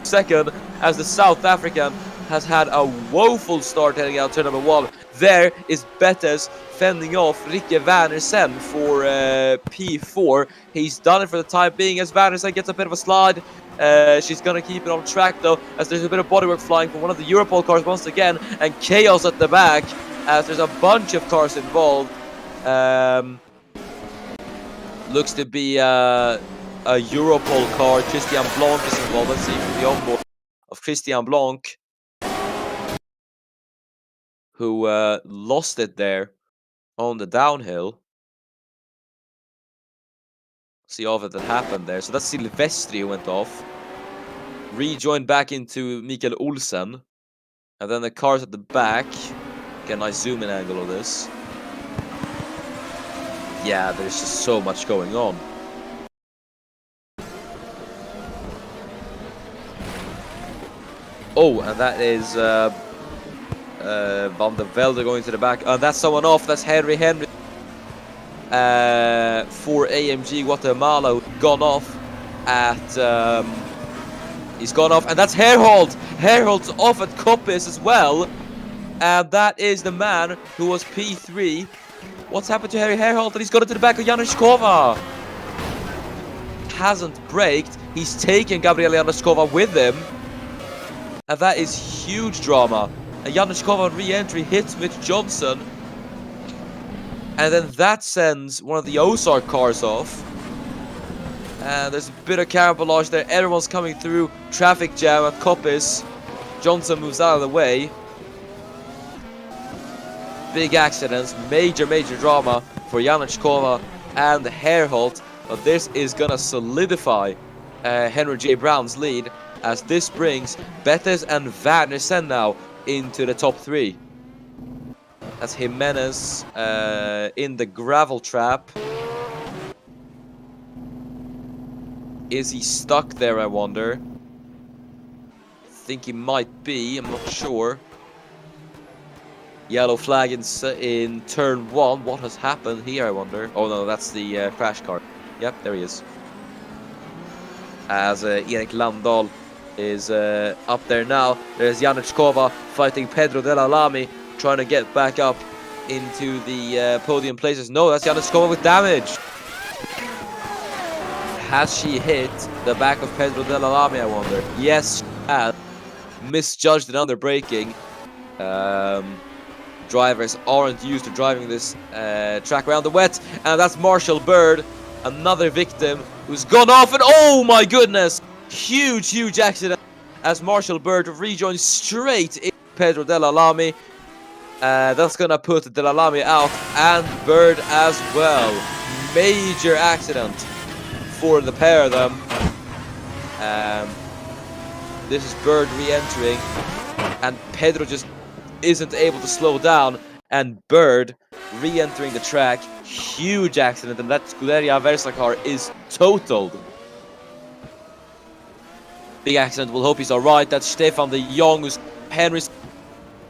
Second, as the South African has had a woeful start heading out turn number 1. There is Bettes fending off Rikke Wernersen for P4. He's done it for the time being as Wernersen gets a bit of a slide. She's going to keep it on track though, as there's a bit of bodywork flying from one of the Europol cars once again, and chaos at the back as there's a bunch of cars involved. Looks to be a Europol car. Christian Blanc is involved. Let's see from the onboard of Christian Blanc, who lost it there on the downhill. See all of it that happened there. So that's Silvestri who went off. Rejoined back into Mikael Olsen. And then the cars at the back. Get a nice zoom in angle of this. Yeah, there's just so much going on. Oh, and that is Van der Velde going to the back. That's someone off. That's Henry for AMG Guatemala, who's gone off at he's gone off, and that's Herholt. Herholt's off at Koppis as well, and that is the man who was P3. What's happened to Harry Herholt? And he's got it to the back of Januszkova. Hasn't braked. He's taken Gabriela Januszkova with him, and that is huge drama. And Januszkova on re-entry hits Mitch Johnson. And then that sends one of the Ozark cars off. And there's a bit of carambolage there. Everyone's coming through. Traffic jam at Koppis. Johnson moves out of the way. Big accidents. Major drama for Januszkova and Herholt. But this is going to solidify Henry J. Brown's lead, as this brings Bettes and Wernersen now into the top 3. That's Jimenez in the gravel trap. Is he stuck there, I wonder? I think he might be, I'm not sure. Yellow flag in turn 1. What has happened here, I wonder? Oh no, that's the crash car. Yep, there he is. As Erik Landahl is up there now. There's Januszkova fighting Pedro Della Lamy, trying to get back up into the podium places. No, that's Januszkova with damage. Has she hit the back of Pedro Della Lamy, I wonder? Yes, she has. Misjudged it under braking. Drivers aren't used to driving this track around the wet. And that's Marshall Bird, another victim who's gone off. And oh my goodness! Huge accident as Marshall Bird rejoins straight in Pedro Della Lamy. That's gonna put Della Lamy out, and Bird as well. Major accident for the pair of them. This is Bird re-entering, and Pedro just isn't able to slow down, and Bird re-entering the track. Huge accident, and that Scuderia Versa car is totaled. Big accident. We'll hope he's alright. That's Stefan de Jong, who's Henry's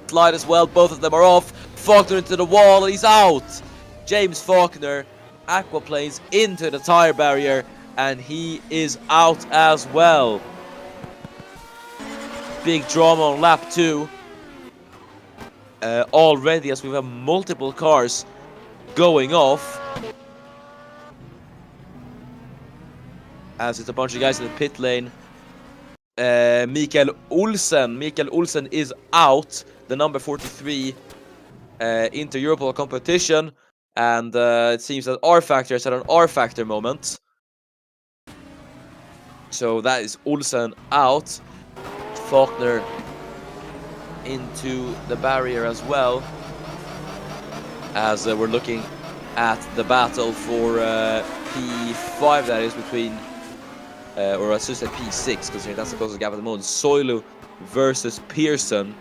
slide as well. Both of them are off. Faulkner into the wall, and he's out. James Faulkner aquaplanes into the tire barrier, and he is out as well. Big drama on lap 2. Already, as we have multiple cars going off. As it's a bunch of guys in the pit lane. Mikael Olsen is out, the number 43 into Europol competition, and it seems that R-Factor has had an R-Factor moment. So that is Olsen out. Faulkner into the barrier as well, as we're looking at the battle for P5, that is, between or I should say P6, because that's the closest gap at the moment. Soilu versus Pearson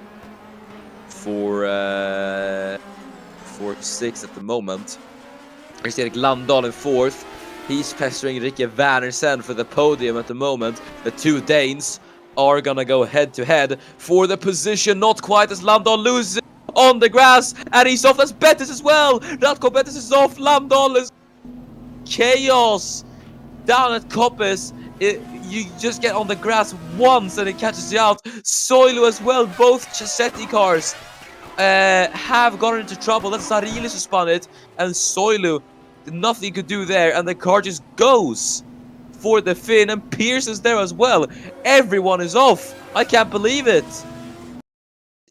for 6th at the moment. There's Erik Landahl in 4th. He's pestering Rikke Wernersen for the podium at the moment. The two Danes are gonna go head to head for the position. Not quite as Landahl loses on the grass, and he's off. That's Bettis as well. Ratko Bettis is off. Landahl is chaos down at Koppes. You just get on the grass once and it catches you out. Soilu as well. Both Chassetti cars have gotten into trouble. That's Zarilis who spun it, and Soilu, nothing he could do there, and the car just goes for the Finn, and Pierce is there as well. Everyone is off. I can't believe it.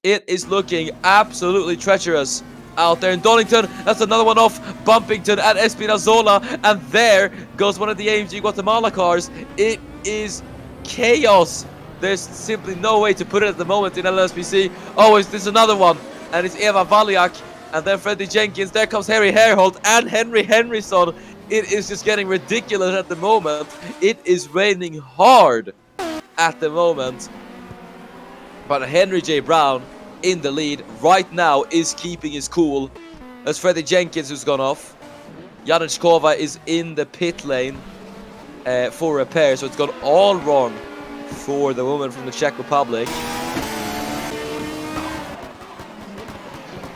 It is looking absolutely treacherous out there in Donington. That's another one off. Bumpington and Espinazola, and there goes one of the AMG Guatemala cars. It is chaos. There's simply no way to put it at the moment in LSPC. Oh, there's another one, and it's Eva Valiak, and then Freddie Jenkins. There comes Harry Herholt and Henry Henryson. It is just getting ridiculous at the moment. It is raining hard at the moment, but Henry J. Brown in the lead right now is keeping his cool. That's Freddie Jenkins who's gone off. Janichkova is in the pit lane for repair, so it's gone all wrong for the woman from the Czech Republic.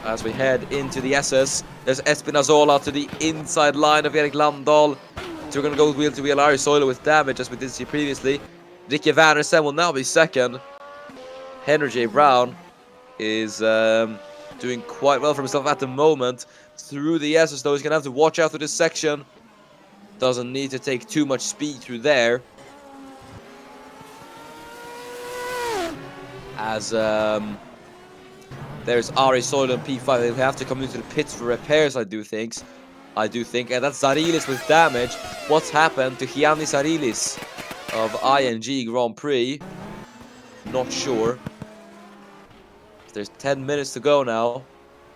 As we head into the SS, there's Espinazola to the inside line of Erik Landahl. So we're going to go wheel to wheel. Ari Soilu with damage, as we did see previously. Rikke Wernersen will now be second. Henry J. Brown is doing quite well for himself at the moment. Through the SS, though, he's going to have to watch out for this section. Doesn't need to take too much speed through there. As there's Ari Soilu and P5. They'll have to come into the pits for repairs, I do think. And that's Zarilis with damage. What's happened to Gianni Zarilis of ING Grand Prix? Not sure. There's 10 minutes to go now.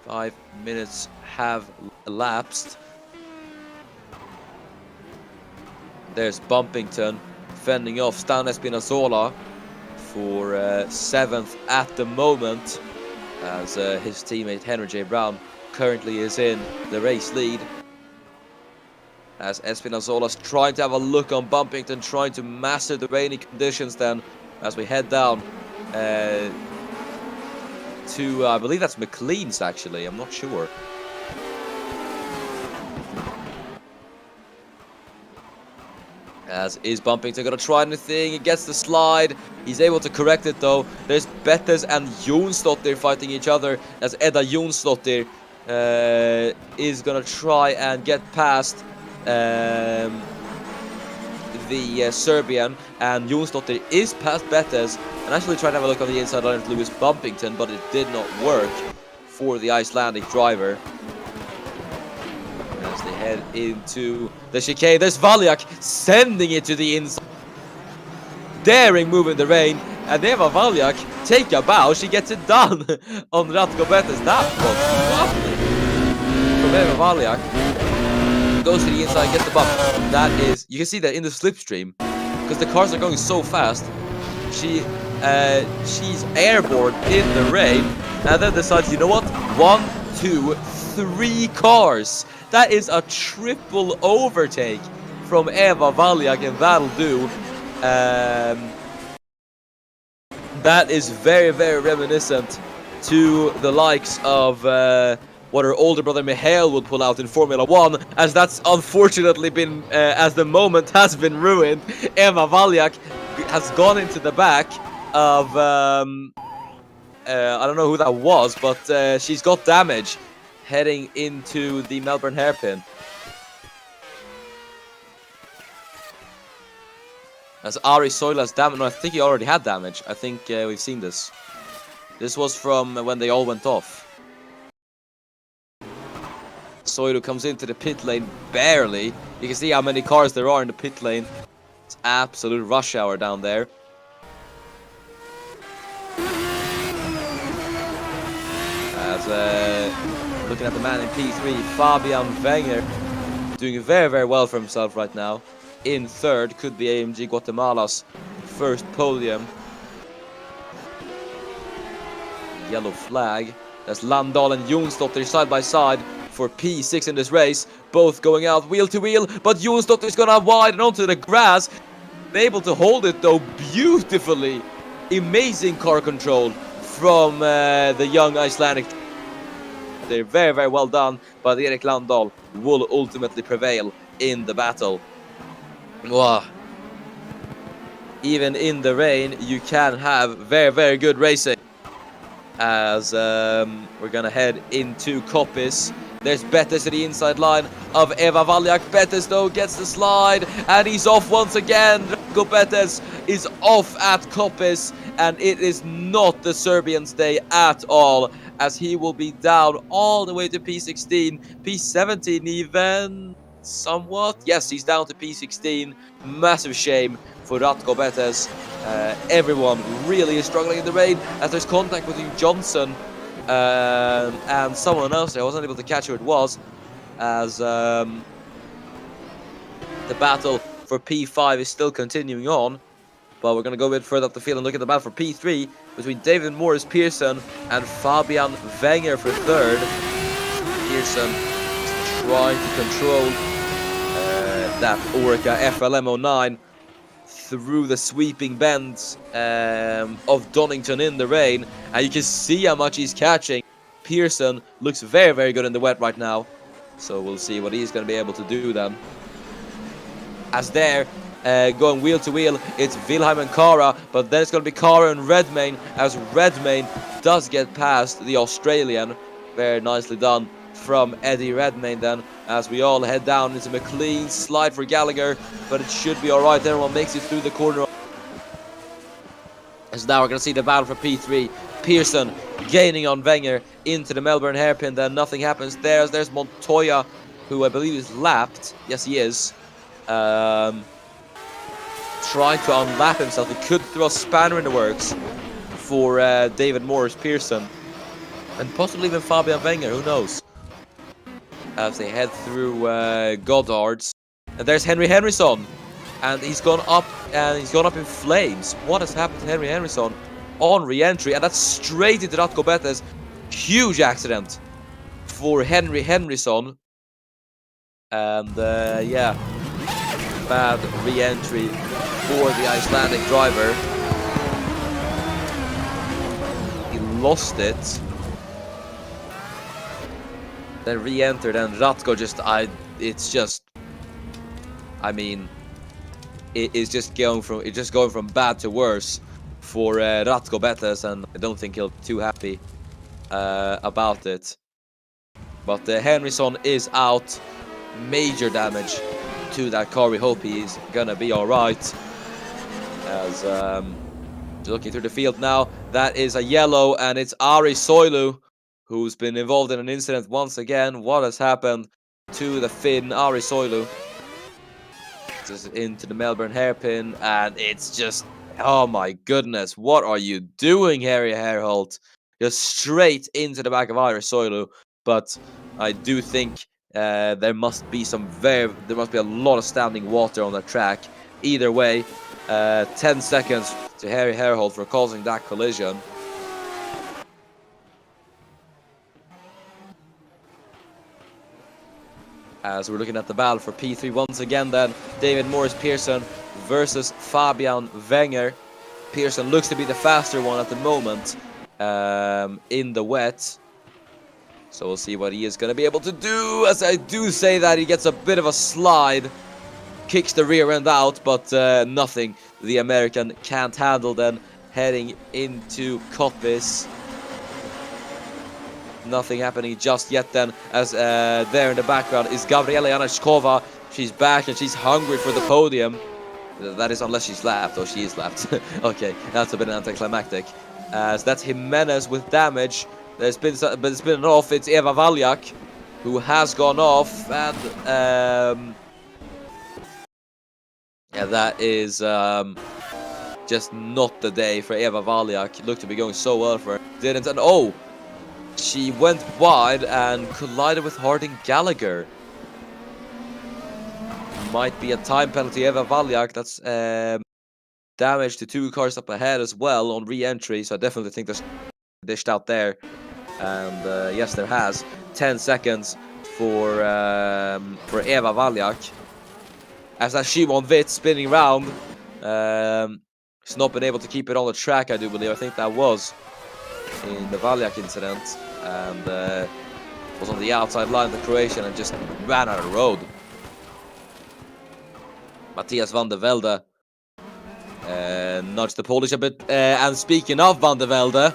5 minutes have elapsed. There's Bumpington fending off Stan Espinazola for 7th at the moment, as his teammate Henry J. Brown currently is in the race lead. As Espinazola's trying to have a look on Bumpington, trying to master the rainy conditions then, as we head down to, I believe that's McLean's actually, I'm not sure. As is Bumpington going to try anything, he gets the slide, he's able to correct it though. There's Bettes and Jonsdottir fighting each other, as Edda Jonsdottir is going to try and get past the Serbian, and Jonsdottir is past Bettes, and actually tried to have a look on the inside line of Lewis Bumpington, but it did not work for the Icelandic driver. As they head into the chicane, there's Valiak sending it to the inside. Daring move in the rain, and Eva Valiak take a bow, she gets it done on Ratko Bettes. That was lovely from Eva Valiak. Goes to the inside, gets the bump. That is, you can see that in the slipstream, because the cars are going so fast. She's airborne in the rain, and then decides, you know what? 1, 2, 3 cars. That is a triple overtake from Eva Valiak, and that'll do. That is very, very reminiscent to the likes of what her older brother Michael would pull out in Formula 1, as that's unfortunately been, as the moment has been ruined. Eva Valiak has gone into the back of, I don't know who that was, but she's got damage heading into the Melbourne hairpin. As Ari Soila's damage, no, I think he already had damage. I think we've seen this. This was from when they all went off. Soilu comes into the pit lane barely. You can see how many cars there are in the pit lane. It's absolute rush hour down there. As looking at the man in P3, Fabian Wenger, doing very, very well for himself right now. In third, could be AMG Guatemala's first podium. Yellow flag. That's Landahl and Jonsdottir side by side for P6 in this race. Both going out wheel to wheel, but Jonsdottir's gonna widen onto the grass. Able to hold it though beautifully. Amazing car control from the young Icelandic. They're very, very well done, but Erik Landahl will ultimately prevail in the battle. Wow. Even in the rain, you can have very, very good racing. As we're gonna head into Koppis. There's Bettes to the inside line of Eva Valjak. Bettes though gets the slide and he's off once again. Ranko Bettes is off at Koppis and it is not the Serbian's day at all, as he will be down all the way to P16, P17 even somewhat. Yes, he's down to P16. Massive shame for Ratko Bettes. Everyone really is struggling in the rain as there's contact between Johnson and someone else. I wasn't able to catch who it was, as the battle for P5 is still continuing on. But we're going to go a bit further up the field and look at the battle for P3 between David Morris Pearson and Fabian Wenger for third. Pearson is trying to control that Orca FLM09 through the sweeping bends of Donington in the rain, and you can see how much he's catching. Pearson looks very, very good in the wet right now, so we'll see what he's going to be able to do then. As they're going wheel to wheel, it's Wilhelm and Kara, but then it's going to be Kara and Redmayne, as Redmayne does get past the Australian. Very nicely done from Eddie Redmayne then, as we all head down into McLean. Slide for Gallagher, but it should be alright. Everyone makes it through the corner. As now we're going to see the battle for P3. Pearson gaining on Wenger into the Melbourne hairpin, then nothing happens there. There's Montoya, who I believe is lapped. Yes, he is. Trying to unlap himself. He could throw a spanner in the works for David Morris Pearson, and possibly even Fabian Wenger, who knows, as they head through Goddard's. And there's Henry Henryson, and he's gone up in flames. What has happened to Henry Henryson on re-entry? And that's straight into Ratko Bettes. Huge accident for Henry Henryson, and yeah, bad re-entry for the Icelandic driver. He lost it, then re-entered, and Ratko just, it's just going from bad to worse for Ratko Bettes, and I don't think he'll be too happy about it. But Henryson is out, major damage to that car. We hope he's gonna be alright. As looking through the field now, that is a yellow, and it's Ari Soilu who's been involved in an incident once again. What has happened to the Finn Ari Soilu? Just into the Melbourne hairpin, and it's just, oh my goodness, what are you doing, Harry Hairholt? Just straight into the back of Ari Soilu. But I do think there must be a lot of standing water on the track. Either way, 10 seconds to Harry Hairholt for causing that collision. As we're looking at the battle for P3 once again then, David Morris Pearson versus Fabian Wenger. Pearson looks to be the faster one at the moment in the wet. So we'll see what he is going to be able to do. As I do say that, he gets a bit of a slide. Kicks the rear end out, but nothing the American can't handle then. Heading into Koppis. Nothing happening just yet then, as there in the background is Gabriela Janashkova. She's back and she's hungry for the podium. That is unless she's lapped. Oh, she is lapped. Okay, that's a bit anticlimactic. As that's Jimenez with damage. But it's been an off. It's Eva Valjak who has gone off, and yeah, that is just not the day for Eva Valjak. It looked to be going so well for her. Didn't, and oh, she went wide and collided with Harding Gallagher. Might be a time penalty. Eva Valjak, that's damage to two cars up ahead as well on re-entry, so I definitely think there's dished out there. And yes, there has 10 seconds for Eva Valjak. As that Shimon Witt spinning around. He's not been able to keep it on the track, I do believe. I think that was in the Valjak incident. And was on the outside line of the Croatian and just ran out of the road. Matthias van der Velde nudged the Polish a bit. And speaking of van der Velde,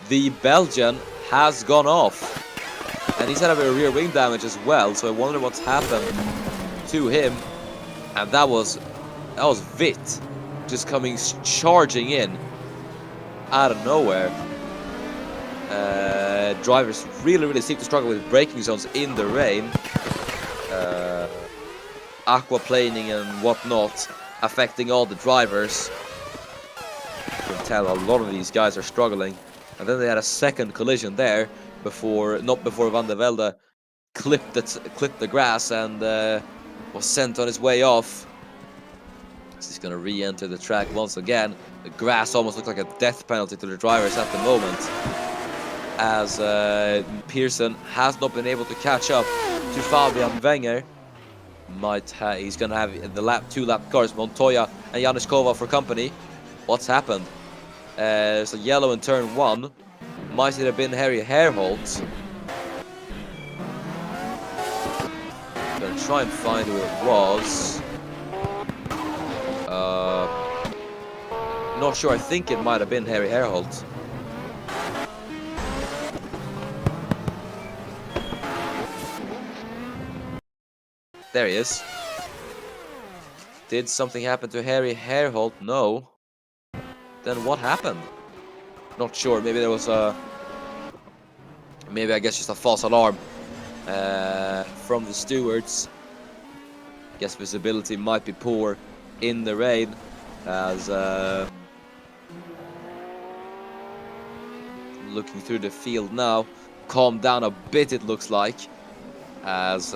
the Belgian has gone off. And he's had a bit of rear wing damage as well, so I wonder what's happened to him. And that was Witt just coming charging in out of nowhere. Drivers really seem to struggle with braking zones in the rain. Aquaplaning and whatnot affecting all the drivers. You can tell a lot of these guys are struggling. And then they had a second collision there not before Van der Velde clipped the grass and was sent on his way off. So he's going to re-enter the track once again. The grass almost looks like a death penalty to the drivers at the moment, as Pearson has not been able to catch up to Fabian Wenger. He's going to have the two lap cars, Montoya and Januszkova for company. What's happened? There's a yellow in turn 1. Might it have been Harry Herholt? I'm going to try and find who it was. Not sure. I think it might have been Harry Herholt. There he is. Did something happen to Harry Herholt? No. Then what happened? Not sure. Maybe there was maybe I guess just a false alarm from the stewards. Guess visibility might be poor in the rain, as looking through the field now, calmed down a bit it looks like, as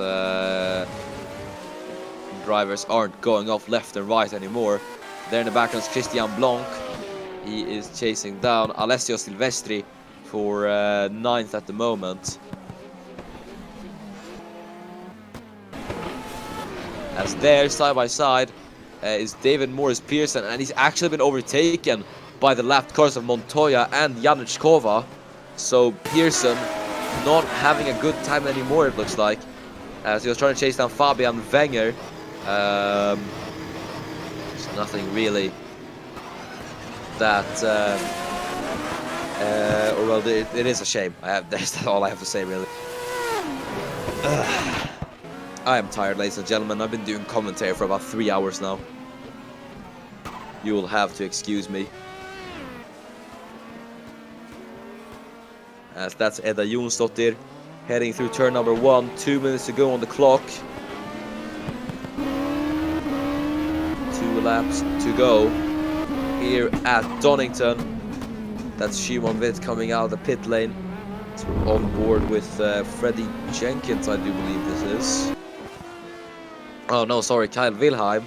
drivers aren't going off left and right anymore. There in the background is Christian Blanc. He is chasing down Alessio Silvestri for 9th at the moment. As there, side by side, is David Morris Pearson, and he's actually been overtaken by the lap cars of Montoya and Januszkova. So Pearson not having a good time anymore, it looks like, as he was trying to chase down Fabian Wenger. There's nothing really that, or well, it is a shame. That's all I have to say, really. I am tired, ladies and gentlemen. I've been doing commentary for about 3 hours now. You will have to excuse me. As that's Edda Jonsdottir heading through turn number 1. 2 minutes to go on the clock. 2 laps to go here at Donington. That's Shimon Witt coming out of the pit lane. So we're on board with Freddie Jenkins, I do believe this is. Oh no, sorry, Kyle Wilhelm,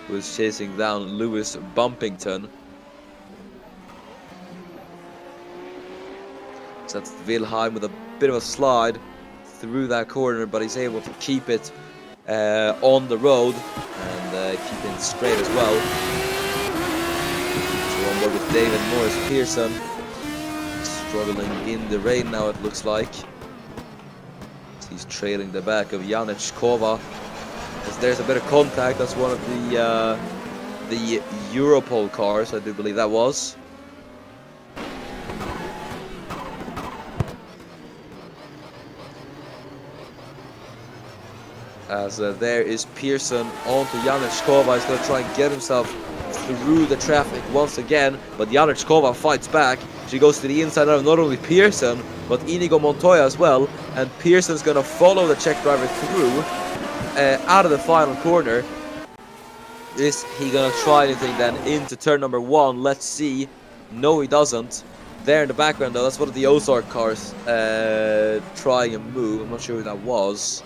who is chasing down Lewis Bumpington. So that's Wilhelm with a bit of a slide through that corner, but he's able to keep it on the road and keep it straight as well. So on board with David Morris Pearson, struggling in the rain now, it looks like. He's trailing the back of Januszkova. As there's a bit of contact, that's one of the Europol cars, I do believe that was. As there is Pearson onto Januszkova. He's going to try and get himself through the traffic once again, but Januszkova fights back. She goes to the inside of not only Pearson, but Inigo Montoya as well, and Pearson's going to follow the Czech driver through out of the final corner. Is he going to try anything then into turn number 1? Let's see. No, he doesn't. There in the background, though, that's one of the Ozark cars trying a move. I'm not sure who that was.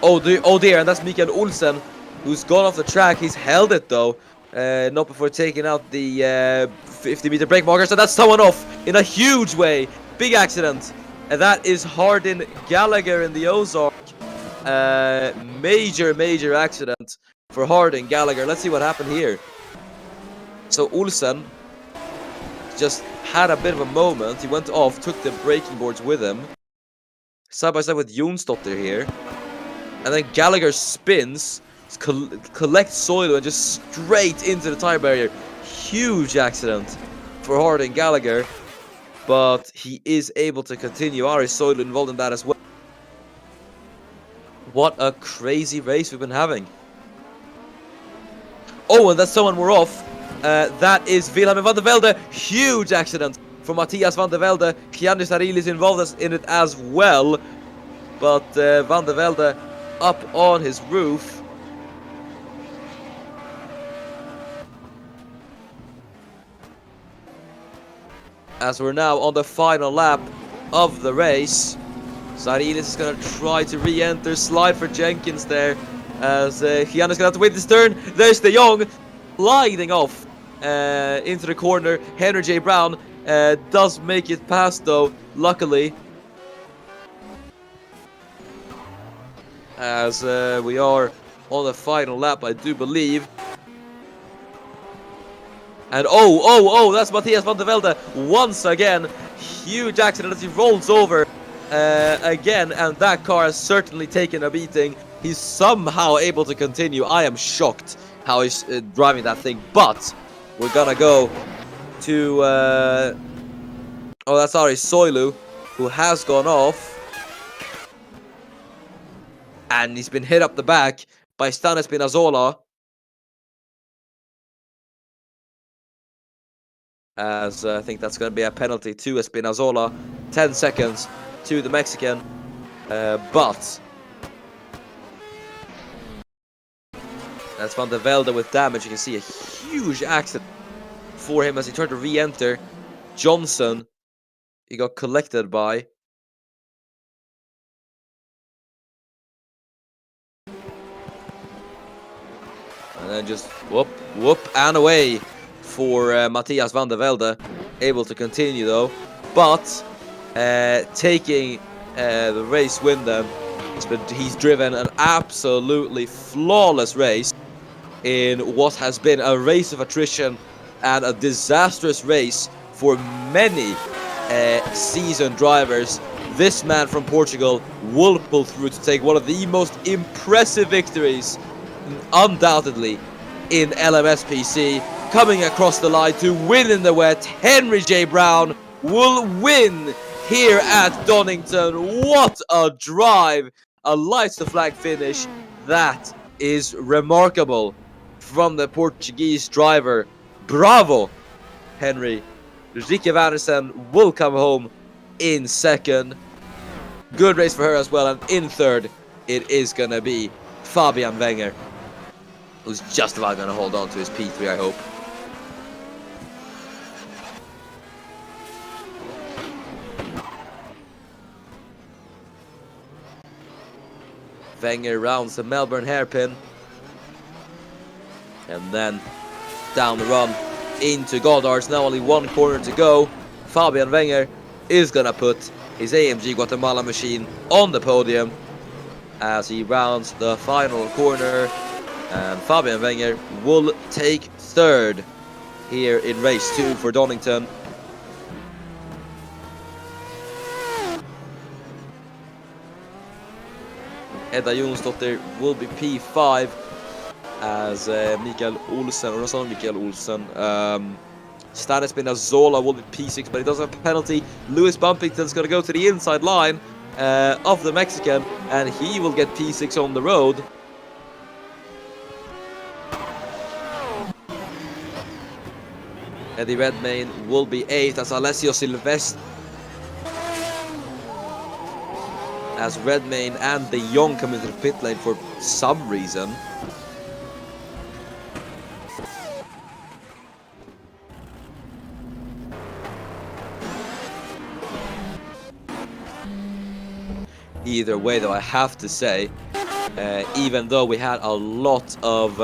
Oh dear, and that's Mikael Olsen, who's gone off the track. He's held it, though. Not before taking out the 50-meter brake marker. So that's someone off in a huge way. Big accident. And that is Hardin Gallagher in the Ozark. Major accident for Hardin Gallagher. Let's see what happened here. So Olsen just had a bit of a moment. He went off, took the braking boards with him. Side by side with Jonsdotter here. And then Gallagher spins, collects soil and just straight into the tire barrier. Huge accident for Hardin Gallagher. But he is able to continue. Ari Soil involved in that as well. What a crazy race we've been having. Oh, and that's someone we're off. That is Wilhelm van der Velde. Huge accident for Matthias van der Velde. Giannis Aril is involved in it as well. But van der Velde up on his roof. As we're now on the final lap of the race. Zarilis is going to try to re-enter, slide for Jenkins there. As Giannis going to have to wait his turn. There's De Jong gliding off into the corner. Henry J. Brown does make it past though, luckily. As we are on the final lap, I do believe. And oh, that's Matthias van der Velde once again. Huge accident as he rolls over again, and that car has certainly taken a beating. He's somehow able to continue. I am shocked how he's driving that thing, but we're gonna go to oh, that's Ari Soilu, who has gone off, and he's been hit up the back by Stanis Spinazzola. As I think that's going to be a penalty to Espinazola. 10 seconds to the Mexican. But that's Van der Velde with damage. You can see a huge accident for him as he tried to re-enter. Johnson, he got collected by. And then just whoop and away for Matthias van der Velde. Able to continue though, but taking the race win then. He's driven an absolutely flawless race in what has been a race of attrition and a disastrous race for many seasoned drivers. This man from Portugal will pull through to take one of the most impressive victories, undoubtedly, in LMSPC. Coming across the line to win in the wet, Henry J. Brown will win here at Donington. What a drive! A lights the flag finish. That is remarkable from the Portuguese driver. Bravo, Henry. Rikke Vandersen will come home in second. Good race for her as well. And in third, it is going to be Fabian Wenger, who's just about going to hold on to his P3, I hope. Wenger rounds the Melbourne hairpin. And then down the run into Goddard's. Now only one corner to go. Fabian Wenger is going to put his AMG Guatemala machine on the podium as he rounds the final corner. And Fabian Wenger will take third here in race 2 for Donington. Edda Jonsdotter will be P5 as Mikael Olsen, or not Mikael Olsen, Stanis Spinazzola will be P6, but he does have a penalty. Lewis Bumpington's going to go to the inside line of the Mexican, and he will get P6 on the road. Eddie Redmayne will be 8th as Alessio Silvestre. As Redmayne and De Jong come into the pit lane for some reason. Either way though, I have to say, even though we had a lot of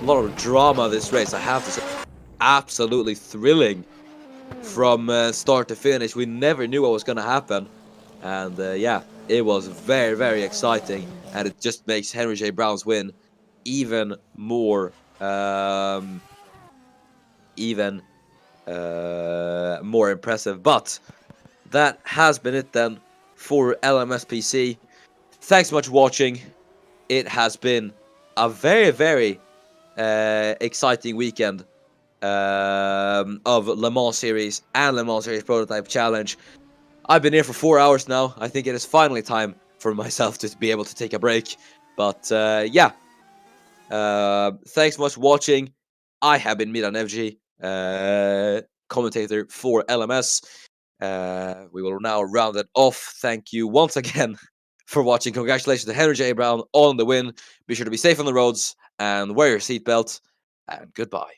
a lot of drama this race, I have to say. Absolutely thrilling from start to finish. We never knew what was going to happen. And yeah, it was very, very exciting. And it just makes Henry J. Brown's win even more, even more impressive. But that has been it then for LMSPC. Thanks so much for watching. It has been a very, very exciting weekend of Le Mans Series and Le Mans Series Prototype Challenge. I've been here for 4 hours now. I think it is finally time for myself to be able to take a break. But yeah, thanks so much for watching. I have been Miran Evji, commentator for LMS. We will now round it off. Thank you once again for watching. Congratulations to Henry J. Brown on the win. Be sure to be safe on the roads and wear your seatbelt. And goodbye.